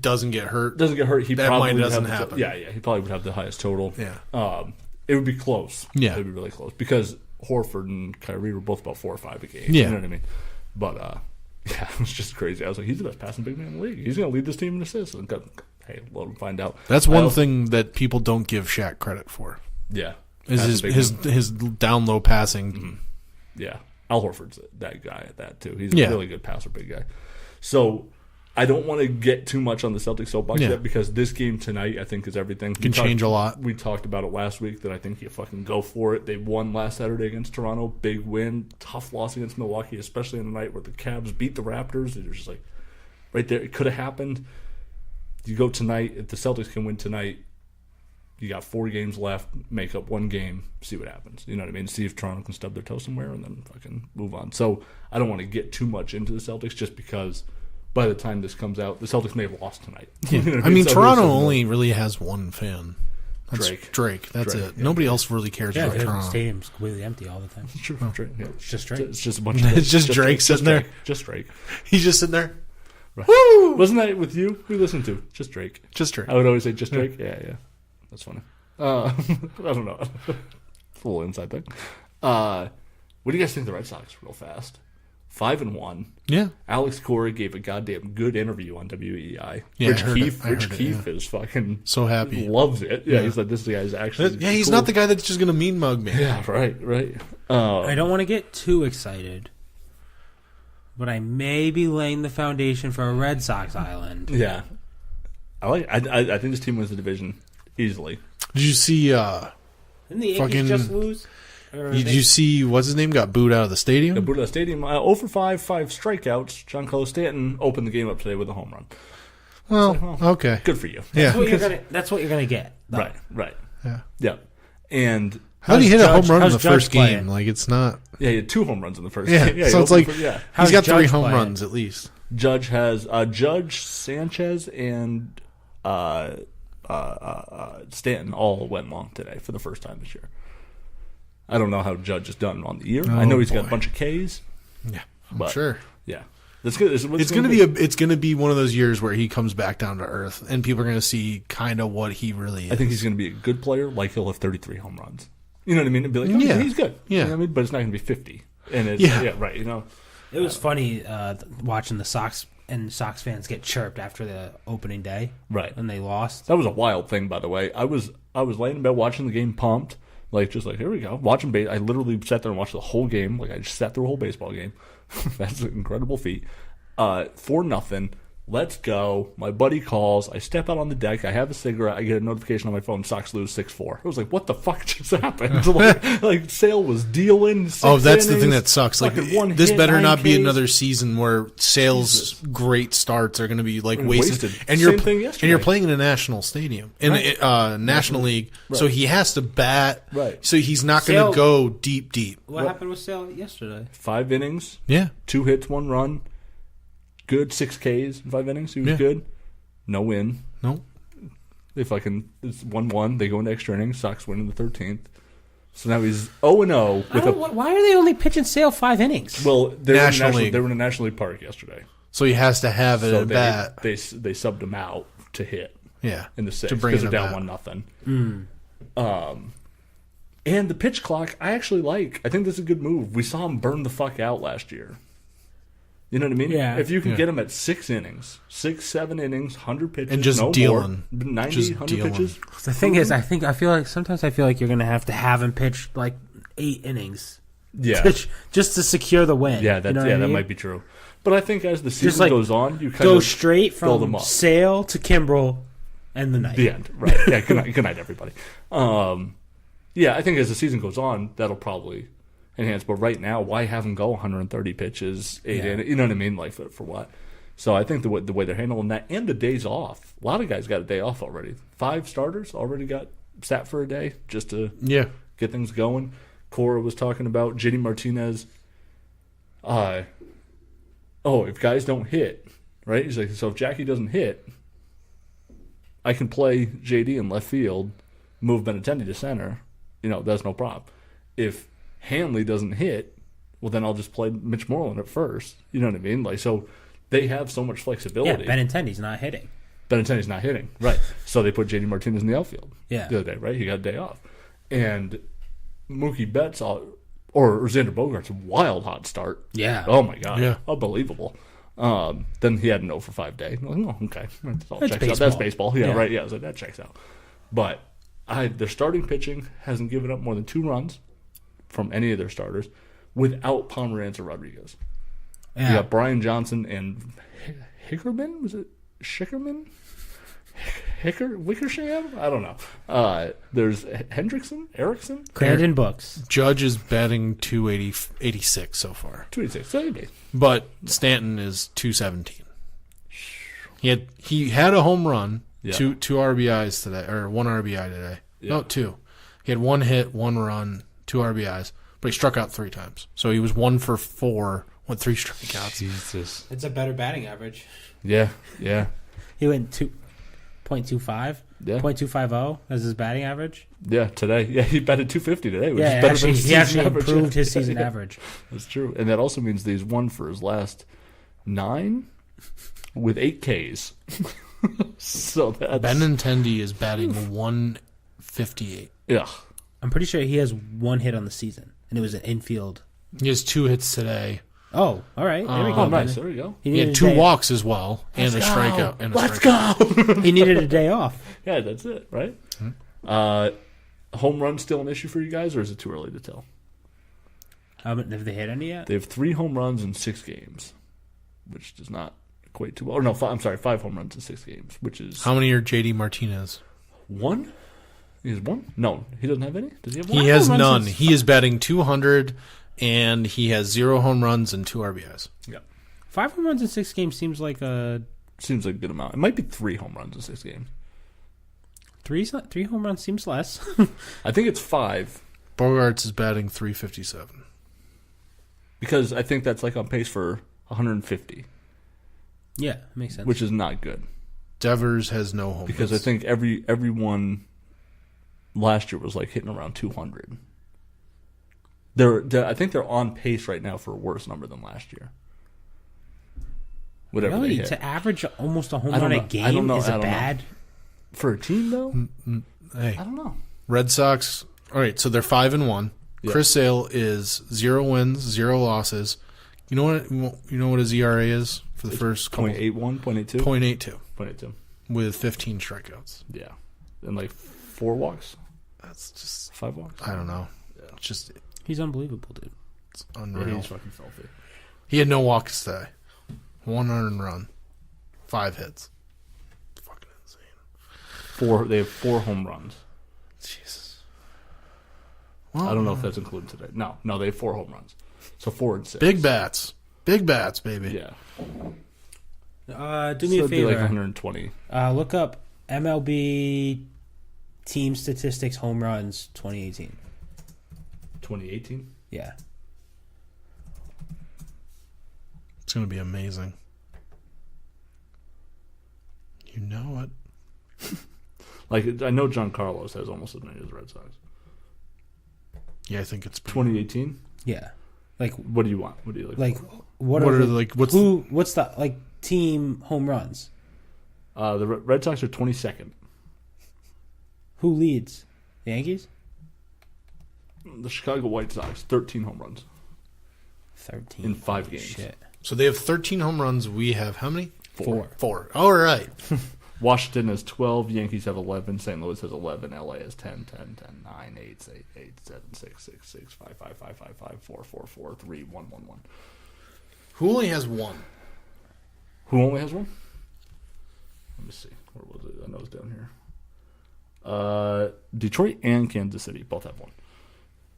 doesn't get hurt, he that probably might would doesn't have happen. he probably would have the highest total. Yeah. It would be close. Yeah. It would be really close because Horford and Kyrie were both about 4 or 5 a game. Yeah. You know what I mean? But yeah, it was just crazy. I was like, he's the best passing big man in the league. He's going to lead this team in assists. And hey, let him find out. That's one thing that people don't give Shaq credit for. Yeah. Is his down low passing. Mm-hmm. Yeah. Al Horford's that guy at that too. He's a Yeah. really good passer, big guy. So I don't want to get too much on the Celtics soapbox yet because this game tonight I think is everything. Can change a lot. We talked about it last week that I think you fucking go for it. They won last Saturday against Toronto. Big win. Tough loss against Milwaukee, especially on the night where the Cavs beat the Raptors. It was just like right there. It could have happened. You go tonight. If the Celtics can win tonight, you got 4 games left. Make up 1 game. See what happens. You know what I mean? See if Toronto can stub their toe somewhere and then fucking move on. So I don't want to get too much into the Celtics just because by the time this comes out, the Celtics may have lost tonight. Yeah. You know what I mean, So Toronto there's some- only really has one fan. That's Drake. That's Drake, it. yeah. Nobody else really cares Yeah, about the Toronto. stadium's completely empty all the time. True. Drake, yeah. It's just Drake. It's just a bunch of It's just Drake sitting there. Just Drake. He's just sitting there. Right. Woo! Wasn't that with you? Who listened to? Just Drake. Just Drake. I would always say just Drake. Yeah. That's funny. I don't know. It's a little inside thing. What do you guys think of the Red Sox? Real fast. 5-1. Yeah. Alex Cora gave a goddamn good interview on WEI. Yeah, Rich Keefe is fucking so happy. Loves it. Yeah, he's like, this guy's actually he's cool. not the guy that's just going to mean mug me. Yeah, right. I don't want to get too excited, but I may be laying the foundation for a Red Sox island. Yeah. I think this team wins the division easily. Did you see Didn't the Yankees just lose? Did you see what's his name got booed out of the stadium? Booed out of the stadium. 0 for 5 strikeouts. Giancarlo Stanton opened the game up today with a home run. Well, okay. Good for you. Yeah. That's what you're gonna get. Though. Right. Yeah. And how did he hit a home run in the Judge first game? playing? Like, it's not. yeah, he had 2 home runs in the first Yeah. game. Yeah, So it's like How's he's got 3 Judge home playing? runs at least. Judge has Judge, Sanchez, and Stanton all went long today for the first time this year. I don't know how Judge has done on the year. I know he's got a bunch of Ks. Yeah, I'm but, sure. Yeah, that's good. It's going to be one of those years where he comes back down to earth, and people are going to see kind of what he really is. I think he's going to be a good player. Like, he'll have 33 home runs. You know what I mean? And be like, yeah, he's good. Yeah, you know what I mean, but it's not going to be 50. And it's, right. You know, it was funny watching the Sox and Sox fans get chirped after the opening day, right? And they lost. That was a wild thing, by the way. I was laying in bed watching the game, pumped. Like, just like, here we go. Watching base. I literally sat there and watched the whole game. Like, I just sat through a whole baseball game. That's an incredible feat. 4-0. Let's go. My buddy calls. I step out on the deck. I have a cigarette. I get a notification on my phone. Sox lose 6-4. I was like, what the fuck just happened? like Sale was dealing. Oh, that's the thing that sucks. Like, this hit, better not be Ks. another season where Sale's great starts are going to be like wasted. And Same thing yesterday. And you're playing in a national stadium in a National League, so he has to bat. Right. So he's not going to go deep. What happened with Sale yesterday? 5 innings. Yeah. 2 hits, 1 run. Good 6 Ks in 5 innings. He was good. No win. No. It's 1-1. They go into extra innings. Sox win in the 13th. So now he's 0-0. Why are they only pitching Sale 5 innings? Well, they were in a National League park yesterday. So he has to have it at bat. They subbed him out to hit. Yeah. In the 6th to bring because it they're down bat. 1-0. And the pitch clock, I actually like. I think this is a good move. We saw him burn the fuck out last year. You know what I mean? Yeah. If you can get him at 6 innings, 6-7 innings, 100 pitches, and just dealing, more, 90, just 100 dealing. pitches. The thing is, I feel like you're gonna have him pitch like 8 innings. Yeah. Just to secure the win. Yeah, that might be true. But I think as the season goes on, you kind go of straight from Sale to Kimbrel and the night. The end. Right. Yeah. Good night, everybody. Yeah, I think as the season goes on, that'll probably enhance. But right now, why have them go 130 pitches, 8 innings? You know what I mean? Like for what? So I think the way they're handling that and the days off. A lot of guys got a day off already. 5 starters already got sat for a day just to get things going. Cora was talking about JD Martinez. If guys don't hit, right? He's like, so if Jackie doesn't hit, I can play JD in left field, move Benintendi to center. You know, that's no problem. If Hanley doesn't hit, well, then I'll just play Mitch Moreland at first. You know what I mean? Like, so they have so much flexibility. Yeah, Benintendi's not hitting. Benintendi's not hitting, right? So they put JD Martinez in the outfield. Yeah. The other day, right? He got a day off, and Mookie Betts or Xander Bogaerts, wild hot start. Yeah. Oh my god. Yeah. Unbelievable. Then he had an 0 for 5 day. I'm like, oh, okay. Checks baseball. out. That's baseball. Yeah, Yeah. right. Yeah, I was like, that checks out. But their starting pitching hasn't given up more than 2 runs from any of their starters without Pomeranz or Rodriguez. Yeah. You got Brian Johnson and Hickerman? Was it Schickerman? Wickersham? I don't know. There's Erickson? Brandin Cooks. Judge is batting 286 so far. 286. So maybe. But Stanton is 217. He had a home run, two RBIs today, or 1 RBI today. Yeah. No, 2. He had 1 hit, 1 run, 2 RBIs, but he struck out 3 times. So he was 1 for 4 with 3 strikeouts. Jesus. It's a better batting average. Yeah. He went 2.25. Yeah. 0.250 as his batting average. Yeah, today. Yeah, he batted 250 today, which Yeah, is better than his he season actually average. improved his season average. That's true. And that also means that he's won for his last 9 with 8 Ks. So that's... Benintendi is batting 158. Yeah. I'm pretty sure he has 1 hit on the season, and it was an infield. He has 2 hits today. Oh, all right. There we go. Oh, nice. There we go. He had 2 walks as well, and a strikeout. Let's go. He needed a day off. Yeah, that's it, right? Home run still an issue for you guys, or is it too early to tell? Have they hit any yet? They have 3 home runs in 6 games, which does not equate to well. Or no, 5 home runs in 6 games, which is How many are J.D. Martinez? 1. He has 1. No, he doesn't have any. Does he have 1? He has none. He is batting .200, and he has 0 home runs and 2 RBIs. Yeah, 5 home runs in 6 games seems like a seems like a good amount. It might be 3 home runs in 6 games. 3 home runs seems less. I think it's 5 Bogarts is batting .357. because I think that's like on pace for 150, Yeah, makes sense. which is not good. Devers has no home Because I runs. think everyone last year was like hitting around 200. I think they're on pace right now for a worse number than last year. Whatever really, they hit. to average almost a home I don't run a know. game I don't know. is I a don't know. bad. For a team though, Hey, I don't know. Red Sox. All right, so they're 5-1. Yeah. Chris Sale is 0 wins, 0 losses. You know what? You know what his ERA is for the first couple. 0.81, 0.82? 0.82 0.82. with 15 strikeouts. Yeah. And like 4 walks? That's just 5 walks? I don't know. It's just He's unbelievable, dude. it's Yeah, unreal. he's fucking filthy. He had no walks today. 1 earned run, 5 hits. Fucking insane. They have 4 home runs. Jesus. I don't know if that's included today. No, they have 4 home runs. So 4 and 6. Big bats, baby. Yeah. Do me So a it'd be like favor. 120. Look up MLB team statistics home runs 2018. 2018? Yeah. It's gonna be amazing. You know it. Like, I know John Carlos has almost as many as the Red Sox. Yeah, I think it's pretty 2018? Yeah. Like What do you want? What do you like? what What are are the, like? What's what's the like team home runs? The Red Sox are 22nd. Who leads? The Yankees? The Chicago White Sox, 13 home runs 13 in 5 games. Shit. so they have 13 home runs. We have how many? 4. 4. All right. Washington has 12, Yankees have 11, St. Louis has 11, LA has 10, 10, 10, 9, 8, 8, 7, 6, 6, 6, 5, 5, 5, 5, 5, 4, 4, 4, 3, 1, 1, 1. Who only has 1? Who only has 1? Let me see. Where was it? I know it's down here. Detroit and Kansas City both have 1.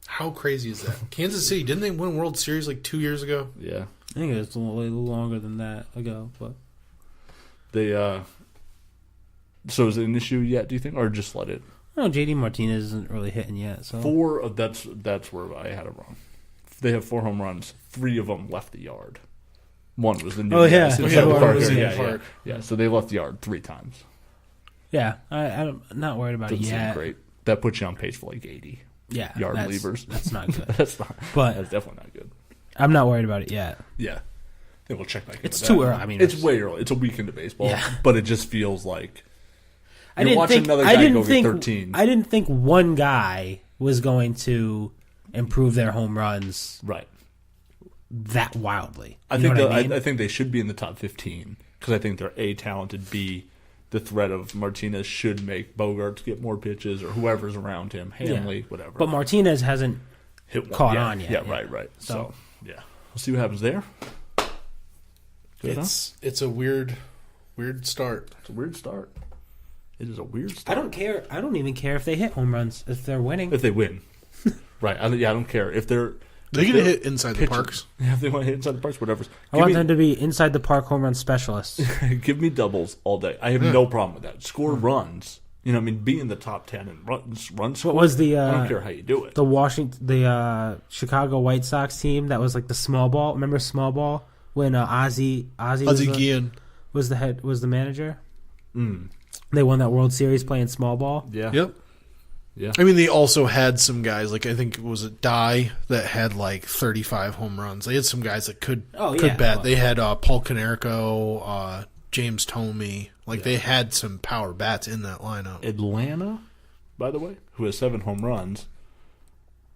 How crazy is that? Kansas City, didn't they win World Series like 2 years ago? Yeah. I think it's a little longer than that ago, but They, so is it an issue yet, do you think? Or just let it? no, JD Martinez isn't really hitting yet. So 4, that's where I had it wrong. They have 4 home runs. 3 of them left the yard. 1 was the new Oh, yeah. guys Oh, inside yeah, the one park was area. in Yeah, the yeah. park. Yeah, so they left the yard 3 times. yeah, I'm not worried about Doesn't it seem yet. great. That puts you on pace for like 80 Yeah, yard that's, levers. That's not good. That's But definitely not good. I'm not worried about it yet. Yeah. I think we'll check back It's into too that. early. I mean, it's way early. It's a week into baseball, Yeah. but it just feels like I you're didn't watching think another I guy didn't go think get 13. I didn't think one guy was going to improve their home runs right. that wildly. I You think know what I mean? I think they should be in the top 15 because I think they're A, talented, B, the threat of Martinez should make Bogarts get more pitches or whoever's around him, Hanley, whatever. But Martinez hasn't Hit one. caught Yeah, on yet. Yeah, Yeah. right. So, So- yeah. We'll see what happens there. Good, It's a weird start. It's a weird start. It is a weird I start. don't care. I don't even care if they hit home runs if they're winning. If they win. Right. I don't care. If they're They're if going to they're hit inside the pitching- parks. Yeah, if they want to hit inside the parks, whatever. I want them to be inside the park home run specialists. Give me doubles all day. I have no problem with that. Score runs. You know, I mean, be in the top 10 and run score. What was the I don't care how you do it. the Chicago White Sox team that was like the small ball? Remember small ball when Ozzie Guillen. was the manager? Mm. They won that World Series playing small ball. Yeah. Yep. Yeah. I mean, they also had some guys, like I think it was a Dye that had like 35 home runs. They had some guys that could bat. Well, they had Paul Konerko, James Tomey. Like they had some power bats in that lineup. Atlanta, by the way, who has 7 home runs,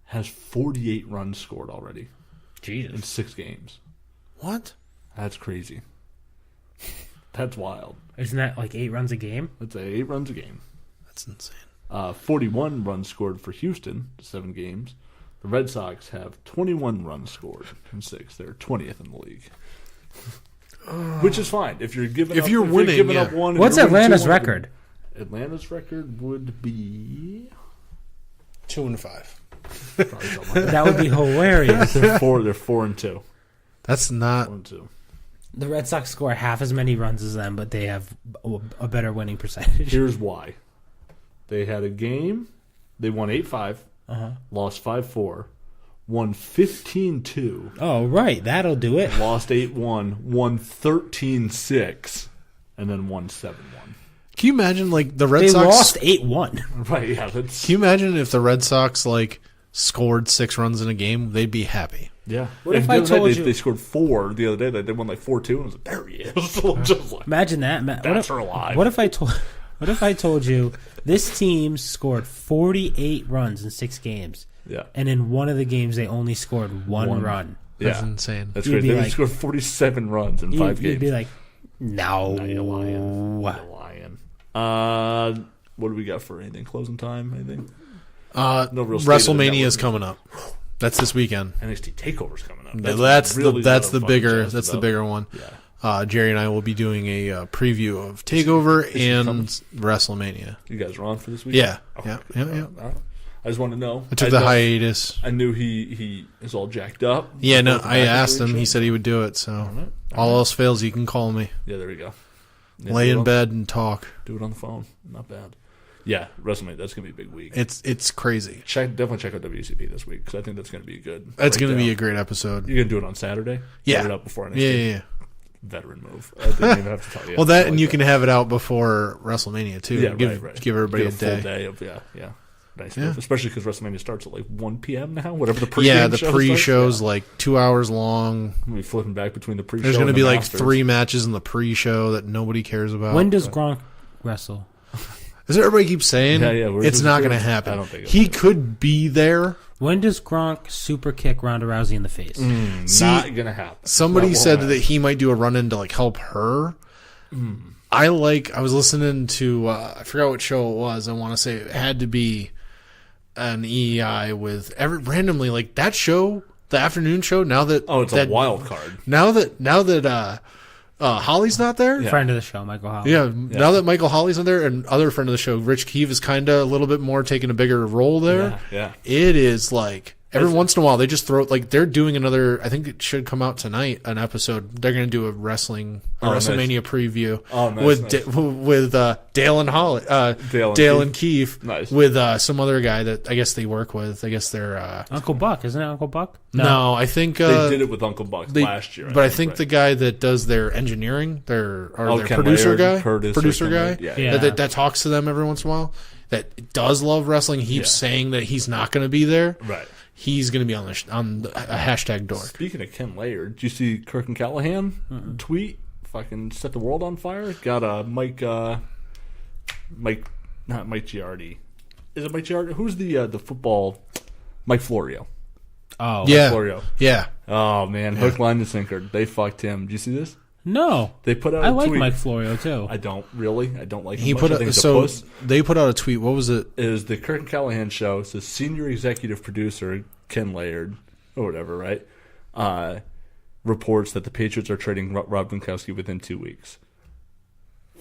has 48 runs scored already in Jesus. 6 games. What? That's crazy. That's wild. Isn't that like 8 runs a game? That's 8 runs a game. That's insane. 41 runs scored for Houston, 7 games. The Red Sox have 21 runs scored in 6. They're 20th in the league. Which is fine. If you're giving If up, you're winning, giving yeah. up one. What's Atlanta's record? Atlanta's record would be 2-5. probably something like That would be hilarious. that. They're 4-2. That's not. 4-2. The Red Sox score half as many runs as them, but they have a better winning percentage. Here's why. They had a game. They won 8-5. Lost 5-4. Won 15-2. Oh, right. That'll do it. Lost 8-1. Won 13-6. And then won 7-1. Can you imagine like the Red They Sox lost 8-1. Right, yeah. That's, Can you imagine if the Red Sox like scored 6 runs in a game? They'd be happy. yeah. What if And I the other told night you- they scored 4 the other day? They won like 4-2. And I was like, there he is. Just like, Imagine that. That's her alive. What if I told you this team scored 48 runs in 6 games, yeah. and in one of the games they only scored one run? That's Yeah. insane. That's You'd great. be They like- scored 47 runs in 5 games. You'd be like, no. You're lying. You're lying. What do we got for anything? Closing time? Anything? No real state of the WrestleMania is network. coming up. That's this weekend. NXT Takeover's coming up. That's really the what I'm fucking bigger jazzed that's the about. bigger one. Yeah. Jerry and I will be doing a preview of Takeover Is he coming? and WrestleMania. You guys are on for this week? Yeah, Oh, yeah, okay. yeah, yeah. All right. I just want to know. I took the know- hiatus. I knew he is all jacked up. Yeah, no, Both I back asked and him. He shit. said he would do it. So right. all else fails, you can call me. Yeah, there we go. Yeah, Lay do it in on- bed and talk. Do it on the phone. Not bad. Yeah, WrestleMania. That's gonna be a big week. It's crazy. Definitely check out WCP this week because I think that's gonna be good. It's going to be a breakdown. great episode. You're gonna do it on Saturday. Yeah. Get it up before NXT. Yeah. Veteran move. I didn't even have to tell you. Well, that I and like you can have it out before WrestleMania too. Yeah, give right. give everybody Get a full day. day of yeah. Nice Yeah. move, especially because WrestleMania starts at like 1 p.m. now. Whatever the pre Yeah, the show pre-show's starts. like 2 hours long. Yeah. We flipping back between the pre-show. There's going to and be the like Masters. 3 matches in the pre-show that nobody cares about. When does Gronk wrestle? As everybody keeps saying, Yeah, where's it's his not going to appearance? happen. I don't think He could be there. When does Gronk super kick Ronda Rousey in the face? See, Not gonna happen. Somebody That said won't that he might do a run-in to like help her. I was listening to I forgot what show it was. I want to say it had to be an EEI with randomly like that show, the afternoon show. Now that It's that, a wild card. Now that Holly's not there. Friend of the show, Michael Howell. Yeah, now that Michael Holly's not there, and other friend of the show, Rich Keefe, is kind of a little bit more taking a bigger role there. Yeah. It is like every once in a while they just throw like they're doing another. I think it should come out tonight. An episode. They're going to do a WrestleMania preview with Dale and Holly, Dale and Keefe, Nice. with some other guy that I guess they work with. I guess they're Uncle Buck, isn't it Uncle Buck? no, I think They did it with Uncle Buck they- last year. but I think right? the guy that does their engineering, their Ken producer Laird, guy, Curtis or producer Ken guy, Laird. Yeah. Yeah. that talks to them every once in a while, that does love wrestling. He keeps saying that he's not going to be there. Right. He's going to be on a hashtag dork. Speaking of Ken Laird, did you see Kirk and Callahan tweet? Fucking set the world on fire. Got a Mike, not Mike Giardi. Is it Mike Giardi? Who's the football? Mike Florio. Oh, Yeah, Florio. yeah. Oh man, hook, line, and sinker. They fucked him. Did you see this? no. They put out. I a like tweet. Mike Florio too. I don't really. I don't like him He much. put I think he's a so puss. they put out a tweet. What was it? It was the Kirk and Callahan show. It says senior executive producer Ken Laird or whatever, right? Reports that the Patriots are trading Rob Gronkowski within 2 weeks.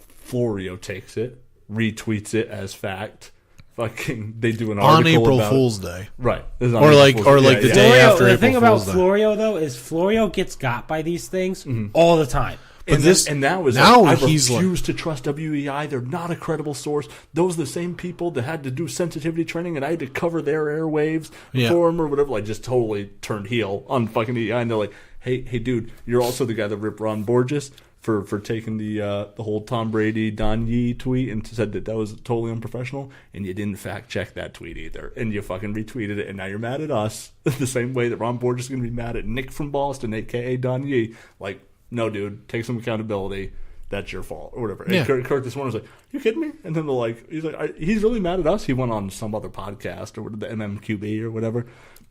Florio takes it, retweets it as fact. Fucking, they do an article On April about Fool's Day. right? This is on Or April like- Fool's or Day. like the day Florio, after the April thing about Fool's Day. Florio though is Florio gets got by these things all the time. And this- now is now like, I he's like- refuse to trust WEI. They're not a credible source. Those are the same people that had to do sensitivity training, and I had to cover their airwaves for them or whatever. I just totally turned heel on fucking EI, and they're like, "Hey, dude, you're also the guy that ripped Ron Borges for taking the whole Tom Brady Don Yee tweet and said that was totally unprofessional, and you didn't fact check that tweet either, and you fucking retweeted it, and now you're mad at us the same way that Ron Borges is going to be mad at Nick from Boston, aka Don Yee, like." No, dude, take some accountability. That's your fault, or whatever. Yeah. And Kirk this morning was like, "You kidding me?" And then they're like, "He's really mad at us." He went on some other podcast or the MMQB or whatever.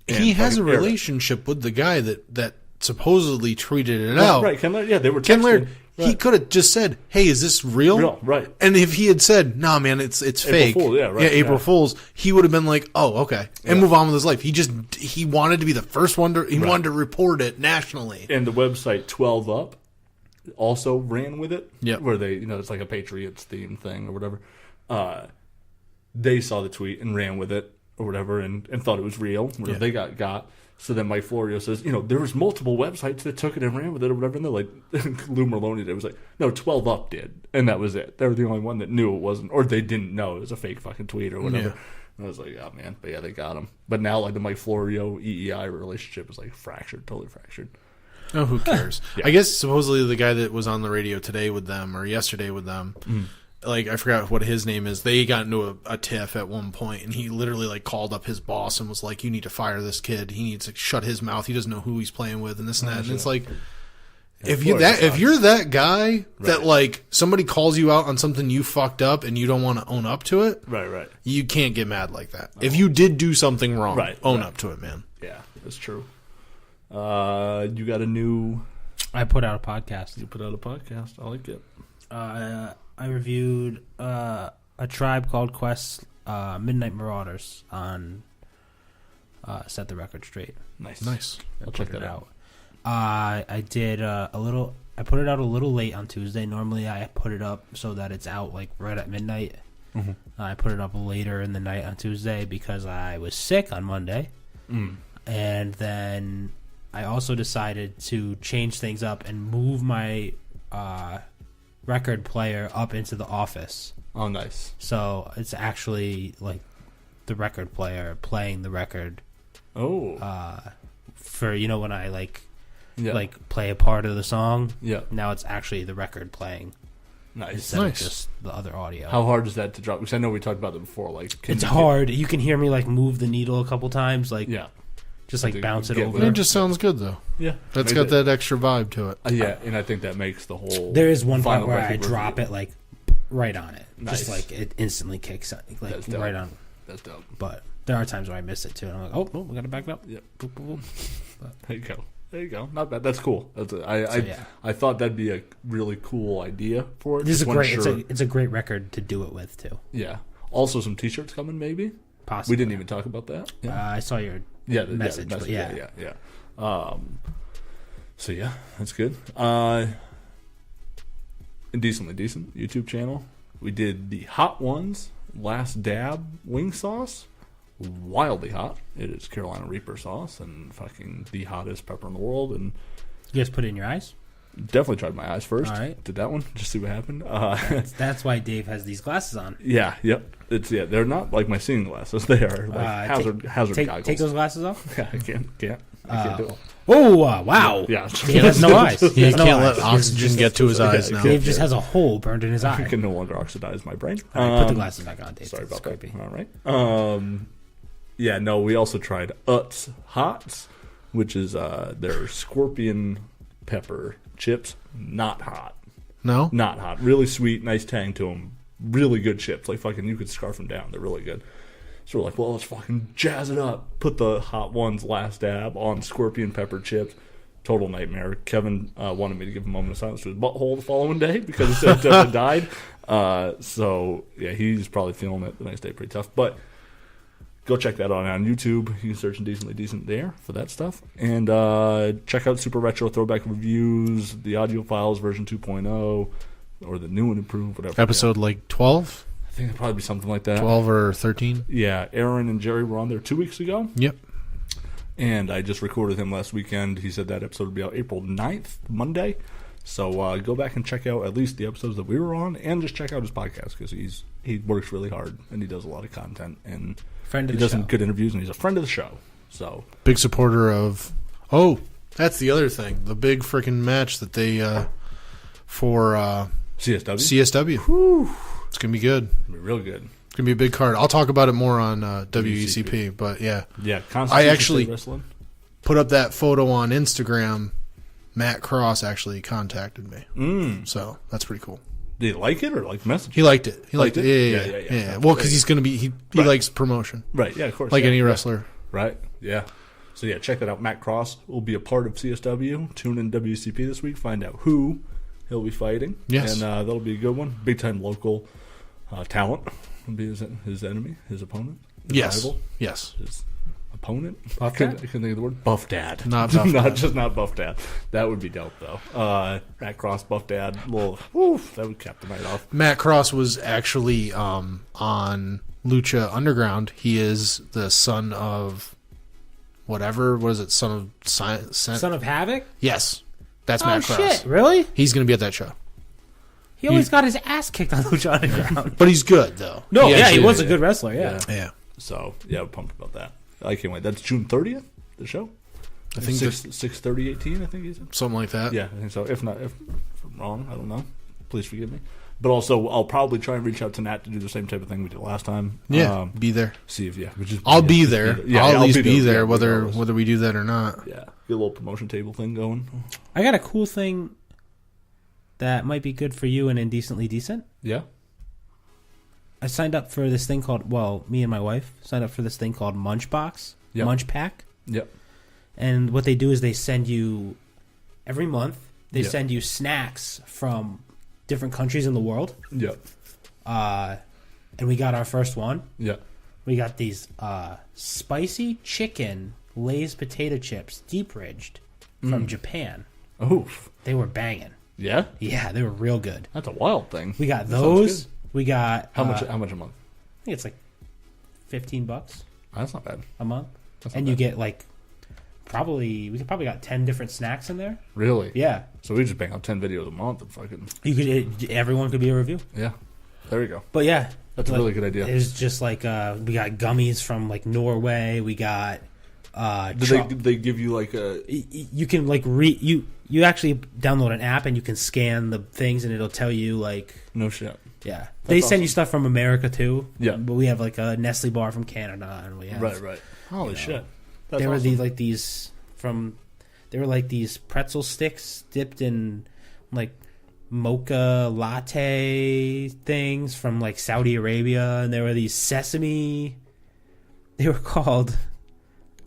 He and has a fucking aired it. relationship with the guy that supposedly tweeted it out. Right, Ken Laird. Yeah, they were texting. Ken Laird, right. he could have just said, "Hey, is this real?" Right. And if he had said, "Nah, man, it's fake," Fool, April Fools, he would have been like, "Oh, okay," and move on with his life. He wanted to be the first one to wanted to report it nationally. And the website 12 Up also ran with it. Yeah, where they, it's like a Patriots theme thing or whatever. They saw the tweet and ran with it or whatever, and thought it was real. Whatever they got. So then Mike Florio says, there was multiple websites that took it and ran with it or whatever. And they're like, Lou Merloni did. It was like, no, 12 Up did. And that was it. They were the only one that knew it wasn't, or they didn't know it was a fake fucking tweet or whatever. Yeah. And I was like, oh, man. But yeah, they got him. But now, like, the Mike Florio EEI relationship is, like, fractured, totally fractured. Oh, who cares? I guess supposedly the guy that was on the radio today with them or yesterday with them, like, I forgot what his name is. They got into a tiff at one point, and he literally, like, called up his boss and was like, "You need to fire this kid. He needs to shut his mouth. He doesn't know who he's playing with," and this and that. And it's like, if you're that guy that, like, somebody calls you out on something you fucked up and you don't want to own up to it, right, you can't get mad like that. If you did do something wrong, own up to it, man. Yeah, that's true. You got a new... I put out a podcast. You put out a podcast. I like it. I reviewed A Tribe Called Quest, Midnight Marauders on Set the Record Straight. Nice. I'll check that out. I did a little. I put it out a little late on Tuesday. Normally, I put it up so that it's out like right at midnight. Mm-hmm. I put it up later in the night on Tuesday because I was sick on Monday, and then I also decided to change things up and move my record player up into the office. Oh, nice. So it's actually like the record player playing the record. Oh. For when I like play a part of the song. Yeah. Now it's actually the record playing. Nice. Instead of just the other audio. How hard is that to drop? Because I know we talked about it before. Like, it's hard. You can hear me like move the needle a couple times. Like, just like bounce it over. It just sounds good though. Yeah. That's got that extra vibe to it. Yeah, and I think that makes the whole... There is one part where I drop it like right on it. Nice. Just like it instantly kicks like right on. That's dope. But there are times where I miss it too. And I'm like, oh, we got to back it up. Yep. Boop, boop, boop. There you go. Not bad. That's cool. I thought that'd be a really cool idea for it. This is great. It's a great record to do it with too. Yeah. Also, some T-shirts coming maybe. Possibly. We didn't even talk about that. Yeah. I saw your message. But yeah. So yeah, that's good. And Decently Decent YouTube channel. We did the Hot Ones Last Dab wing sauce. Wildly hot. It is Carolina Reaper sauce and fucking the hottest pepper in the world. And you guys put it in your eyes? Definitely tried my eyes first. All right. Did that one, just see what happened. That's why Dave has these glasses on. Yeah, yep. They're not like my seeing glasses. They are like hazard goggles. Take those glasses off? Yeah, I can't do it. Oh, wow. Yeah. He has no eyes. He can't let oxygen get to his eyes now. Dave just has a hole burned in his eye. I can no longer oxidize my brain. All right, put the glasses back on, Dave. Sorry about that. Creepy. All right. Yeah, no, we also tried Utz Hots, which is their scorpion pepper chips. Not hot. No? Not hot. Really sweet, nice tang to them. Really good chips. Like, fucking, you could scarf them down. They're really good. So we're like, well, let's fucking jazz it up. Put the Hot Ones Last Dab on scorpion pepper chips. Total nightmare. Kevin wanted me to give a moment of silence to his butthole the following day because his stepdad died. So, yeah, he's probably feeling it the next day pretty tough. But go check that out on YouTube. You can search Decently Decent there for that stuff. And check out Super Retro Throwback Reviews, the audio files version 2.0, or the new and improved, whatever. Episode like 12? I think it'd probably be something like that. 12 or 13? Yeah, Aaron and Jerry were on there 2 weeks ago. Yep. And I just recorded him last weekend. He said that episode would be out April 9th, Monday. So go back and check out at least the episodes that we were on, and just check out his podcast because he works really hard and he does a lot of content and he does some good interviews and he's a friend of the show. So big supporter of. Oh, that's the other thing. The big freaking match that they for CSW. Whew. It's gonna be good. It's gonna be real good. It's gonna be a big card. I'll talk about it more on WECP. But yeah, I actually put up that photo on Instagram. Matt Cross actually contacted me. So that's pretty cool. Did he like it or like message? He liked it. He liked it. Yeah. Well, because he's going to be, he likes promotion. Right, yeah, of course. Like any wrestler. Right, yeah. So yeah, check that out. Matt Cross will be a part of CSW. Tune in WCP this week. Find out who he'll be fighting. Yes. And that'll be a good one. Big time local talent will be his enemy, his opponent. His rival. Yes. His opponent. Buff I Dad? couldn't think of the word. Buff Dad. Not Buff Dad. Just not Buff Dad. That would be dope though. Matt Cross, Buff Dad. That would cap the night off. Matt Cross was actually on Lucha Underground. He is the son of whatever. What is it? Son Son of Havoc? Yes. That's Oh, Matt Cross. shit. Really? He's going to be at that show. He always got his ass kicked on Lucha Underground. But he's good, though. No, he actually- was a good wrestler, yeah. Yeah. So yeah, I'm pumped about that. I can't wait. That's June 30th. The show. I think 6/30/18. I think he said. something like that. Yeah, I think so. If I'm wrong, I don't know. Please forgive me. But also, I'll probably try and reach out to Nat to do the same type of thing we did last time. Yeah, be there. See if I'll be there. Yeah, I'll at least be there, regardless. whether we do that or not. Yeah, get a little promotion table thing going. I got a cool thing that might be good for you and Indecently Decent. Yeah. I signed up for this thing called, me and my wife signed up for this thing called Munchbox, Yep. Munch Pack. Yep. And what they do is they send you, every month, they Yep. send you snacks from different countries in the world. Yep. And we got our first one. Yep. We got these spicy chicken Lay's potato chips, deep ridged, from Japan. Oof. They were banging. Yeah. Yeah, they were real good. That's a wild thing. We got That sounds those. good. We got How much? How much a month? I think it's like $15 That's not bad. a month, That's not and you bad. get like we probably got 10 different snacks in there. Really? Yeah, So we just bang out 10 videos a month and fucking you could. Everyone could be a review. yeah. There you go. But yeah, That's a really good idea. It's just like we got gummies from like Norway. We got. Did they give you like a? You can like you actually download an app and you can scan the things and it'll tell you like No shit. yeah. They send awesome. you stuff from America too. Yeah. But we have like a Nestle bar from Canada and we have Right. Holy shit. That's they were awesome. they were like these pretzel sticks dipped in like mocha latte things from like Saudi Arabia, and there were these sesame. They were called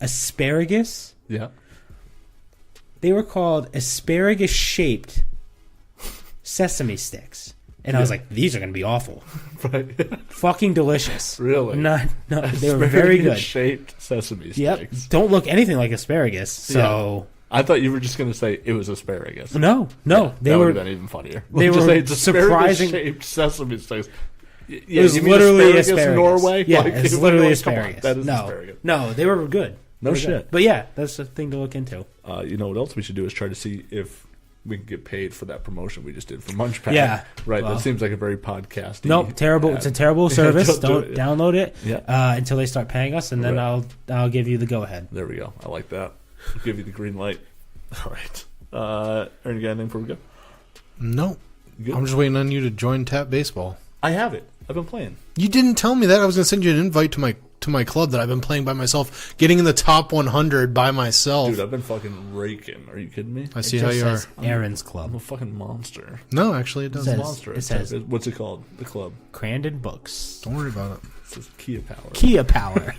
asparagus. Yeah. They were called asparagus shaped sesame sticks. And I was like, these are going to be awful. Right. Fucking delicious. Really? No, they were very good. Shaped sesame Yep. sticks. Don't look anything like asparagus. So, I thought you were just going to say it was asparagus. no. They that were would have been even funnier. they Just were say it's surprising- shaped sesame sticks. It was literally asparagus. Norway? Yeah, Like, it's you're literally like, come on, asparagus. that is no, asparagus. no, they were good. No They were shit. good. But yeah, that's a thing to look into. You know what else we should do is try to see if we can get paid for that promotion we just did for Munch Pack. Yeah. Right. Well. That seems like a very podcasty. Nope, terrible. It's a terrible service. Don't do it. Download it Yeah. until they start paying us, and then Right. I'll give you the go ahead. There we go. I like that. I'll give you the green light. All right. Ernie, got anything before we go? No. Good. I'm just waiting on you to join Tap Baseball. I have it. I've been playing. You didn't tell me that. I was going to send you an invite to my club that I've been playing by myself, getting in the top 100 by myself. Dude, I've been fucking raking. Are you kidding me? I see It how just you are. says Aaron's I'm Club. a fucking monster. No, actually, it It doesn't. says- Monster. it says- What's it called? The club. Crandon Books. Don't worry about it. It says Kia Power. Kia Power.